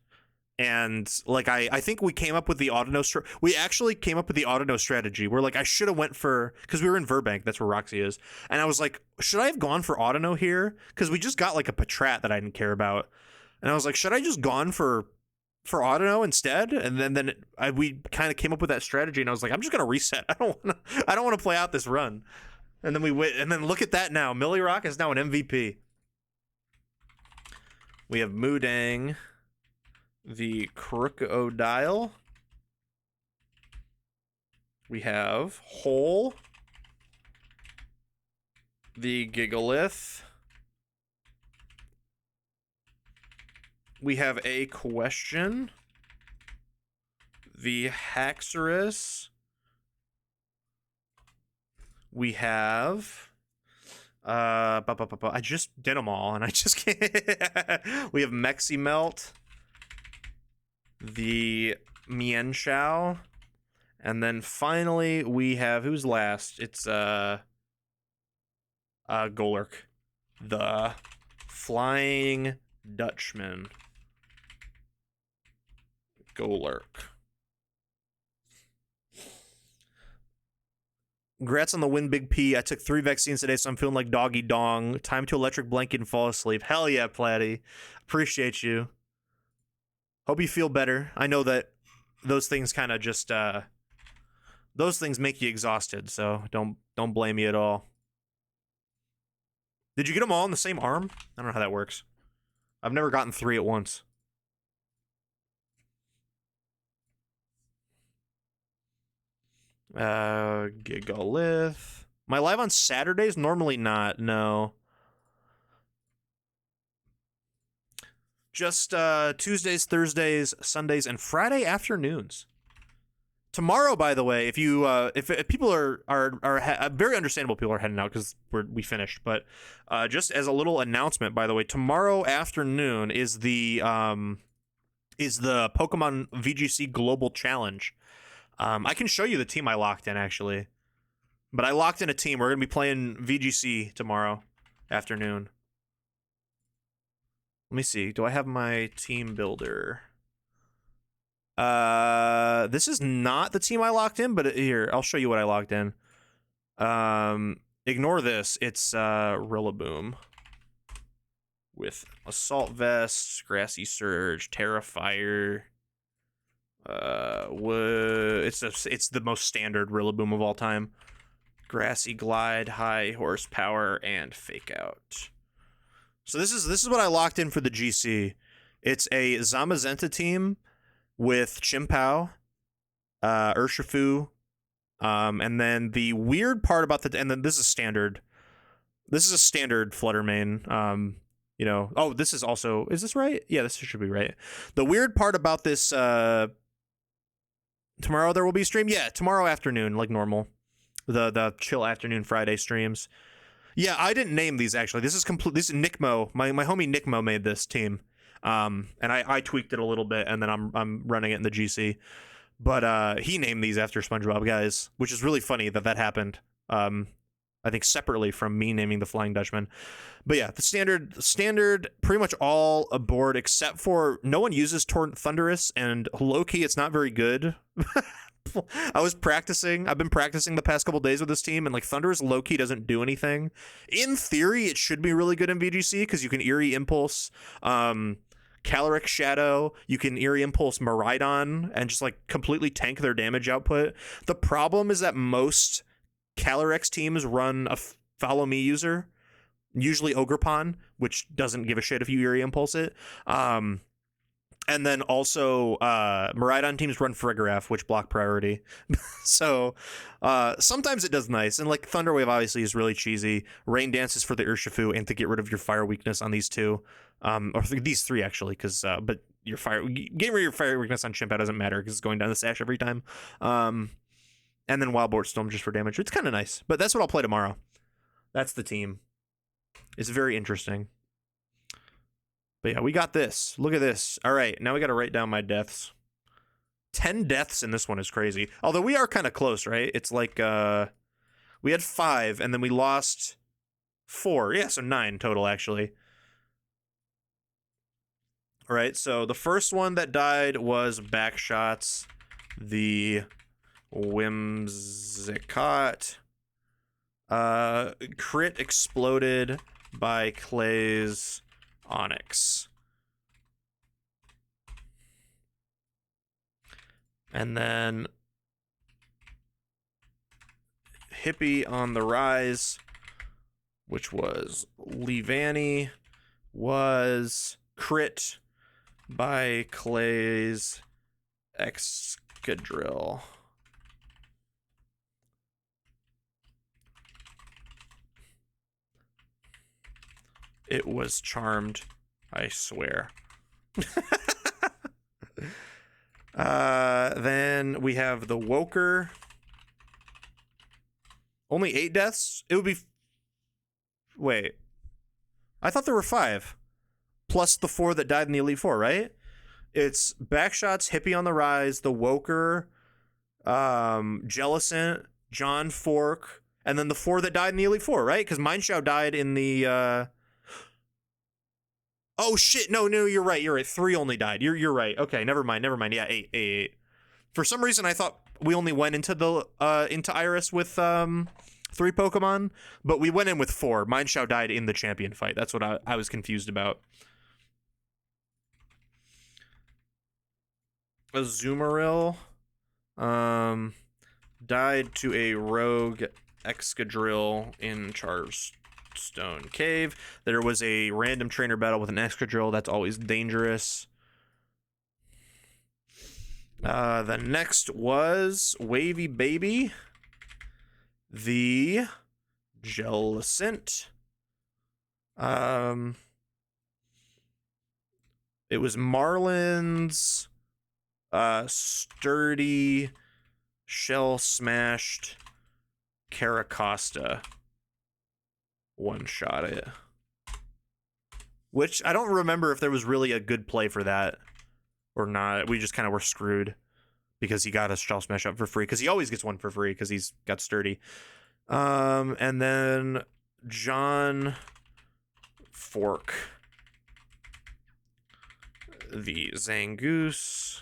And like I think we came up with the Audino we actually came up with the Audino strategy where like I should have went for, because we were in Verbank, that's where Roxy is, and I was like, should I have gone for Audino here? Because we just got like a Patrat that I didn't care about, and I was like, should I just gone for Audino instead? And then we kind of came up with that strategy, and I was like, I'm just gonna reset. I don't want to play out this run. And then we went, and then look at that now. Millie Rock is now an MVP. We have Moodang, the Crocodile. We have Hole, the Gigalith. We have a question, the Haxorus. We have I just did them all and I just can't. We have Meximelt, the Mienshao, and then finally we have, who's last? It's Golurk, the Flying Dutchman. Golurk. Congrats on the win, Big P. I took 3 vaccines today, so I'm feeling like doggy dong. Time to electric blanket and fall asleep. Hell yeah, Platty. Appreciate you. Hope you feel better. I know that those things kind of just those things make you exhausted, so don't blame me at all. Did you get them all in the same arm? I don't know how that works. I've never gotten 3 at once. Gigalith. Am I live on Saturdays? Normally not, no. Just Tuesdays, Thursdays, Sundays, and Friday afternoons. Tomorrow, by the way, if you if people are very understandable, people are heading out because we finished. But just as a little announcement, by the way, tomorrow afternoon is the Pokemon VGC Global Challenge. I can show you the team I locked in actually, but I locked in a team. We're gonna be playing VGC tomorrow afternoon. Let me see. Do I have my team builder? This is not the team I locked in, but here, I'll show you what I logged in. Ignore this. It's Rillaboom with Assault Vest, Grassy Surge, Terrifier. It's the most standard Rillaboom of all time. Grassy Glide, High Horsepower, and Fake Out. So this is what I locked in for the GC. It's a Zamazenta team with Chimpao, Urshifu, and then the weird part about and then this is standard. This is a standard Flutter main. You know, oh, this is also, is this right? Yeah, this should be right. The weird part about this, tomorrow there will be a stream. Yeah, tomorrow afternoon, like normal. The chill afternoon Friday streams. Yeah, I didn't name these actually. This is Nickmo. My homie Nickmo made this team. And I tweaked it a little bit, and then I'm running it in the GC. But he named these after SpongeBob guys, which is really funny that happened. I think separately from me naming the Flying Dutchman. But yeah, the standard, pretty much all aboard except for no one uses Thunderous, and low-key it's not very good. I've been practicing the past couple days with this team, and like Thunderous low-key doesn't do anything. In theory, it should be really good in VGC because you can Eerie Impulse, Calyrex Shadow, you can Eerie Impulse Miraidon and just like completely tank their damage output. The problem is that most Calyrex teams run a Follow Me user, usually Ogerpon, which doesn't give a shit if you Eerie Impulse it. And then also Miraidon teams run Farigiraf, which block priority. So sometimes it does nice. And like Thunderwave obviously is really cheesy. Rain Dance is for the Urshifu and to get rid of your fire weakness on these two. Or these three actually, because but your getting rid of your fire weakness on Chimpao doesn't matter because it's going down the sash every time. And then Wild Boar Storm just for damage. It's kind of nice. But that's what I'll play tomorrow. That's the team. It's very interesting. But yeah, we got this. Look at this. All right, now we got to write down my deaths. 10 deaths in this one is crazy. Although we are kind of close, right? It's like we had 5 and then we lost 4. Yeah, so 9 total actually. All right, so the first one that died was Backshots, the Whimsicott. Crit exploded by Clay's Onyx. And then Hippie on the Rise, which was Leavanny, was crit by Clay's Excadrill. It was charmed, I swear. Then we have the Woker. Only 8 deaths? It would be... Wait. I thought there were 5. Plus the 4 that died in the Elite Four, right? It's Backshots, Hippie on the Rise, the Woker, Jellicent, John Fork, and then the 4 that died in the Elite Four, right? Because Mineshow died in the... Oh shit! No, you're right. 3 only died. You're right. Okay, never mind. Yeah, 8. For some reason, I thought we only went into the into Iris with 3 Pokemon, but we went in with 4. Mineshow died in the champion fight. That's what I was confused about. Azumarill, died to a rogue Excadrill in Charstone Cave. There was a random trainer battle with an Excadrill. That's always dangerous. The next was Wavy Baby, the Jellicent. It was Marlin's sturdy, shell smashed Caracosta one-shot it. Which, I don't remember if there was really a good play for that or not. We just kind of were screwed because he got a shell smash up for free, because he always gets one for free because he's got sturdy. And then John Fork. The Zangoose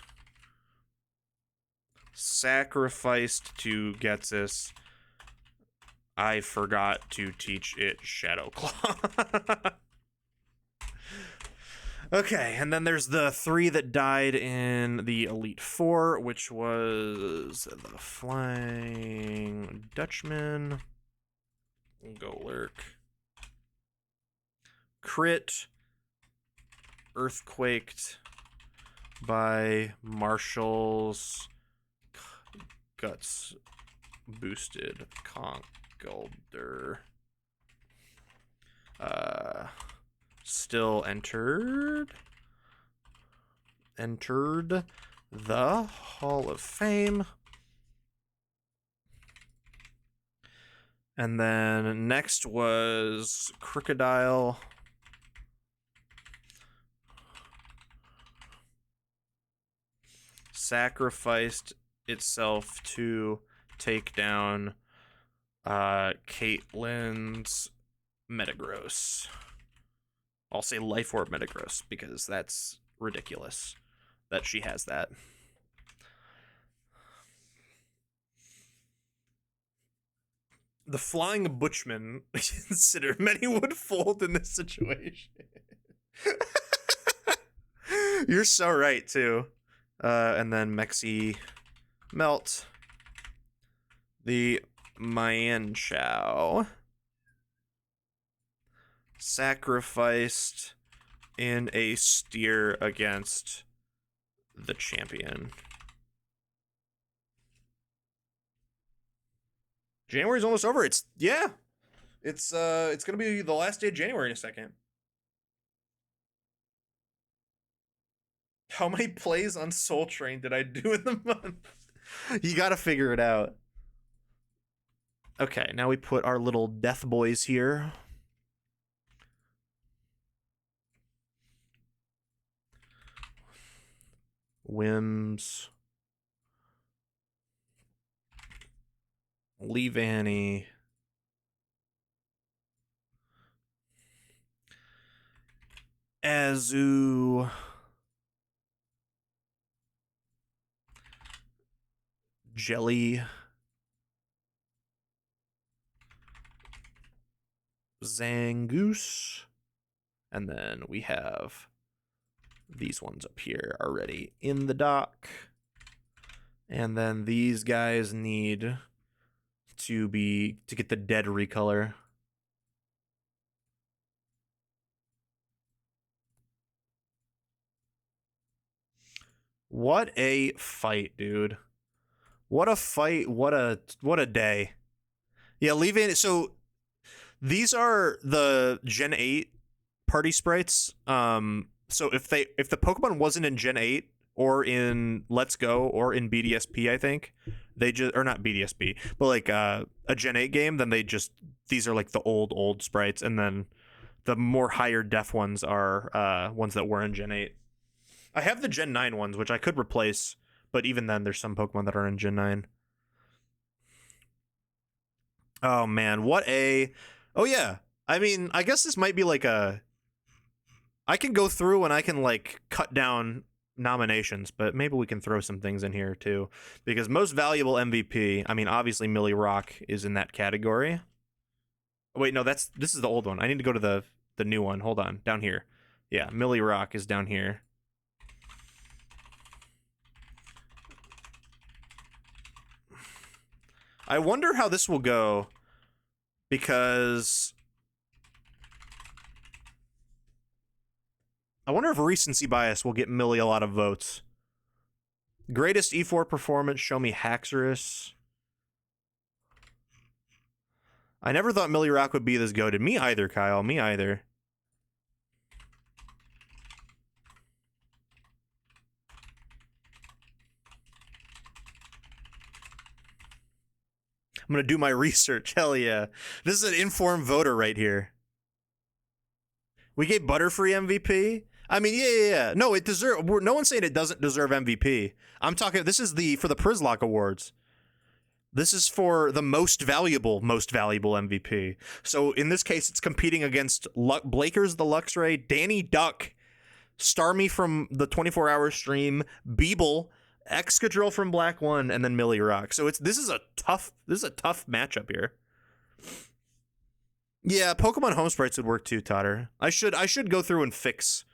sacrificed to Getsis. I forgot to teach it Shadow Claw. Okay, and then there's the 3 that died in the Elite Four, which was the Flying Dutchman, Golurk, Crit, Earthquaked by Marshall's Guts Boosted Conkelder. Still entered the Hall of Fame. And then next was Crocodile. Sacrificed itself to take down Caitlin's Metagross. I'll say Life Orb Metagross because that's ridiculous that she has that. The Flying Butchman, consider many would fold in this situation. You're so right, too. And then Mexi Melt. The Mienshao. Sacrificed in a steer against the champion. January's almost over. It's gonna be the last day of January in a second. How many plays on Soul Train did I do in the month? You gotta figure it out. Okay, now we put our little death boys here. Wims. Leavanny. Azu. Jelly. Zangoose. And then we have these ones up here already in the dock. And then these guys need to get the dead recolor. What a fight, dude. What a fight. What a day. Yeah, leaving. So these are the Gen 8 party sprites. So if the Pokemon wasn't in Gen 8 or in Let's Go or in BDSP, I think they just, or not BDSP, but like a Gen 8 game, then these are like the old sprites, and then the more higher def ones are ones that were in Gen 8. I have the Gen 9 ones, which I could replace, but even then there's some Pokemon that are in Gen 9. Oh man, oh yeah. I mean, I guess this might be like I can go through and I can like cut down nominations, but maybe we can throw some things in here too, because most valuable MVP, I mean, obviously Millie Rock is in that category. Wait, no, this is the old one. I need to go to the new one. Hold on, down here. Yeah, Millie Rock is down here. I wonder how this will go, because I wonder if recency bias will get Millie a lot of votes. Greatest E4 performance, show me Haxorus. I never thought Millie Rock would be this goated. Me either, Kyle. Me either. I'm gonna do my research. Hell yeah. This is an informed voter right here. We gave Butterfree MVP. I mean, yeah. No, it deserves. No one's saying it doesn't deserve MVP. I'm talking. This is for the Przzlocke Awards. This is for the most valuable MVP. So in this case, it's competing against Blakers the Luxray, Danny Duck, Starmie from the 24-hour stream, Beeble, Excadrill from Black One, and then Millie Rock. So this is a tough matchup here. Yeah, Pokemon Home Sprites would work too, Totter. I should go through and fix,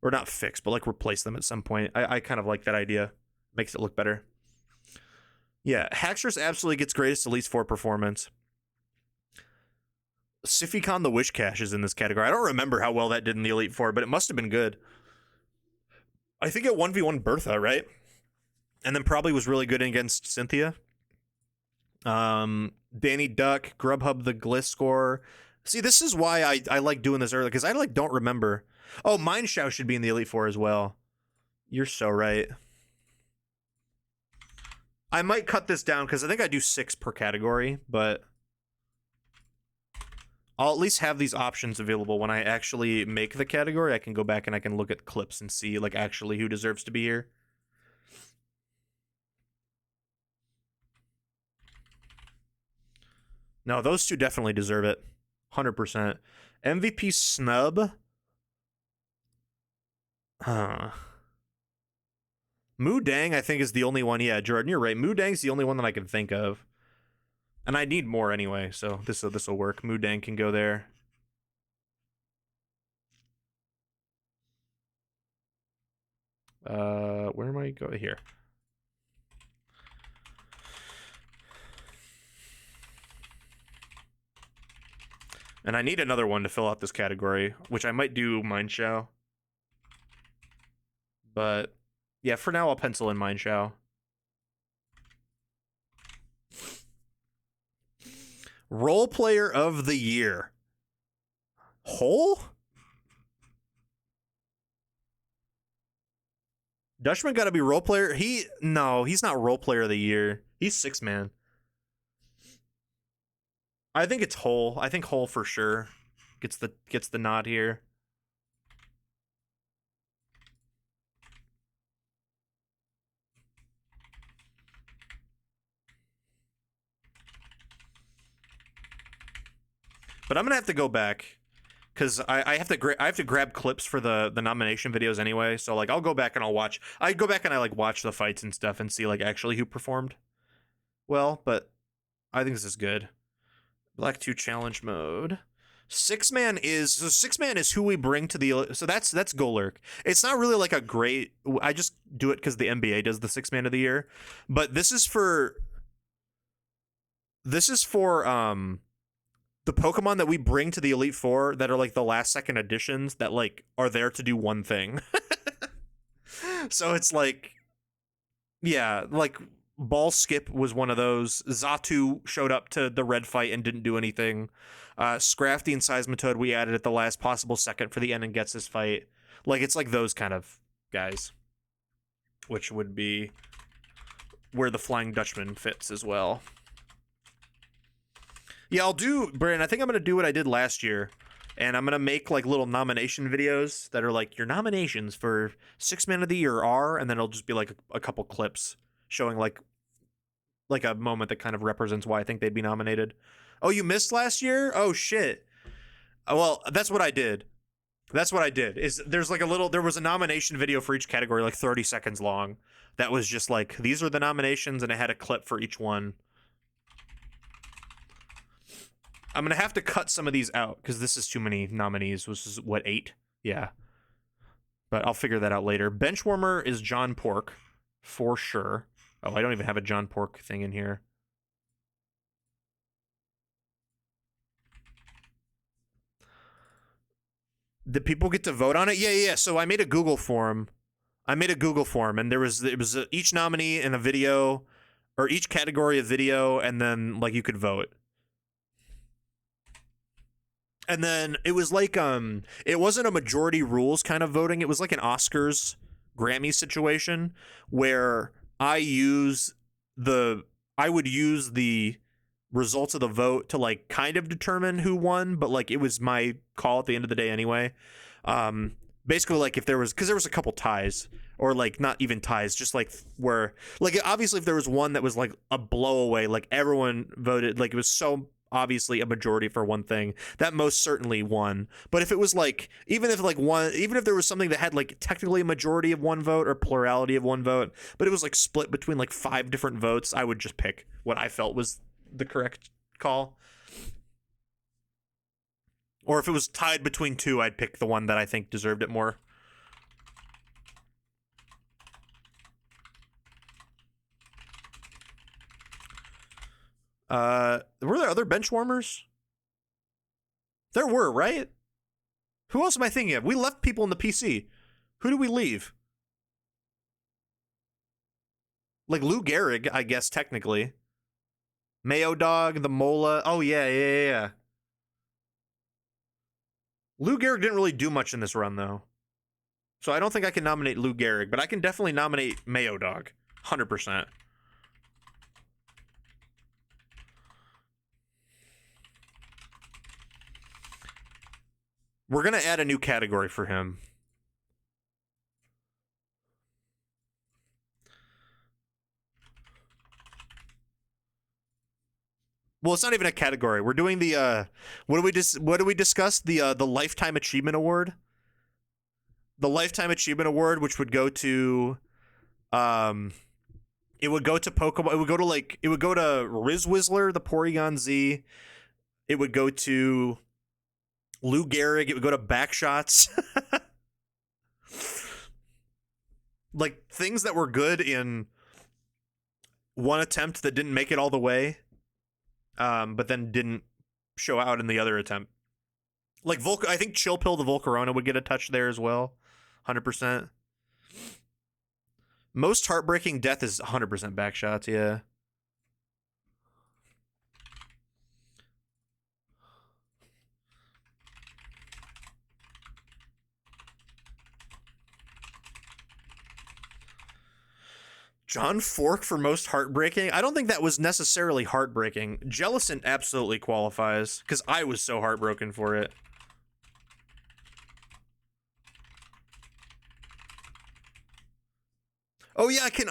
or not fix, but like replace them at some point. I kind of like that idea. Makes it look better. Yeah, Haxorus absolutely gets greatest Elite Four performance. Siphiecon the Wish Cache is in this category. I don't remember how well that did in the Elite Four, but it must have been good. I think it 1v1 Bertha, right? And then probably was really good against Cynthia. Danny Duck, Grubhub the Gliscor. See, this is why I like doing this early, because I like don't remember. Oh, Mineshow should be in the Elite Four as well. You're so right. I might cut this down because I think I do 6 per category, but I'll at least have these options available when I actually make the category. I can go back and I can look at clips and see like actually who deserves to be here. No, those two definitely deserve it. 100%. MVP snub. Moodang, I think, is the only one. Yeah, Jordan, you're right. Moodang's the only one that I can think of. And I need more anyway, so this will work. Moodang can go there. Where am I going? Here. And I need another one to fill out this category, which I might do Mineshow. But yeah, for now I'll pencil in Mineshow. Role Player of the Year. Hole? Dutchman got to be Role Player. No, he's not Role Player of the Year. He's 6-man. I think it's Hole. I think Hole for sure gets the nod here. But I'm gonna have to go back because I have to grab clips for the nomination videos anyway. So like I'll go back and I go back and I like watch the fights and stuff and see like actually who performed well. But I think this is good. Black 2 challenge mode. 6-man is who we bring to the, so that's Golurk. It's not really like a great, I just do it because the NBA does the 6-man of the year. But this is for the Pokemon that we bring to the Elite Four that are like the last second editions that like are there to do one thing. So it's like, yeah, like Ball Skip was one of those. Xatu showed up to the red fight and didn't do anything. Scrafty and Seismitoad we added at the last possible second for the end and gets this fight. Like it's like those kind of guys, which would be where the Flying Dutchman fits as well. Yeah, I'll do, Brandon, I think I'm going to do what I did last year, and I'm going to make, like, little nomination videos that are, like, your nominations for 6-man of the year are, and then it'll just be, like, a couple clips showing, like a moment that kind of represents why I think they'd be nominated. Oh, you missed last year? Oh, shit. Well, that's what I did. There was a nomination video for each category, like 30 seconds long, that was just, like, these are the nominations, and it had a clip for each one. I'm going to have to cut some of these out because this is too many nominees. This is, what, 8? Yeah. But I'll figure that out later. Benchwarmer is John Pork, for sure. Oh, I don't even have a John Pork thing in here. Did people get to vote on it? Yeah. So I made a Google form. And it was each nominee in a video, or each category of video, and then, like, you could vote. And then it was like, it wasn't a majority rules kind of voting. It was like an Oscars Grammy situation where I would use the results of the vote to like kind of determine who won, but like it was my call at the end of the day anyway. Basically, like if there was, because there was a couple ties, or like not even ties, just like where, like obviously if there was one that was like a blowaway, like everyone voted, like it was so obviously a majority for one thing, that most certainly won. But if it was like, even if there was something that had like technically a majority of one vote or plurality of one vote, but it was like split between like 5 different votes, I would just pick what I felt was the correct call. Or if it was tied between 2, I'd pick the one that I think deserved it more. Were there other bench warmers? There were, right? Who else am I thinking of? We left people in the PC. Who did we leave? Like Lou Gehrig, I guess, technically. Mayo Dog, the Mola. Oh, yeah. Lou Gehrig didn't really do much in this run, though. So I don't think I can nominate Lou Gehrig, but I can definitely nominate Mayo Dog. 100%. We're going to add a new category for him. Well, it's not even a category. We're doing the what do we discuss? The Lifetime Achievement Award. The Lifetime Achievement Award, which would go to it would go to Pokemon, it would go to Rizzwizzler, the Porygon Z. It would go to Lou Gehrig, it would go to Backshots. Like things that were good in one attempt that didn't make it all the way. But then didn't show out in the other attempt. Like I think Chill Pill the Volcarona would get a touch there as well. 100%. Most heartbreaking death is 100% Backshots, yeah. John Fork for most heartbreaking? I don't think that was necessarily heartbreaking. Jellicent absolutely qualifies, because I was so heartbroken for it. Oh yeah, I can.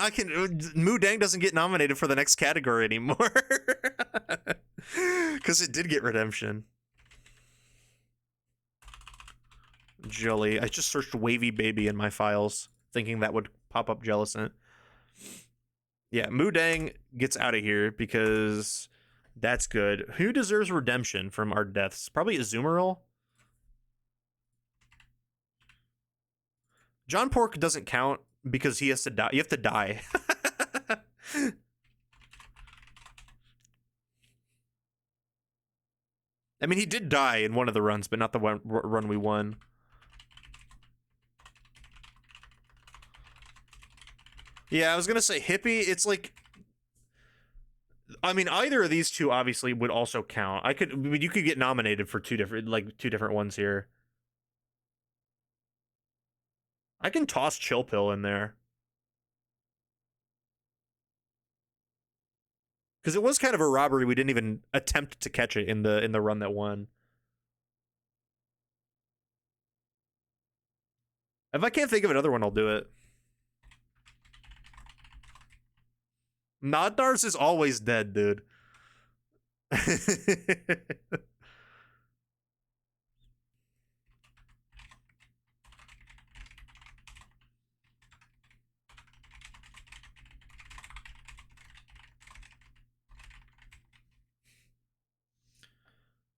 Moo Dang doesn't get nominated for the next category anymore. Because it did get redemption. Jelly. I just searched Wavy Baby in my files, thinking that would pop up Jellicent. Yeah, Moo Dang gets out of here because that's good. Who deserves redemption from our deaths? Probably Azumarill. John Pork doesn't count because he has to die. You have to die. I mean, he did die in one of the runs, but not the one run we won. Yeah, I was gonna say Hippie. It's like, I mean, either of these two obviously would also count. You could get nominated for two different ones here. I can toss Chill Pill in there. Because it was kind of a robbery. We didn't even attempt to catch it in the run that won. If I can't think of another one, I'll do it. Nodnars is always dead, dude.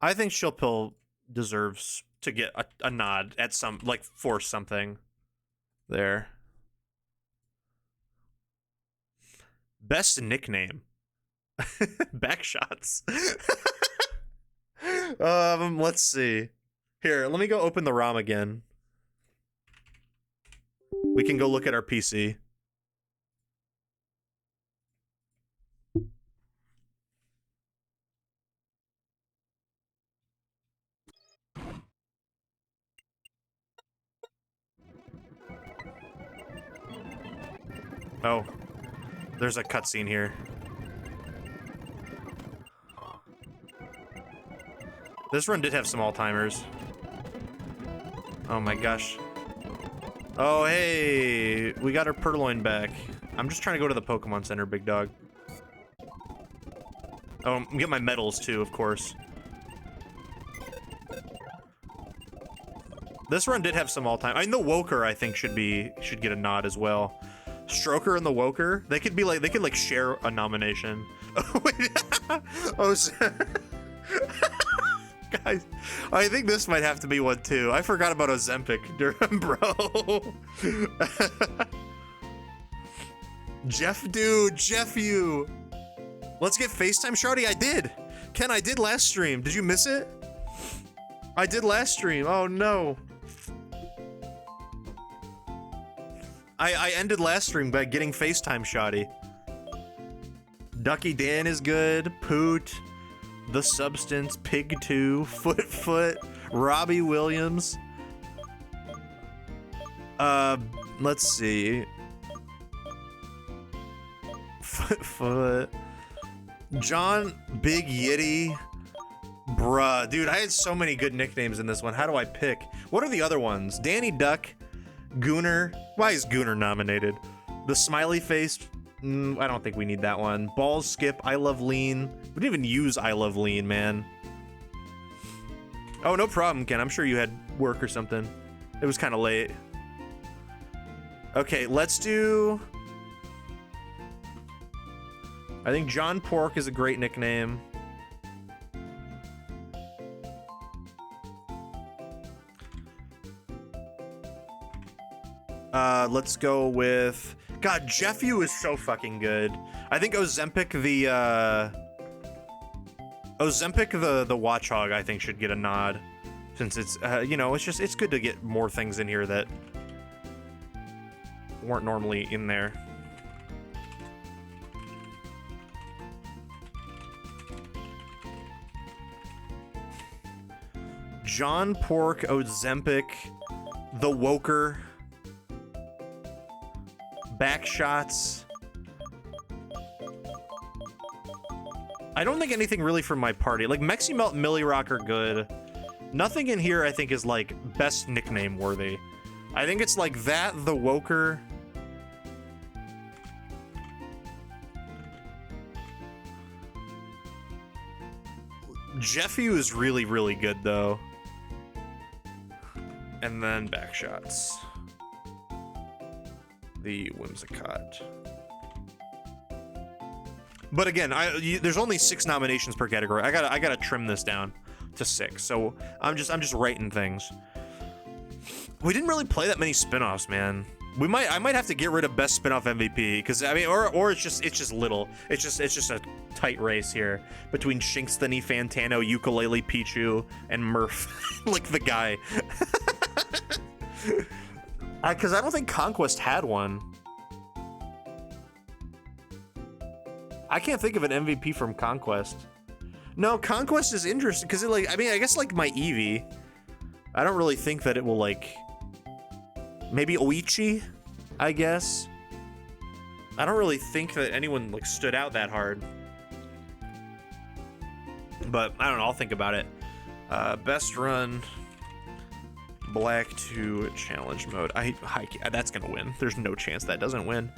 I think Shilpill deserves to get a nod at some, like, for something there. Best nickname. Backshots. Let's see. Here, let me go open the ROM again. We can go look at our PC. Oh, there's a cutscene here. This run did have some all-timers. Oh my gosh. Oh, hey, we got our Purloin back. I'm just trying to go to the Pokemon Center, big dog. Oh, I'm getting my medals too, of course. This run did have some all-time. I mean, the Woker, I think, should get a nod as well. Stroker and the Woker, they could share a nomination. Oh wait, oh, guys, I think this might have to be one too. I forgot about Ozempic, bro. Jeff, you. Let's get FaceTime, Shardy. I did. Ken, I did last stream. Did you miss it? I did last stream. Oh no. I ended last stream by getting FaceTime, Shoddy. Ducky Dan is good. Poot, The Substance, Pig 2, Foot, Robbie Williams. Let's see. Foot. John Big Yitty. Bruh, dude, I had so many good nicknames in this one. How do I pick? What are the other ones? Danny Duck, Gooner. Why is Gooner nominated? The Smiley Face. I don't think we need that one. Balls Skip. I Love Lean. We didn't even use I Love Lean, man. Oh, no problem, Ken. I'm sure you had work or something. It was kind of late. Okay, let's do... I think John Pork is a great nickname. Let's go with... God, Jeffu is so fucking good. I think Ozempic the Watchhog, I think, should get a nod. Since it's, you know, it's good to get more things in here that weren't normally in there. John Pork, Ozempic, the Woker, Backshots. I don't think anything really from my party. Like, Mexi Melt and Millie Rock are good. Nothing in here I think is, like, best nickname worthy. I think it's like that, the Woker. Jeffy is really, really good, though. And then Backshots. The Whimsicott. But again, there's only 6 nominations per category. I gotta trim this down to 6. So I'm just writing things. We didn't really play that many spin-offs, man. I might have to get rid of best spin-off MVP because I mean, or it's just little. It's just a tight race here between Shinxtony, Fantano, Ukulele, Pichu, and Murph. Like the guy. Because I don't think Conquest had one. I can't think of an MVP from Conquest. No, Conquest is interesting because like, I mean, I guess like my Eevee. I don't really think that it will like. Maybe Oichi, I guess. I don't really think that anyone like stood out that hard. But I don't know. I'll think about it. Best run. Black 2 challenge mode. That's gonna win. There's no chance that doesn't win.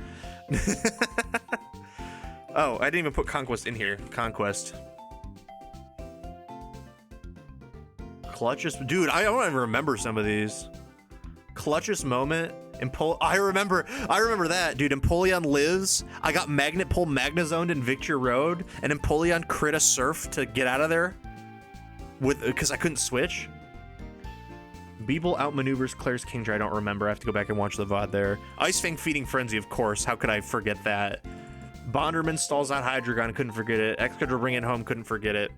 Oh, I didn't even put Conquest in here. Conquest. Clutchest, dude. I don't even remember some of these. Clutchest moment. I remember that, dude. Empoleon lives. I got Magnet Pull Magnezoned in Victory Road, and Empoleon crit a Surf to get out of there because I couldn't switch. Beeble outmaneuvers Claire's Kingdra. I don't remember. I have to go back and watch the VOD there. Ice Fang Feeding Frenzy, of course. How could I forget that? Bonderman stalls out Hydreigon. Couldn't forget it. Excadrill Bring It Home. Couldn't forget it.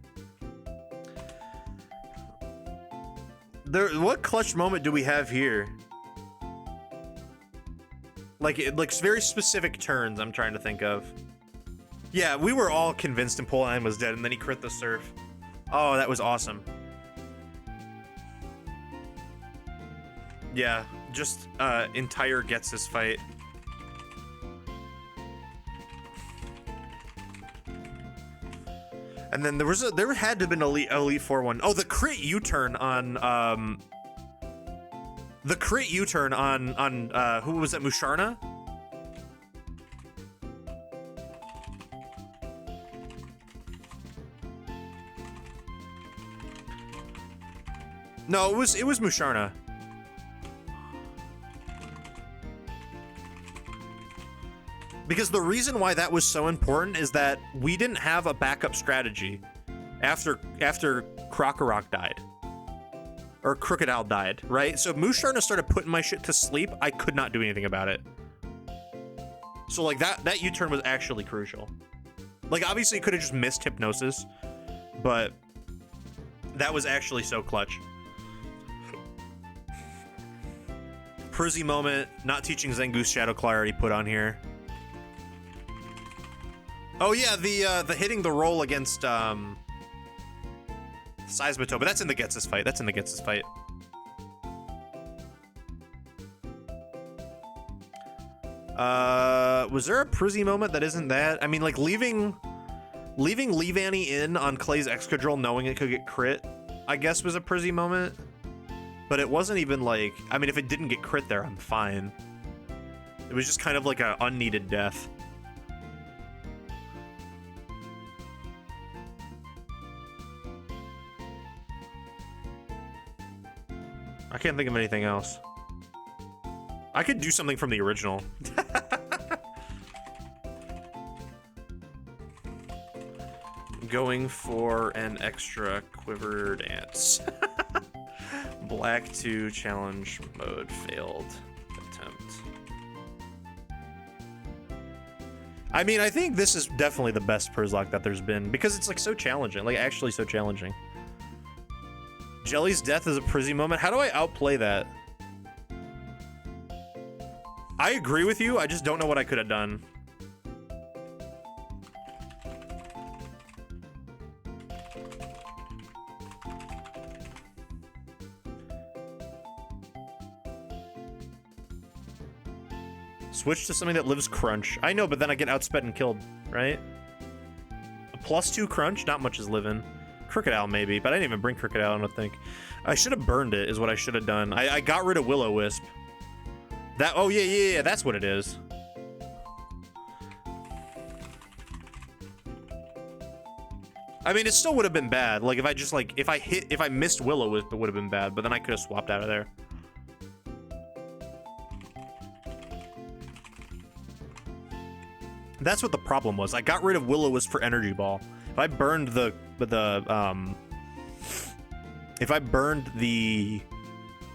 What clutch moment do we have here? Like very specific turns I'm trying to think of. Yeah, we were all convinced Empoleon was dead, and then he crit the Surf. Oh, that was awesome. Yeah, just entire gets this fight. And then there had to have been Elite Four one. Oh, the crit U-turn on who was that, Musharna? No, it was Musharna. Because the reason why that was so important is that we didn't have a backup strategy after Krokorok died. Or Crocodile died, right? So if Musharna started putting my shit to sleep, I could not do anything about it. So like that U-turn was actually crucial. Like obviously it could have just missed Hypnosis, but that was actually so clutch. Prizzy moment, not teaching Zangoose Shadow Claw I already put on here. Oh yeah, the hitting the roll against Seismitoad, but that's in the Getsus fight. Was there a Prizzy moment that isn't that? I mean, like leaving Leavanny in on Clay's Excadrill knowing it could get crit, I guess was a Prizzy moment. But it wasn't even like, I mean, if it didn't get crit there, I'm fine. It was just kind of like an unneeded death. I can't think of anything else. I could do something from the original. Going for an extra Quiver Dance. Black 2 challenge mode failed attempt. I mean, I think this is definitely the best Przzlocke that there's been because it's like so challenging, like actually so challenging. Jelly's death is a Prizzy moment. How do I outplay that? I agree with you. I just don't know what I could have done. Switch to something that lives crunch. I know, but then I get outsped and killed, right? A +2 crunch? Not much is living. Crocodile maybe, but I didn't even bring Crocodile, I don't think. I should have burned it, is what I should have done. I got rid of Will-O-Wisp. That, oh yeah, that's what it is. I mean, it still would have been bad. Like, if I just, like, if I missed Will-O-Wisp, it would have been bad, but then I could have swapped out of there. That's what the problem was. I got rid of Will-O-Wisp for Energy Ball. If I burned the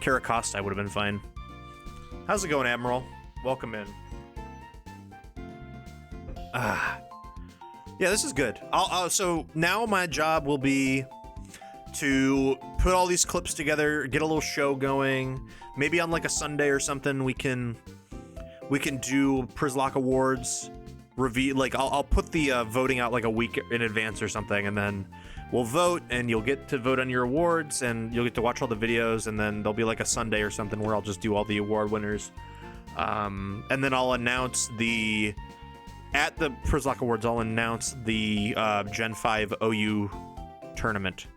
Caracosta, I would have been fine. How's it going, Admiral? Welcome in. Yeah, this is good. So now my job will be to put all these clips together, get a little show going. Maybe on like a Sunday or something, we can do Przzlocke Awards. Review, like I'll put the voting out like a week in advance or something, and then we'll vote, and you'll get to vote on your awards, and you'll get to watch all the videos, and then there'll be like a Sunday or something where I'll just do all the award winners, and then I'll announce at the Przzlocke Awards, I'll announce the Gen 5 OU tournament.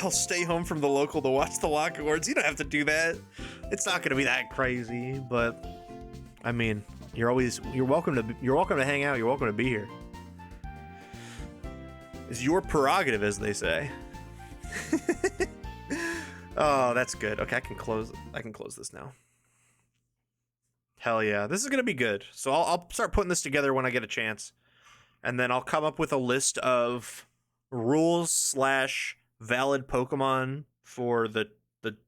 I'll stay home from the local to watch the Lock Awards. You don't have to do that. It's not going to be that crazy, but I mean, you're welcome to hang out. You're welcome to be here. It's your prerogative, as they say. Oh, that's good. Okay, I can close this now. Hell yeah, this is gonna be good. So I'll start putting this together when I get a chance, and then I'll come up with a list of rules / valid Pokemon for the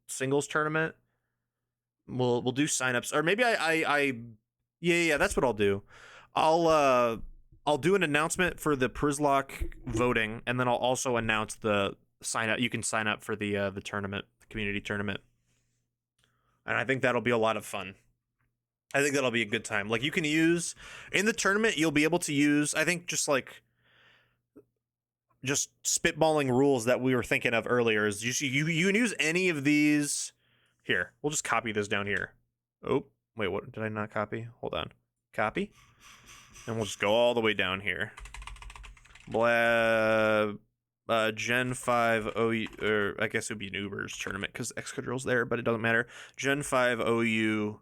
singles tournament. We'll do signups, or maybe yeah, that's what I'll do. I'll do an announcement for the Przzlocke voting, and then I'll also announce the sign up. You can sign up for the tournament, the community tournament, and I think that'll be a lot of fun. I think that'll be a good time. Like, you can use in the tournament, you'll be able to use, I think, just spitballing rules that we were thinking of earlier. Is you can use any of these. Here, we'll just copy this down here. Oh, wait, what did I not copy? Hold on. Copy. And we'll just go all the way down here. Blah. Gen 5 OU, or I guess it would be an Uber's tournament because Excadrill's there, but it doesn't matter. Gen 5 OU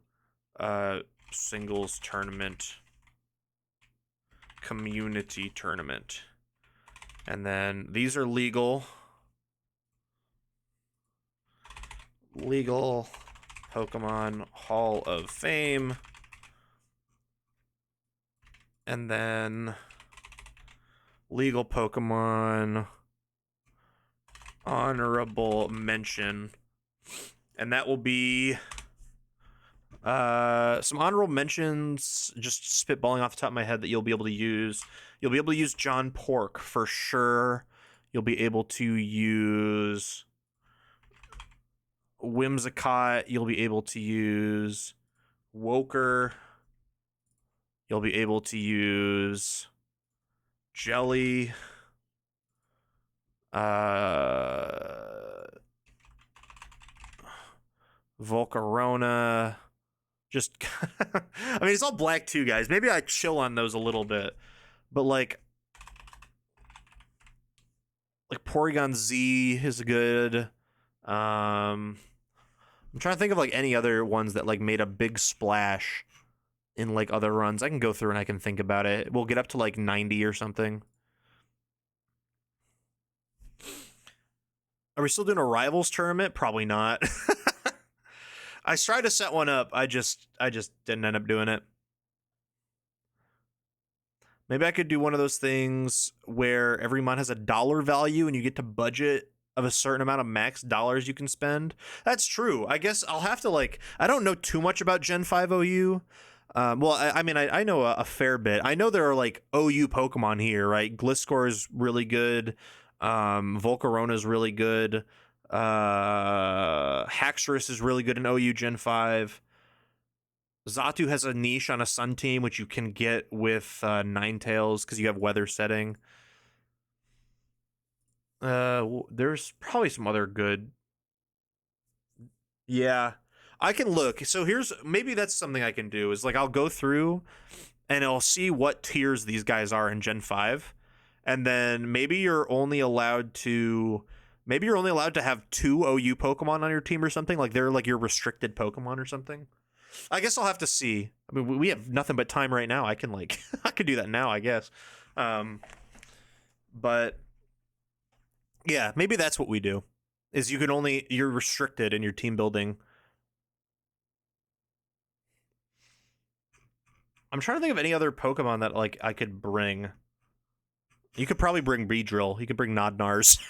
singles tournament. Community tournament. And then these are legal. Legal Pokemon Hall of Fame. And then legal Pokemon honorable mention. And that will be some honorable mentions, just spitballing off the top of my head, that you'll be able to use. You'll be able to use John Pork for sure. You'll be able to use Whimsicott. You'll be able to use Woker. You'll be able to use Jelly. Volcarona. Just I mean, it's all black too, guys. Maybe I chill on those a little bit, but like Porygon Z is good. I'm trying to think of like any other ones that like made a big splash in like other runs. I can go through and I can think about it. We'll get up to like 90 or something. Are we still doing a rivals tournament? Probably not. I tried to set one up. I just didn't end up doing it. Maybe I could do one of those things where every month has a dollar value and you get to budget of a certain amount of max dollars you can spend. That's true. I guess I'll have to like, I don't know too much about Gen 5 OU. Well, I mean, I know a fair bit. I know there are like OU Pokemon here, right? Gliscor is really good. Volcarona is really good. Haxorus is really good in OU Gen 5. Xatu has a niche on a Sun team, which you can get with Ninetales because you have weather setting. There's probably some other good. Yeah, I can look. So maybe that's something I can do is like I'll go through and I'll see what tiers these guys are in Gen 5. And then maybe you're only allowed to have 2 OU Pokemon on your team or something. Like they're like your restricted Pokemon or something. I guess I'll have to see. I mean, we have nothing but time right now. I can like I could do that now, I guess. But yeah, maybe that's what we do. Is you're restricted in your team building. I'm trying to think of any other Pokemon that like I could bring. You could probably bring Beedrill. You could bring Nodnars.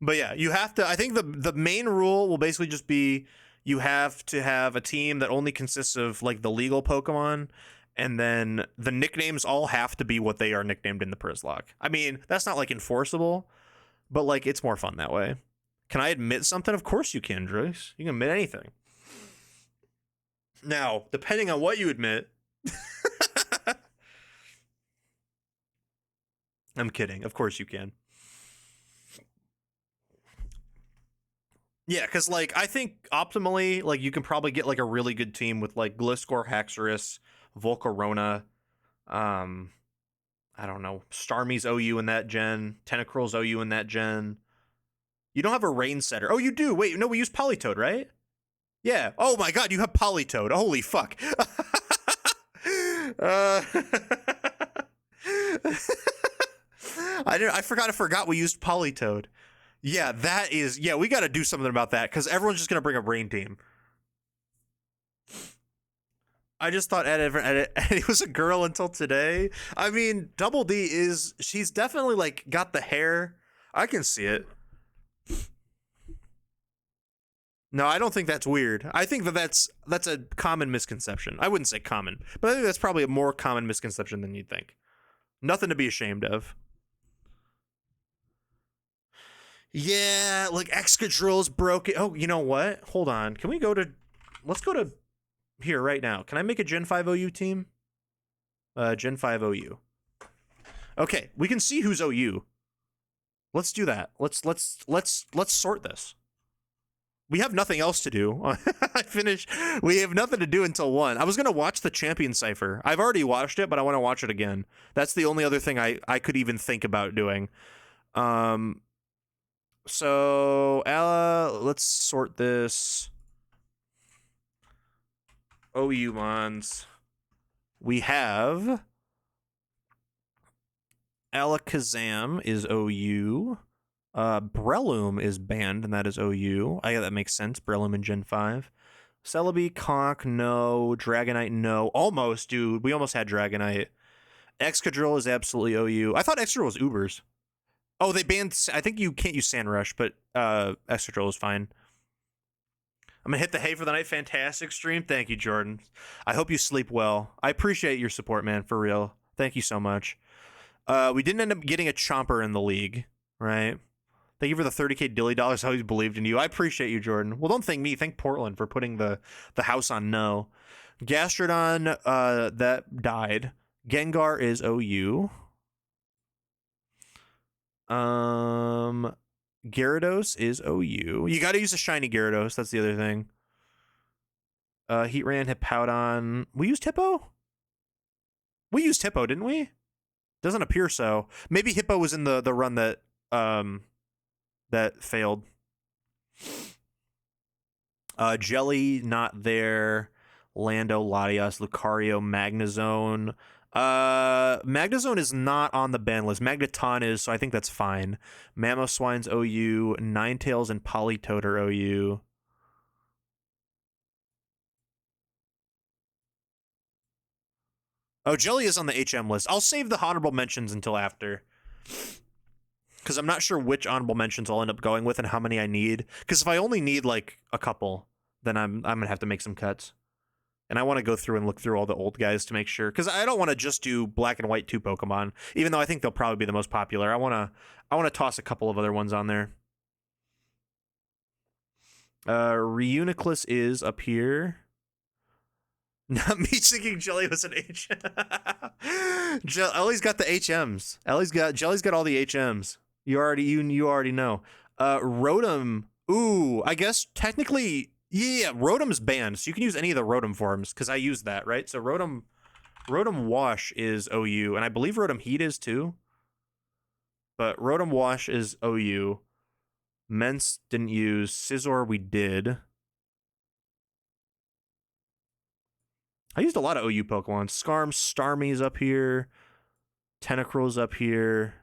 But yeah, you have to. I think the main rule will basically just be you have to have a team that only consists of like the legal Pokemon, and then the nicknames all have to be what they are nicknamed in the Przzlocke. I mean, that's not like enforceable, but like it's more fun that way. Can I admit something? Of course you can, Joyce. You can admit anything. Now, depending on what you admit. I'm kidding. Of course you can. Yeah, because like I think optimally, like you can probably get like a really good team with like Gliscor, Haxorus, Volcarona, I don't know, Starmie's OU in that gen, Tentacruel's OU in that gen. You don't have a Rain Setter. Oh, you do. Wait, no, we use Politoed, right? Yeah. Oh my God, you have Politoed. Holy fuck. I forgot we used Politoed. Yeah, we got to do something about that because everyone's just going to bring a Rain team. I just thought Eddie was a girl until today. I mean, Double D she's definitely like got the hair. I can see it. No, I don't think that's weird. I think that's a common misconception. I wouldn't say common, but I think that's probably a more common misconception than you'd think. Nothing to be ashamed of. Yeah, like Excadrill's broken. Oh, you know what? Hold on. Let's go to here right now. Can I make a Gen 5 OU team? Gen 5 OU. Okay, we can see who's OU. Let's do that. Let's sort this. we have nothing else to do. I finished. We have nothing to do until 1. I was gonna watch the Champion Cipher. I've already watched it, but I want to watch it again. That's the only other thing I could even think about doing. So let's sort this. OU mons. We have Alakazam is OU. Breloom is banned, and that is OU. I guess that makes sense. Breloom in Gen 5. Celebi, Conk, no. Dragonite, no. Almost, dude. We almost had Dragonite. Excadrill is absolutely OU. I thought Excadrill was Ubers. Oh, they banned... I think you can't use Sandrush, but Excadrill is fine. I'm going to hit the hay for the night. Fantastic stream. Thank you, Jordan. I hope you sleep well. I appreciate your support, man, for real. Thank you so much. We didn't end up getting a Chomper in the league, right? Thank you for the 30k dilly dollars. I always believed in you. I appreciate you, Jordan. Well, don't thank me. Thank Portland for putting the house on no. Gastrodon, that died. Gengar is OU. Gyarados is OU. You got to use a shiny Gyarados. That's the other thing. Heatran, Hippowdon. We used Hippo? We used Hippo, didn't we? Doesn't appear so. Maybe Hippo was in the run that that failed. Jelly, not there. Lando, Latias, Lucario, Magnezone. Magnezone is not on the ban list. Magneton is, so I think that's fine. Mamoswine's OU. Ninetales and Politoed are OU. Oh, Jelly is on the HM list. I'll save the honorable mentions until after. Because I'm not sure which honorable mentions I'll end up going with and how many I need. Because if I only need, like, a couple, then I'm going to have to make some cuts. And I want to go through and look through all the old guys to make sure. Because I don't want to just do Black and White 2 Pokemon. Even though I think they'll probably be the most popular. I want to toss a couple of other ones on there. Reuniclus is up here. Not me thinking Jelly was an H. Ellie's got the HMs. Jelly's got all the HMs. You already know. Rotom. Ooh, I guess technically, yeah, Rotom's banned, so you can use any of the Rotom forms because I used that, right? So Rotom Wash is OU, and I believe Rotom Heat is too. But Rotom Wash is OU. Mence didn't use. Scizor we did. I used a lot of OU Pokemon. Skarm, Starmie's up here. Tentacruel's up here.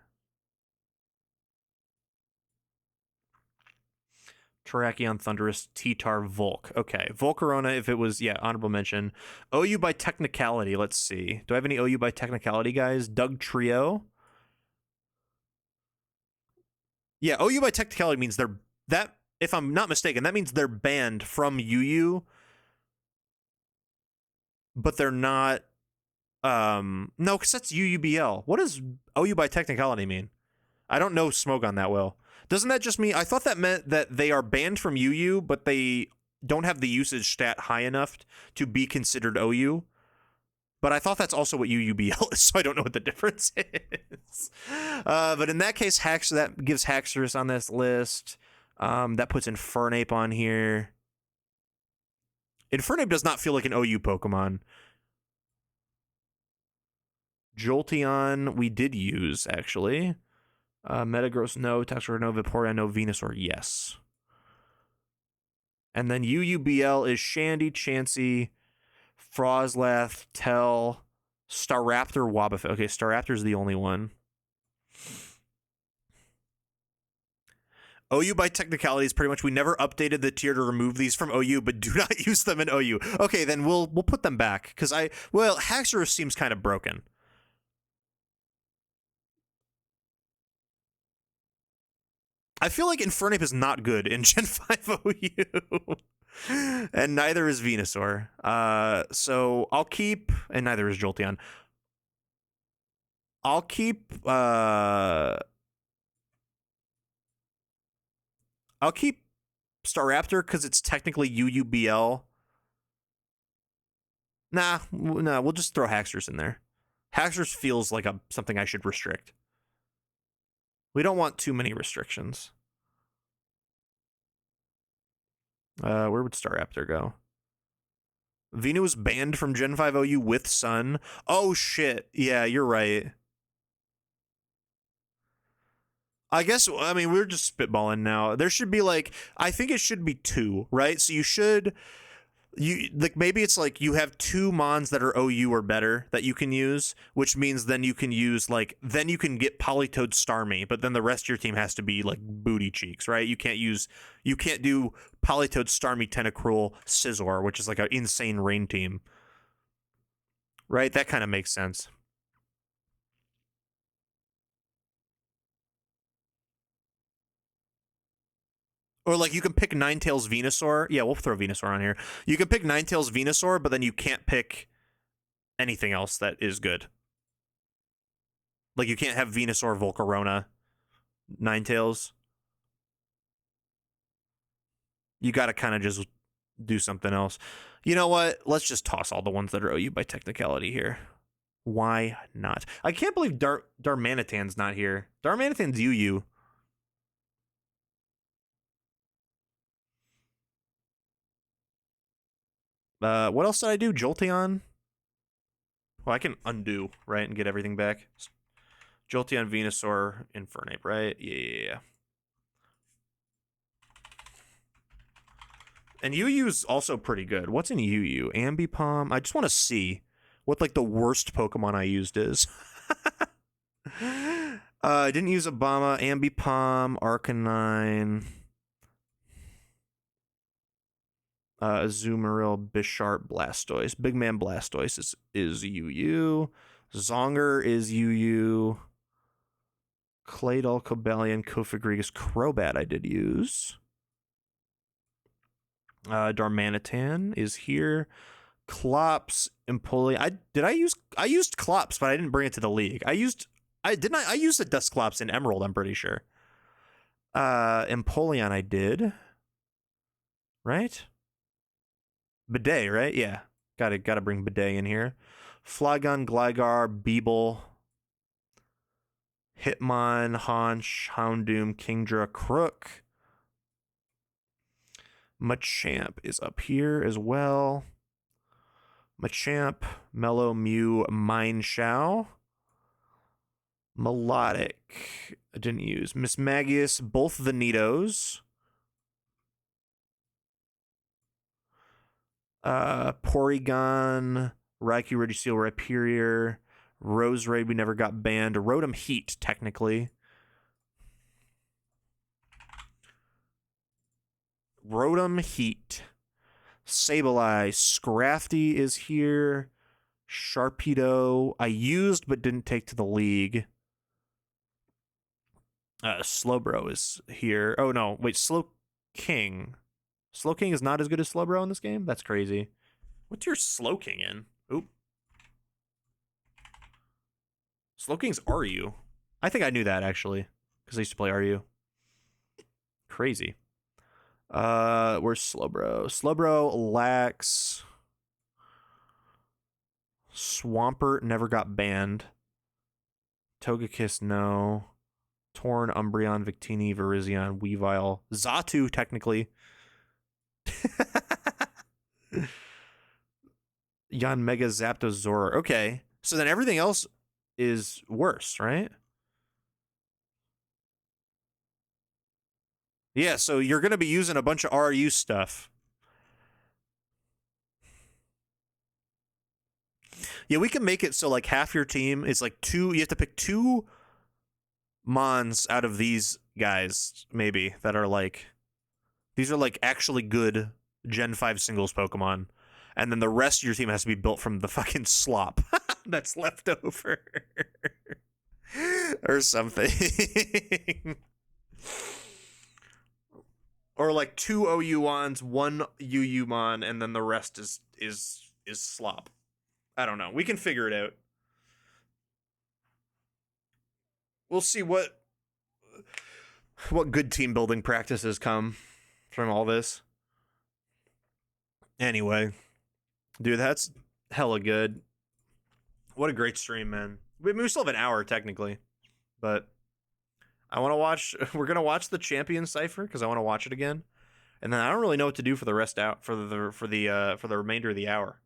Terrakion, Thundurus, T-Tar, Volk. Okay, Volcarona, if it was, yeah, honorable mention. OU by technicality, let's see. Do I have any OU by technicality, guys? Doug Trio. Yeah, OU by technicality means if I'm not mistaken, that means they're banned from UU. But they're not, no, because that's UUBL. What does OU by technicality mean? I don't know Smogon that well. Doesn't that just mean, I thought that meant that they are banned from UU, but they don't have the usage stat high enough to be considered OU. But I thought that's also what UUBL is, so I don't know what the difference is. But in that case, that gives Haxorus on this list. That puts Infernape on here. Infernape does not feel like an OU Pokemon. Jolteon, we did use, actually. Metagross, no. Toxicroak, no. Vaporeon, no. Venusaur, yes. And then UUBL is Shandy, Chansey, Frozlath, Tell, Staraptor, Wobbuffet. Okay, Staraptor's the only one. OU by technicality is pretty much we never updated the tier to remove these from OU, but do not use them in OU. Okay, then we'll put them back because Haxorus seems kind of broken. I feel like Infernape is not good in Gen 5 OU. And neither is Venusaur. So I'll keep, and neither is Jolteon. I'll keep Staraptor because it's technically UUBL. Nah, we'll just throw Haxorus in there. Haxorus feels like something I should restrict. We don't want too many restrictions. Where would Staraptor go? Venu was banned from Gen 5 OU with Sun. Oh, shit. Yeah, you're right. I guess, I mean, we're just spitballing now. There should be like, I think it should be 2, right? So maybe it's like you have 2 mons that are OU or better that you can use, which means then you can use then you can get Politoed Starmie, but then the rest of your team has to be like booty cheeks, right? You can't do Politoed Starmie Tentacruel Scizor, which is like an insane rain team, right? That kind of makes sense. Or like you can pick Ninetales Venusaur. Yeah, we'll throw Venusaur on here. You can pick Ninetales Venusaur, but then you can't pick anything else that is good. Like you can't have Venusaur, Volcarona, Ninetales. You got to kind of just do something else. You know what? Let's just toss all the ones that are OU by technicality here. Why not? I can't believe Darmanitan's not here. Darmanitan's UU. What else did I do? Jolteon? Well, I can undo, right, and get everything back. Jolteon, Venusaur, Infernape, right? Yeah. And UU's also pretty good. What's in UU? Ambipom? I just want to see what, like, the worst Pokemon I used is. I didn't use Obama, Ambipom, Arcanine, Azumarill, Bisharp, Blastoise. Big Man Blastoise is UU. Zonger is UU. Claydol, Cobalion, Kofagrigus, Crobat I did use. Darmanitan is here. Clops, Empoleon. I used Clops, but I didn't bring it to the league. I used the Dusclops in Emerald, I'm pretty sure. Empoleon I did. Right? Bidet, right? Yeah. Gotta bring Bidet in here. Flygon, Gligar, Beeble, Hitmon, Haunch, Houndoom, Kingdra, Crook. Machamp is up here as well. Machamp, Mellow, Mew, Mineshao. Melodic, I didn't use. Miss Magius, both the Nidos. Porygon, Raikou, Registeel, Rhyperior, Roserade, we never got banned. Rotom Heat, technically. Rotom Heat. Sableye, Scrafty is here. Sharpedo, I used but didn't take to the league. Slowbro is here. Oh no, wait, Slowking. Slowking is not as good as Slowbro in this game? That's crazy. What's your Slowking in? Oop. Slowking's RU. I think I knew that, actually, because I used to play RU. Crazy. Where's Slowbro? Slowbro, Lax. Swampert never got banned. Togekiss, no. Torn, Umbreon, Victini, Virizion, Weavile. Xatu, technically. Yanmega, Zapdos, Okay. So then everything else is worse, right? Yeah, so you're going to be using a bunch of RU stuff. Yeah, we can make it so like half your team is like you have to pick 2 mons out of these guys, maybe, that are like, these are like actually good Gen 5 singles Pokemon. And then the rest of your team has to be built from the fucking slop that's left over. Or something. Or like 2 OU mons, 1 UU mon, and then the rest is slop. I don't know. We can figure it out. We'll see what good team building practices come from all this. Anyway, dude, that's hella good. What a great stream, man. We still have an hour technically, but I want to watch. We're gonna watch the Champion Cipher because I want to watch it again, And then I don't really know what to do for the rest out for the remainder of the hour.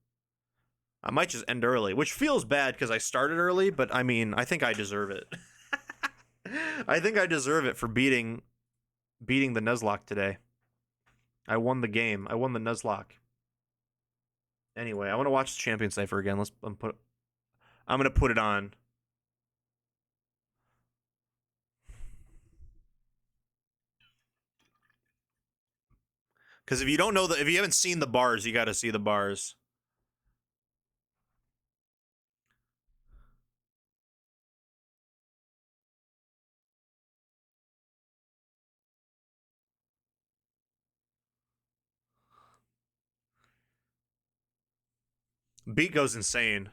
I might just end early, which feels bad because I started early, but I mean, I think I deserve it. I think I deserve it for beating the Nuzlocke today. I won the game. I won the Nuzlocke. Anyway, I want to watch the Champion Cipher again. I'm gonna put it on. Because if you don't know if you haven't seen the bars, you got to see the bars. Beat goes insane.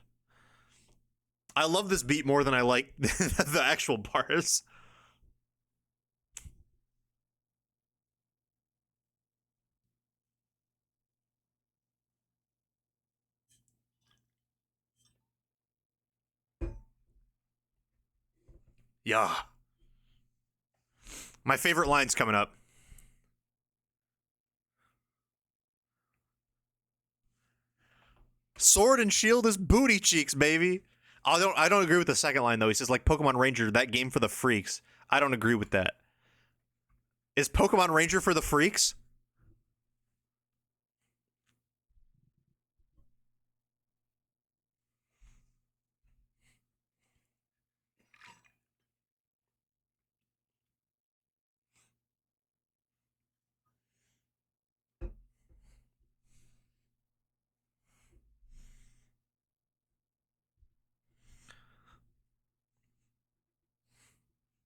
I love this beat more than I like the actual bars. Yeah. My favorite line's coming up. Sword and shield is booty cheeks, baby. I don't agree with the second line though. He says like Pokemon Ranger, that game for the freaks. I don't agree with that. Is Pokemon Ranger for the freaks?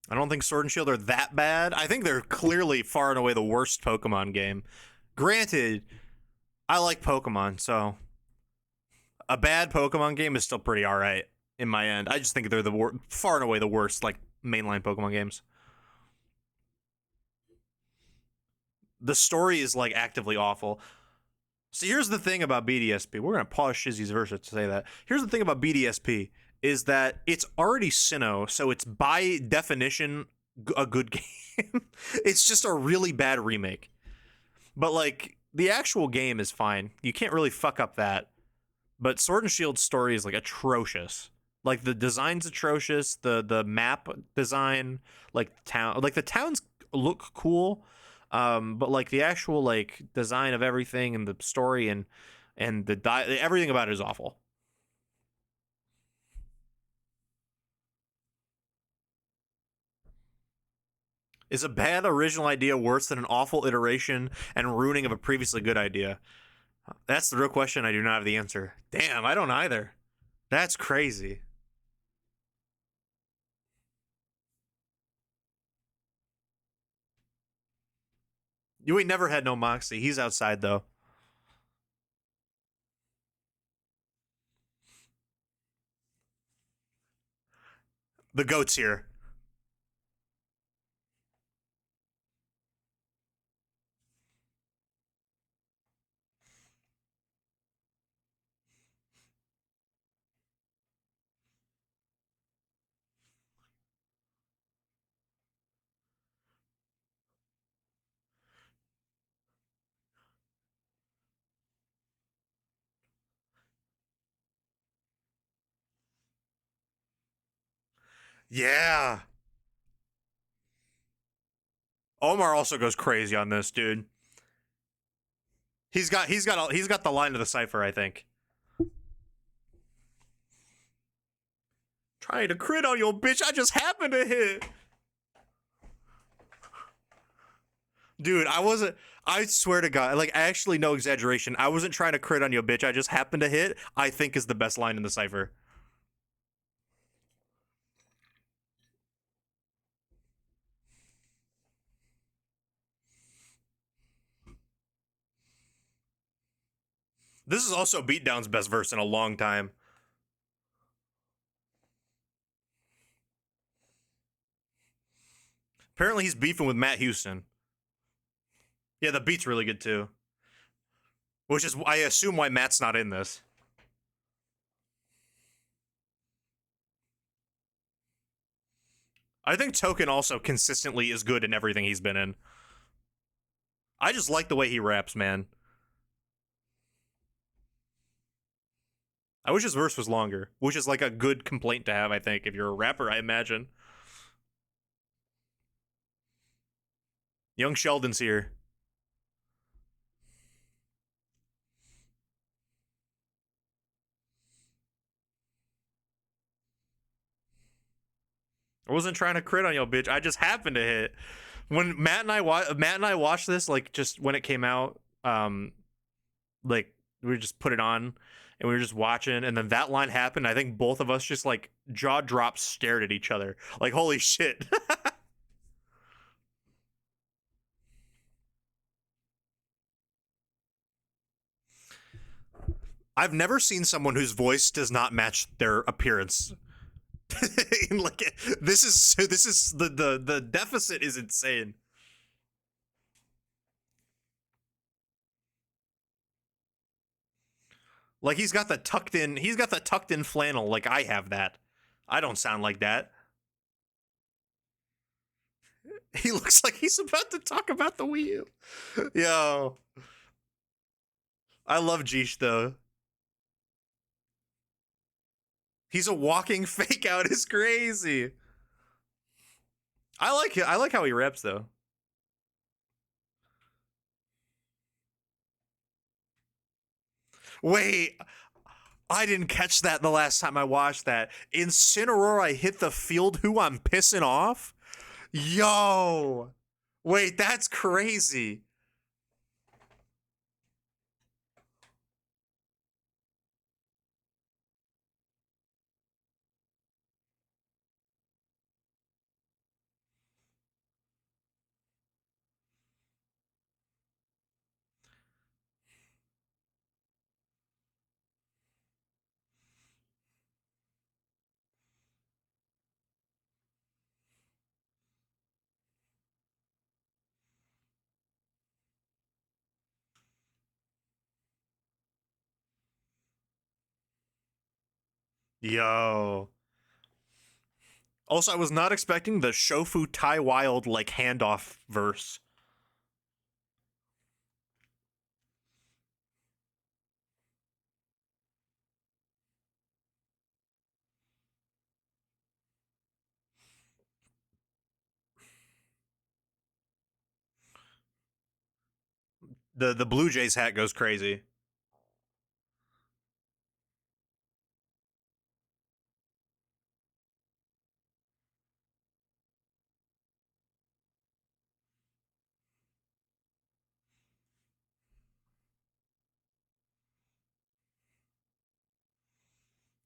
I don't think Sword and Shield are that bad. I think they're clearly far and away the worst Pokemon game. Granted, I like Pokemon, so a bad Pokemon game is still pretty alright in my end. I just think they're the far and away the worst like mainline Pokemon games. The story is like actively awful. So here's the thing about BDSP. We're gonna pause Shizzy's verse to say that. Here's the thing about BDSP is that it's already Sinnoh, so it's by definition a good game. It's just a really bad remake. But like the actual game is fine. You can't really fuck up that. But Sword and Shield's story is like atrocious. Like the design's atrocious, the map design, like the towns look cool. But like the actual like design of everything and the story and everything about it is awful. Is a bad original idea worse than an awful iteration and ruining of a previously good idea? That's the real question. I do not have the answer. Damn, I don't either. That's crazy. You ain't never had no Moxie. He's outside though. The goat's here. Yeah. Omar also goes crazy on this, dude. He's got the line of the cipher, I think. Trying to crit on your bitch, I just happened to hit. Dude, I swear to God, like actually no exaggeration. I wasn't trying to crit on your bitch, I just happened to hit. I think is the best line in the cipher. This is also Beatdown's best verse in a long time. Apparently he's beefing with Matt Houston. Yeah, the beat's really good too. Which is, I assume, why Matt's not in this. I think Token also consistently is good in everything he's been in. I just like the way he raps, man. I wish his verse was longer, which is like a good complaint to have, I think, if you're a rapper, I imagine. Young Sheldon's here. I wasn't trying to crit on you, bitch. I just happened to hit. When Matt and I watched this, like just when it came out, like we just put it on and we were just watching, and then that line happened. I think both of us just like jaw dropped, stared at each other, like holy shit. I've never seen someone whose voice does not match their appearance. Like this is the deficit is insane. Like he's got the tucked in flannel like I have that. I don't sound like that. He looks like he's about to talk about the Wii U. Yo. I love Jeesh though. He's a walking fake out. It's crazy. I like it. I like how he raps though. Wait, I didn't catch that the last time I watched that. Incineroar, I hit the field who I'm pissing off? Yo. Wait, that's crazy. Yo. Also, I was not expecting the Shofu Tai Wild like handoff verse. The Blue Jays hat goes crazy.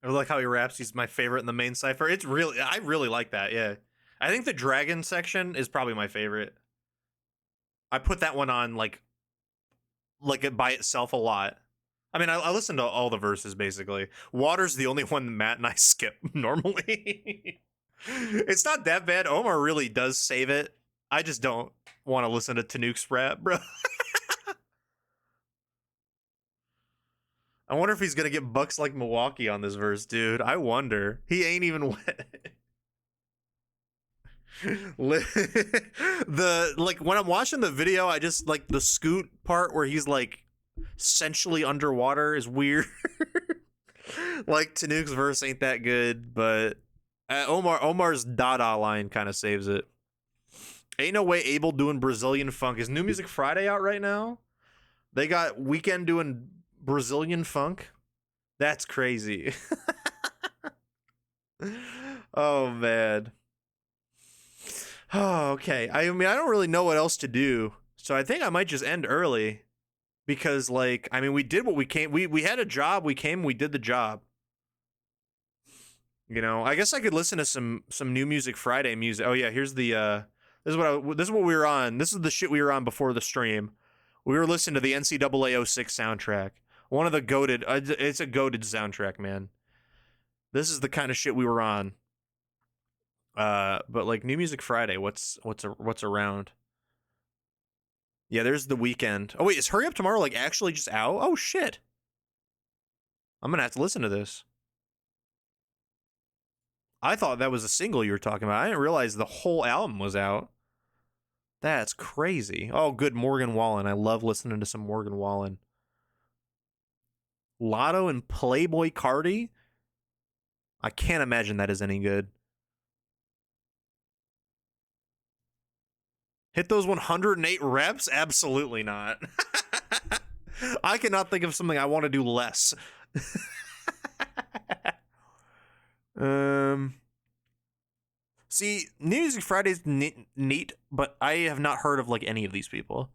I like how he raps. He's my favorite in the main cipher. I really like that. Yeah, I think the dragon section is probably my favorite. I put that one on like it by itself a lot. I mean, I listen to all the verses basically. Water's the only one Matt and I skip normally. It's not that bad. Omar really does save it. I just don't want to listen to Tanuke's rap, bro. I wonder if he's gonna get bucks like Milwaukee on this verse, dude. I wonder. He ain't even wet. The like when I'm watching the video, I just like the Scoot part where he's like essentially underwater is weird. Like Tanuke's verse ain't that good, but Omar's Dada line kind of saves it. Ain't no way Abel doing Brazilian funk. Is New Music Friday out right now? They got Weekend doing Brazilian funk. That's crazy. Oh man. Oh, okay. I mean, I don't really know what else to do, so I think I might just end early because, like, I mean, we did what we came. We had a job. We came. We did the job. You know, I guess I could listen to some New Music Friday music. Oh yeah, here's the. This is what we were on. This is the shit we were on before the stream. We were listening to the NCAA 06 soundtrack. One of the goated. It's a goated soundtrack, man. This is the kind of shit we were on. But like New Music Friday, what's around? Yeah, there's the Weekend. Oh wait, is Hurry Up Tomorrow like actually just out? Oh shit. I'm gonna have to listen to this. I thought that was a single you were talking about. I didn't realize the whole album was out. That's crazy. Oh, good, Morgan Wallen. I love listening to some Morgan Wallen. Lotto and Playboy Cardi? I can't imagine that is any good. Hit those 108 reps? Absolutely not. I cannot think of something I want to do less. See, New Music Friday's neat, but I have not heard of like any of these people.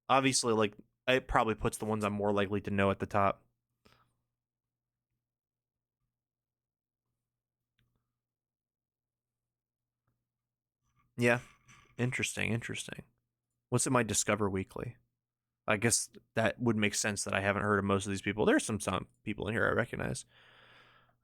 Obviously, like it probably puts the ones I'm more likely to know at the top. Yeah, interesting. What's in my Discover Weekly? I guess that would make sense that I haven't heard of most of these people. There's some people in here I recognize.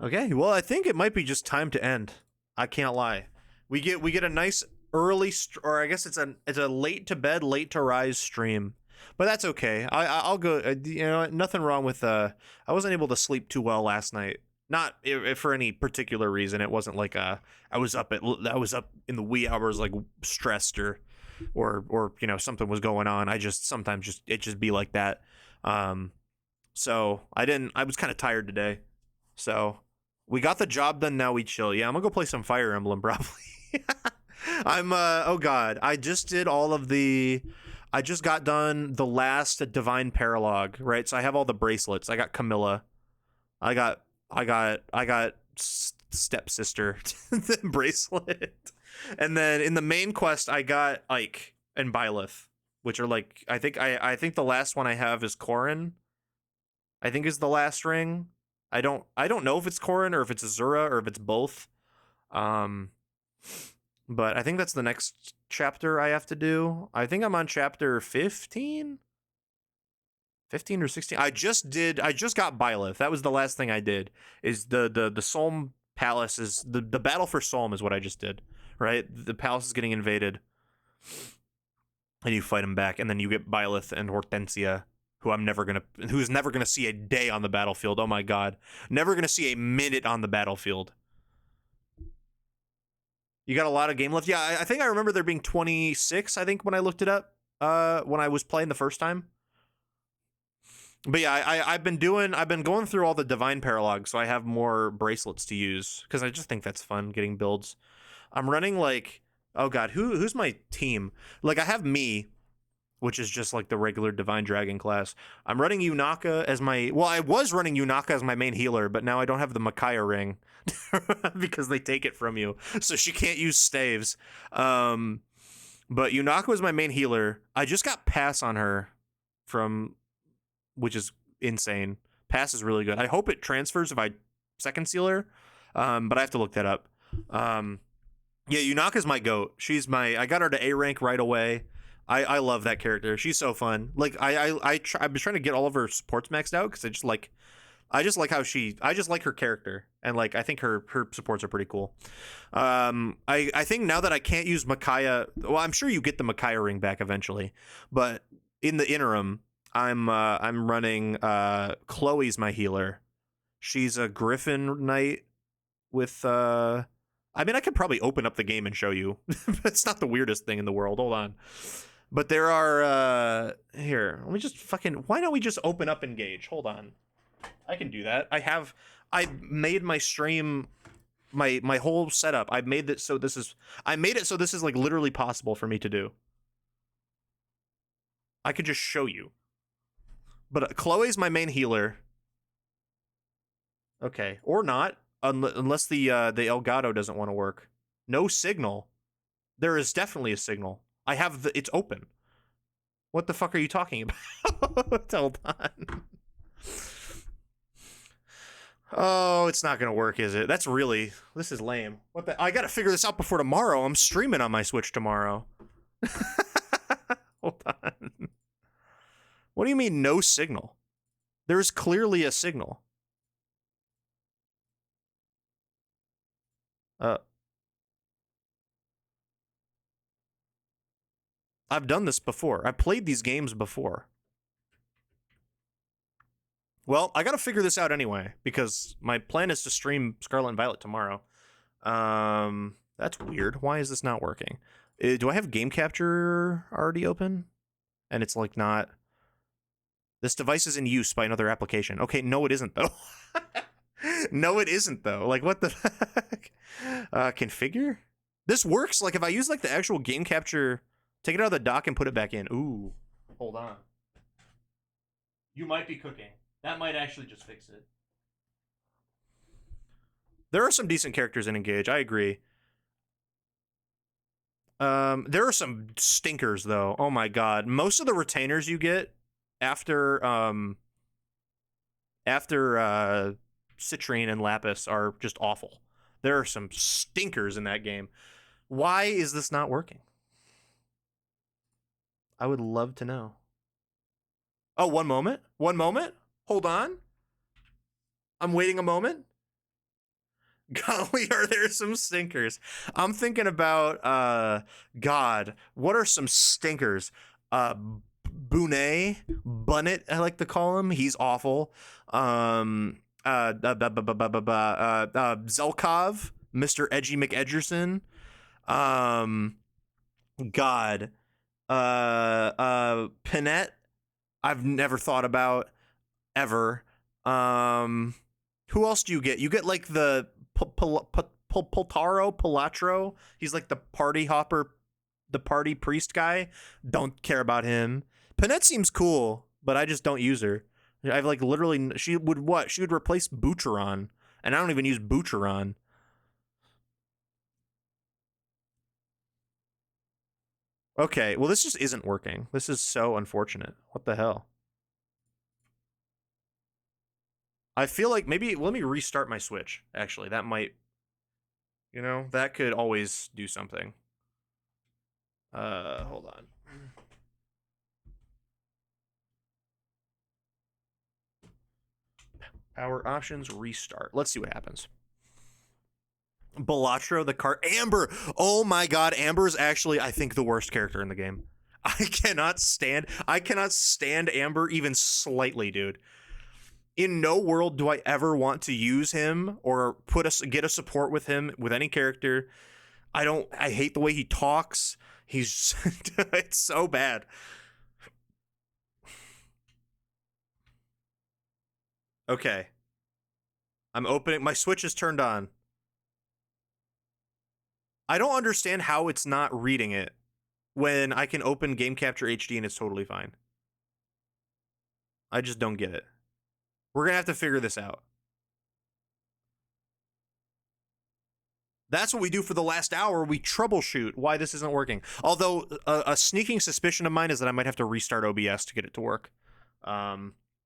Okay, well, I think it might be just time to end. I can't lie. We get a nice early, or I guess it's a late to bed, late to rise stream, but that's okay. I'll go. You know, nothing wrong with. I wasn't able to sleep too well last night. Not if for any particular reason. It wasn't like I was up in the wee hours, like stressed or you know, something was going on. I just sometimes it just be like that. So I was kind of tired today. So we got the job done. Now we chill. Yeah, I'm gonna go play some Fire Emblem probably. Oh god, I just got done the last Divine Paralogue, right? So I have all the bracelets. I got Camilla. I got stepsister bracelet. And then in the main quest I got Ike and Byleth, which are like I think the last one I have is Corrin. I think is the last ring. I don't know if it's Corrin or if it's Azura or if it's both. But I think that's the next chapter I have to do. I think I'm on chapter 15? 15 or 16. I just got Byleth. That was the last thing I did. Is the Solm Palace is the battle for Solm is what I just did. Right? The palace is getting invaded. And you fight him back, and then you get Byleth and Hortensia, who's never gonna see a day on the battlefield. Oh my god. Never gonna see a minute on the battlefield. You got a lot of game left. Yeah, I think I remember there being 26, I think, when I looked it up, when I was playing the first time. But yeah, I've been going through all the Divine Paralogs, so I have more bracelets to use, because I just think that's fun, getting builds. I'm running like, oh god, who's my team? Like, I have me, which is just like the regular Divine Dragon class. I'm running Yunaka as I was running Yunaka as my main healer, but now I don't have the Micaiah ring because they take it from you, so she can't use staves. But Yunaka was my main healer. I just got pass on her which is insane. Pass is really good. I hope it transfers if I second seal her, but I have to look that up. Yeah, Yunaka's my goat. I got her to A rank right away. I love that character. She's so fun. Like I've been trying to get all of her supports maxed out because I just like her character, and like I think her supports are pretty cool. I think now that I can't use Micaiah, well, I'm sure you get the Micaiah ring back eventually, but in the interim, I'm running Chloe's my healer. She's a Griffin Knight with I mean, I could probably open up the game and show you. It's not the weirdest thing in the world. Hold on. But there are here. Let me just why don't we just open up Engage? Hold on. I can do that. I made my stream my whole setup. I made it so this is like literally possible for me to do. I could just show you. But Chloe's my main healer. Okay, or not, unless the Elgato doesn't want to work. No signal. There is definitely a signal. I have it's open. What the fuck are you talking about? Hold on. Oh, it's not gonna work, is it? This is lame. I gotta figure this out before tomorrow. I'm streaming on my Switch tomorrow. Hold on. What do you mean no signal? There's clearly a signal. I've done this before. I played these games before. Well, I gotta figure this out anyway, because my plan is to stream Scarlet and Violet tomorrow. That's weird. Why is this not working? Do I have game capture already open? And it's like not. This device is in use by another application. Okay, no, it isn't though. No, it isn't though. Like what the heck? Configure? This works. Like if I use like the actual game capture, take it out of the dock and put it back in. Ooh, hold on. You might be cooking. That might actually just fix it. There are some decent characters in Engage. I agree. There are some stinkers though. Oh my god. Most of the retainers you get after Citrine and Lapis are just awful. There are some stinkers in that game. Why is this not working? I would love to know. Oh, one moment. One moment. Hold on. I'm waiting a moment. Golly, are there some stinkers? I'm thinking about God, what are some stinkers? Bunnet, I like to call him. He's awful. Zelkov, Mr. Edgy McEdgerson. God. Pinette, I've never thought about ever. Who else do you get? You get like the Polatro. He's like the party hopper, the party priest guy. Don't care about him. Pinette seems cool, but I just don't use her. I've like literally, she would what? She would replace Boucheron, and I don't even use Boucheron. Okay, well this just isn't working. This is so unfortunate. What the hell? I feel like maybe let me restart my Switch. Actually, that might, you know, that could always do something. Hold on. Power options, restart. Let's see what happens. Balatro, the card. Amber! Oh my god, Amber is actually, I think, the worst character in the game. I cannot stand Amber even slightly, dude. In no world do I ever want to use him or get a support with him with any character. I hate the way he talks. He's it's so bad. Okay. I'm opening, my Switch is turned on. I don't understand how it's not reading it when I can open Game Capture HD and it's totally fine. I just don't get it. We're gonna have to figure this out. That's what we do for the last hour. We troubleshoot why this isn't working. Although a sneaking suspicion of mine is that I might have to restart OBS to get it to work,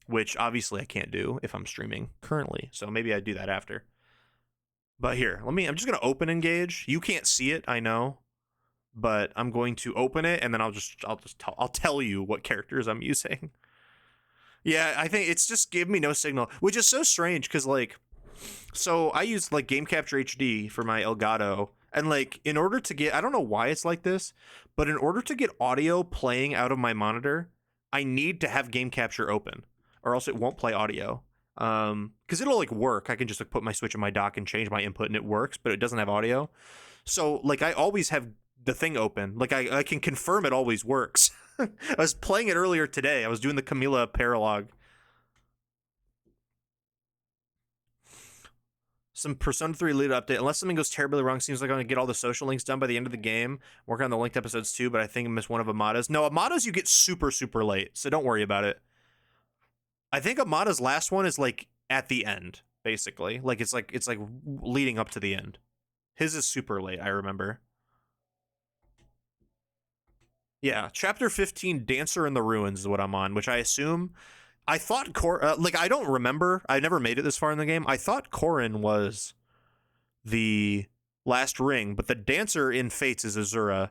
which obviously I can't do if I'm streaming currently. So maybe I'd do that after. But here, I'm just gonna open Engage. You can't see it, I know, but I'm going to open it and then I'll tell you what characters I'm using. Yeah, I think it's just give me no signal, which is so strange because like, so I use like Game Capture HD for my Elgato, and like in order to get, I don't know why it's like this, but in order to get audio playing out of my monitor, I need to have Game Capture open, or else it won't play audio. Because it'll like work. I can just like put my Switch in my dock and change my input, and it works, but it doesn't have audio. So like I always have the thing open. Like I can confirm it always works. I was playing it earlier today. I was doing the Camilla paralog. Some Persona 3 lead update. Unless something goes terribly wrong, seems like I'm going to get all the social links done by the end of the game. Working on the linked episodes too, but I think I missed one of Amada's. No, Amada's you get super, super late, so don't worry about it. I think Amada's last one is like at the end, basically. Like it's like leading up to the end. His is super late, I remember. Yeah, chapter 15, Dancer in the Ruins is what I'm on, which I assume. I thought like I don't remember. I never made it this far in the game. I thought Corrin was the last ring, but the dancer in Fates is Azura,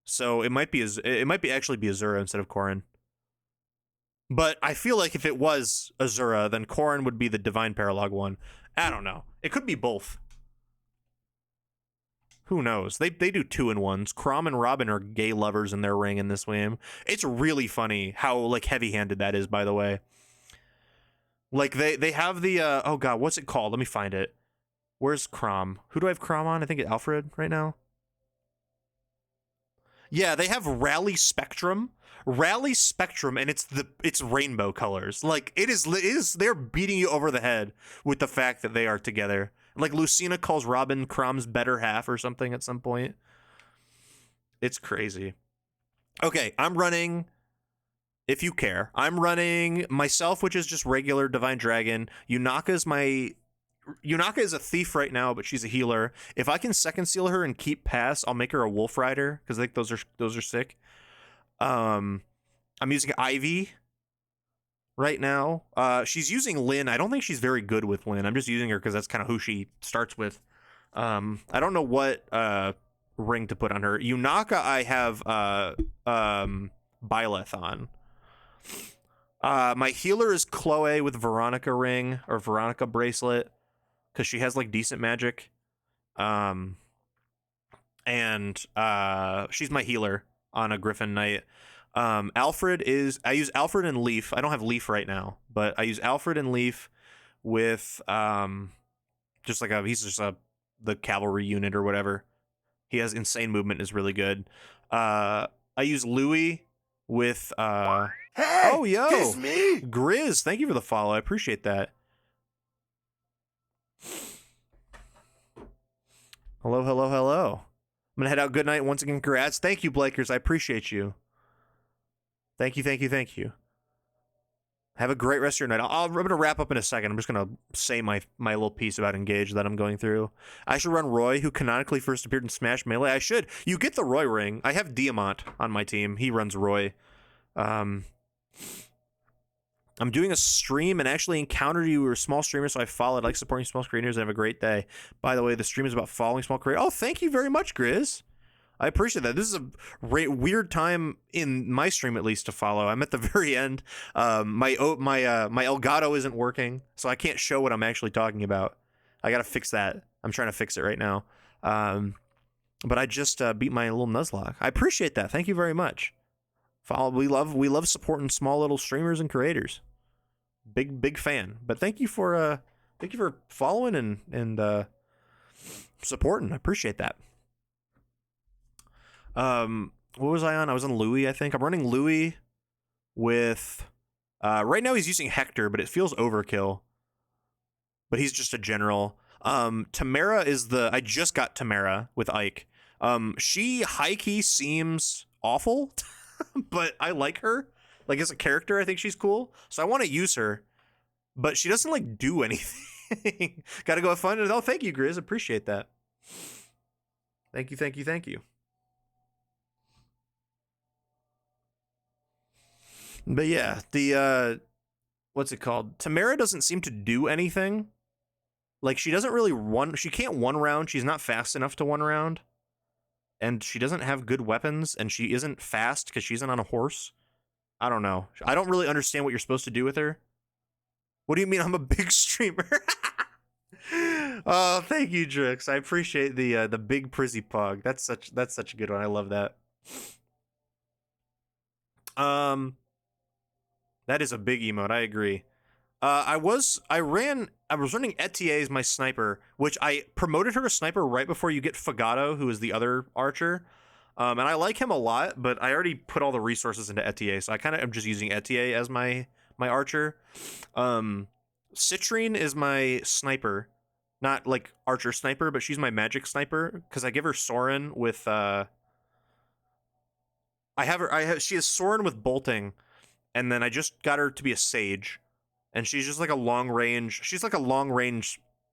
so it might be actually be Azura instead of Corrin. But I feel like if it was Azura, then Corrin would be the Divine Paralog one. I don't know. It could be both. Who knows? They do 2-in-1s. Chrom and Robin are gay lovers in their ring in this game. It's really funny how like heavy-handed that is, by the way. Like they have the oh god, what's it called? Let me find it. Where's Chrom? Who do I have Chrom on? I think it's Alfred right now. Yeah, they have Rally Spectrum. Rally Spectrum, and it's rainbow colors. Like it is they're beating you over the head with the fact that they are together. Like Lucina calls Robin Crom's better half or something at some point. It's crazy. Okay, I'm running, if you care, I'm running myself, which is just regular Divine Dragon. Yunaka is a thief right now, but she's a healer. If I can second seal her and keep pass, I'll make her a Wolf Rider because I think those are sick. I'm using Ivy right now. She's using Lynn. I don't think she's very good with Lynn. I'm just using her because that's kind of who she starts with. I don't know what ring to put on her. Yunaka, I have Byleth on. My healer is Chloe with Veronica ring or Veronica bracelet because she has like decent magic. And she's my healer on a Griffin Knight. I use Alfred and Leaf. I don't have Leaf right now, but I use Alfred and Leaf with he's just the cavalry unit or whatever. He has insane movement, is really good. I use Louis with Hey, oh yo, it's me. Grizz, thank you for the follow. I appreciate that. Hello, hello, hello. I'm gonna head out. Good night once again. Congrats. Thank you, Blakers. I appreciate you. Thank you, thank you, thank you. Have a great rest of your night. I'm going to wrap up in a second. I'm just going to say my little piece about Engage that I'm going through. I should run Roy, who canonically first appeared in Smash Melee. I should. You get the Roy ring. I have Diamant on my team. He runs Roy. I'm doing a stream and actually encountered you. We were small streamers, so I followed. I like supporting small creators and have a great day. By the way, the stream is about following small creators. Oh, thank you very much, Grizz. I appreciate that. This is a weird time in my stream, at least, to follow. I'm at the very end. My Elgato isn't working, so I can't show what I'm actually talking about. I gotta fix that. I'm trying to fix it right now. But I just beat my little Nuzlocke. I appreciate that. Thank you very much. We love supporting small little streamers and creators. Big fan. But thank you for following and supporting. I appreciate that. What was I on? I was on Louis, I think. I'm running Louis with right now he's using Hector, but it feels overkill. But he's just a general. Tamara is I just got Tamara with Ike. She high-key seems awful, but I like her. Like as a character, I think she's cool. So I want to use her. But she doesn't like do anything. Gotta go have fun. Oh, thank you, Grizz. Appreciate that. Thank you, thank you, thank you. But yeah, the what's it called? Tamara doesn't seem to do anything. Like she doesn't really she can't one round, she's not fast enough to one round. And she doesn't have good weapons, and she isn't fast because she isn't on a horse. I don't know. I don't really understand what you're supposed to do with her. What do you mean I'm a big streamer? Oh, thank you, Drix. I appreciate the big Prizzy Pog. That's such a good one. I love that. That is a big emote. I agree. I was running Etier as my sniper, which I promoted her to sniper right before you get Fagato, who is the other archer. And I like him a lot, but I already put all the resources into Etier, so I kind of am just using Etier as my archer. Citrine is my sniper, not like archer sniper, but she's my magic sniper because I give her Soren with she has Soren with bolting. And then I just got her to be a sage, and she's just like a long range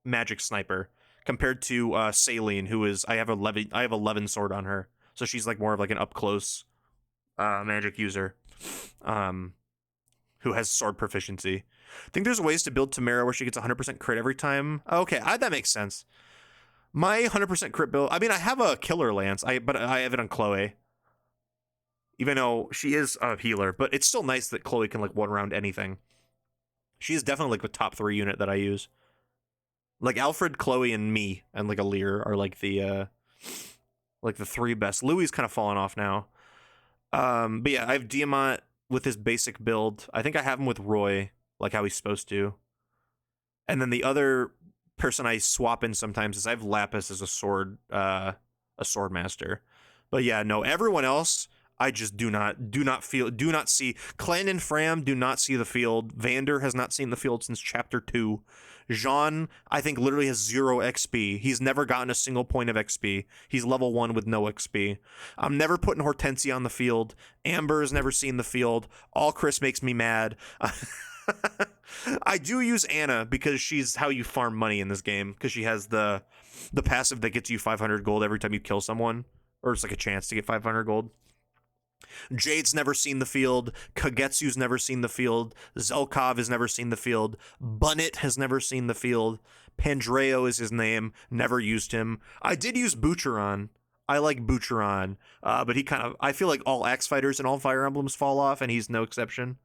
magic sniper compared to Saline, who is I have 11 sword on her, so she's like more of like an up close magic user, who has sword proficiency. I think there's ways to build Tamara where she gets 100% crit every time. Okay, that makes sense. My 100% crit build. I mean, I have a killer lance, but I have it on Chloe. Even though she is a healer, but it's still nice that Chloe can like one round anything. She is definitely like the top 3 unit that I use. Like Alfred, Chloe, and me, and like Alir are like the 3 best. Louis kind of fallen off now. But yeah, I have Diamant with his basic build. I think I have him with Roy, like how he's supposed to. And then the other person I swap in sometimes is I have Lapis as a sword master. But yeah, no, everyone else, I just do not see. Clan and Fram do not see the field. Vander has not seen the field since chapter 2. Jean, I think, literally has 0 XP. He's never gotten a single point of XP. He's level 1 with no XP. I'm never putting Hortensia on the field. Amber has never seen the field. All Chris makes me mad. I do use Anna because she's how you farm money in this game, because she has the passive that gets you 500 gold every time you kill someone, or it's like a chance to get 500 gold. Jade's never seen the field. Kagetsu's never seen the field. Zelkov has never seen the field. Bunnet has never seen the field. Pandreo is his name. Never used him. I did use Butcheron. I like Butcheron, but he kind of, I feel like all Axe Fighters and all Fire Emblems fall off, and he's no exception.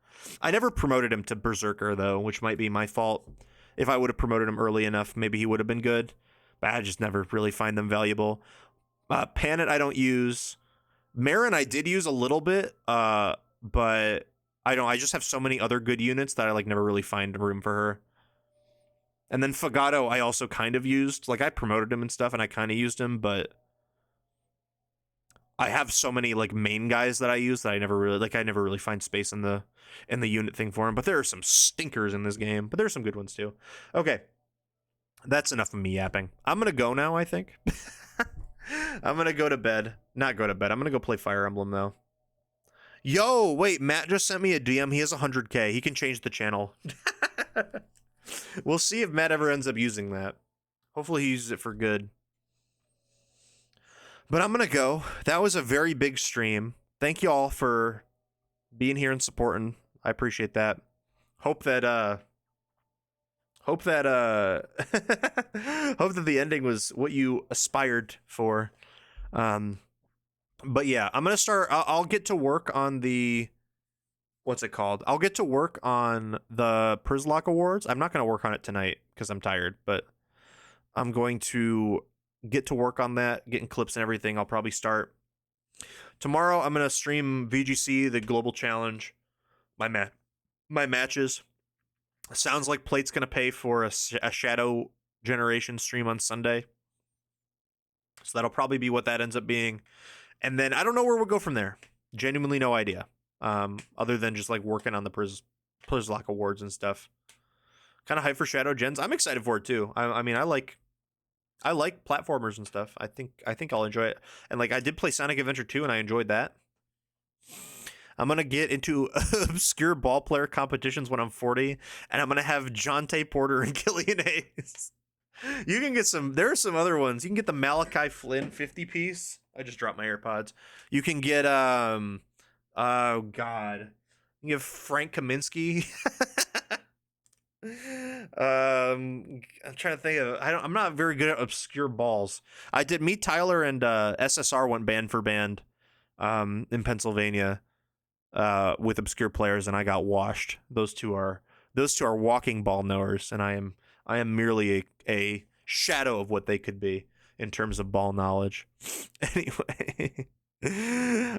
I never promoted him to Berserker, though, which might be my fault. If I would have promoted him early enough, maybe he would have been good, but I just never really find them valuable. Panet I don't use. Marin I did use a little bit, but I just have so many other good units that I like never really find room for her. And then Fagato I also kind of used. Like, I promoted him and stuff, and I kind of used him, but I have so many like main guys that I use that I never really find space in the unit thing for him. But there are some stinkers in this game, but there's some good ones too. Okay, that's enough of me yapping. I'm gonna go now, I think. I'm gonna go to bed. Not go to bed. I'm gonna go play Fire Emblem though. Yo, wait, Matt just sent me a DM. He has 100K. He can change the channel. We'll see if Matt ever ends up using that. Hopefully he uses it for good. But I'm gonna go. That was a very big stream. Thank you all for being here and supporting. I appreciate that. Hope that hope that the ending was what you aspired for. But yeah, I'm gonna start. I'll get to work on the, what's it called? I'll get to work on the Przzlocke Awards. I'm not gonna work on it tonight because I'm tired, but I'm going to get to work on that, getting clips and everything. I'll probably start tomorrow. I'm gonna stream VGC, the Global Challenge, my matches. Sounds like Plate's gonna pay for a Shadow Generation stream on Sunday, so that'll probably be what that ends up being. And then I don't know where we'll go from there. Genuinely no idea. Other than just like working on the Przzlocke Awards and stuff. Kind of hyped for Shadow Gens. I'm excited for it too. I mean, I like platformers and stuff. I think I'll enjoy it. And like, I did play Sonic Adventure 2 and I enjoyed that. I'm gonna get into obscure ball player competitions when I'm 40, and I'm gonna have Jonte Porter and Killian Hayes. You can get some. There are some other ones. You can get the Malachi Flynn 50 piece. I just dropped my AirPods. You can get oh god, you can get Frank Kaminsky. I'm trying to think of. I'm not very good at obscure balls. I did meet Tyler and SSR went band for band in Pennsylvania with obscure players, and I got washed. Those two are walking ball knowers, and I am merely a shadow of what they could be in terms of ball knowledge. Anyway,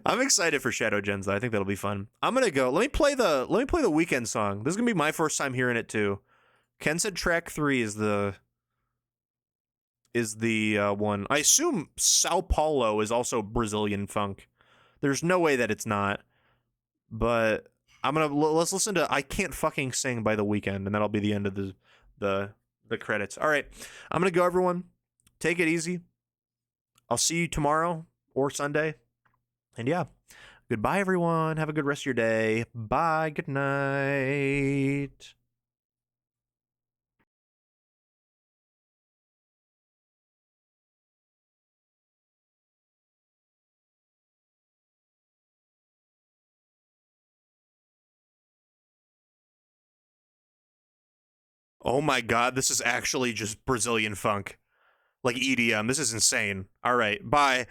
I'm excited for Shadow Gens though. I think that'll be fun. I'm gonna go. Let me play the weekend song. This is gonna be my first time hearing it too. Ken said track 3 is the one. I assume Sao Paulo is also Brazilian funk. There's no way that it's not. But let's listen to I Can't Fucking Sing by The Weeknd, and that'll be the end of the credits. All right, I'm gonna go, everyone. Take it easy. I'll see you tomorrow or Sunday. And yeah, goodbye, everyone. Have a good rest of your day. Bye. Good night. Oh my god, this is actually just Brazilian funk. Like EDM. This is insane. All right, bye.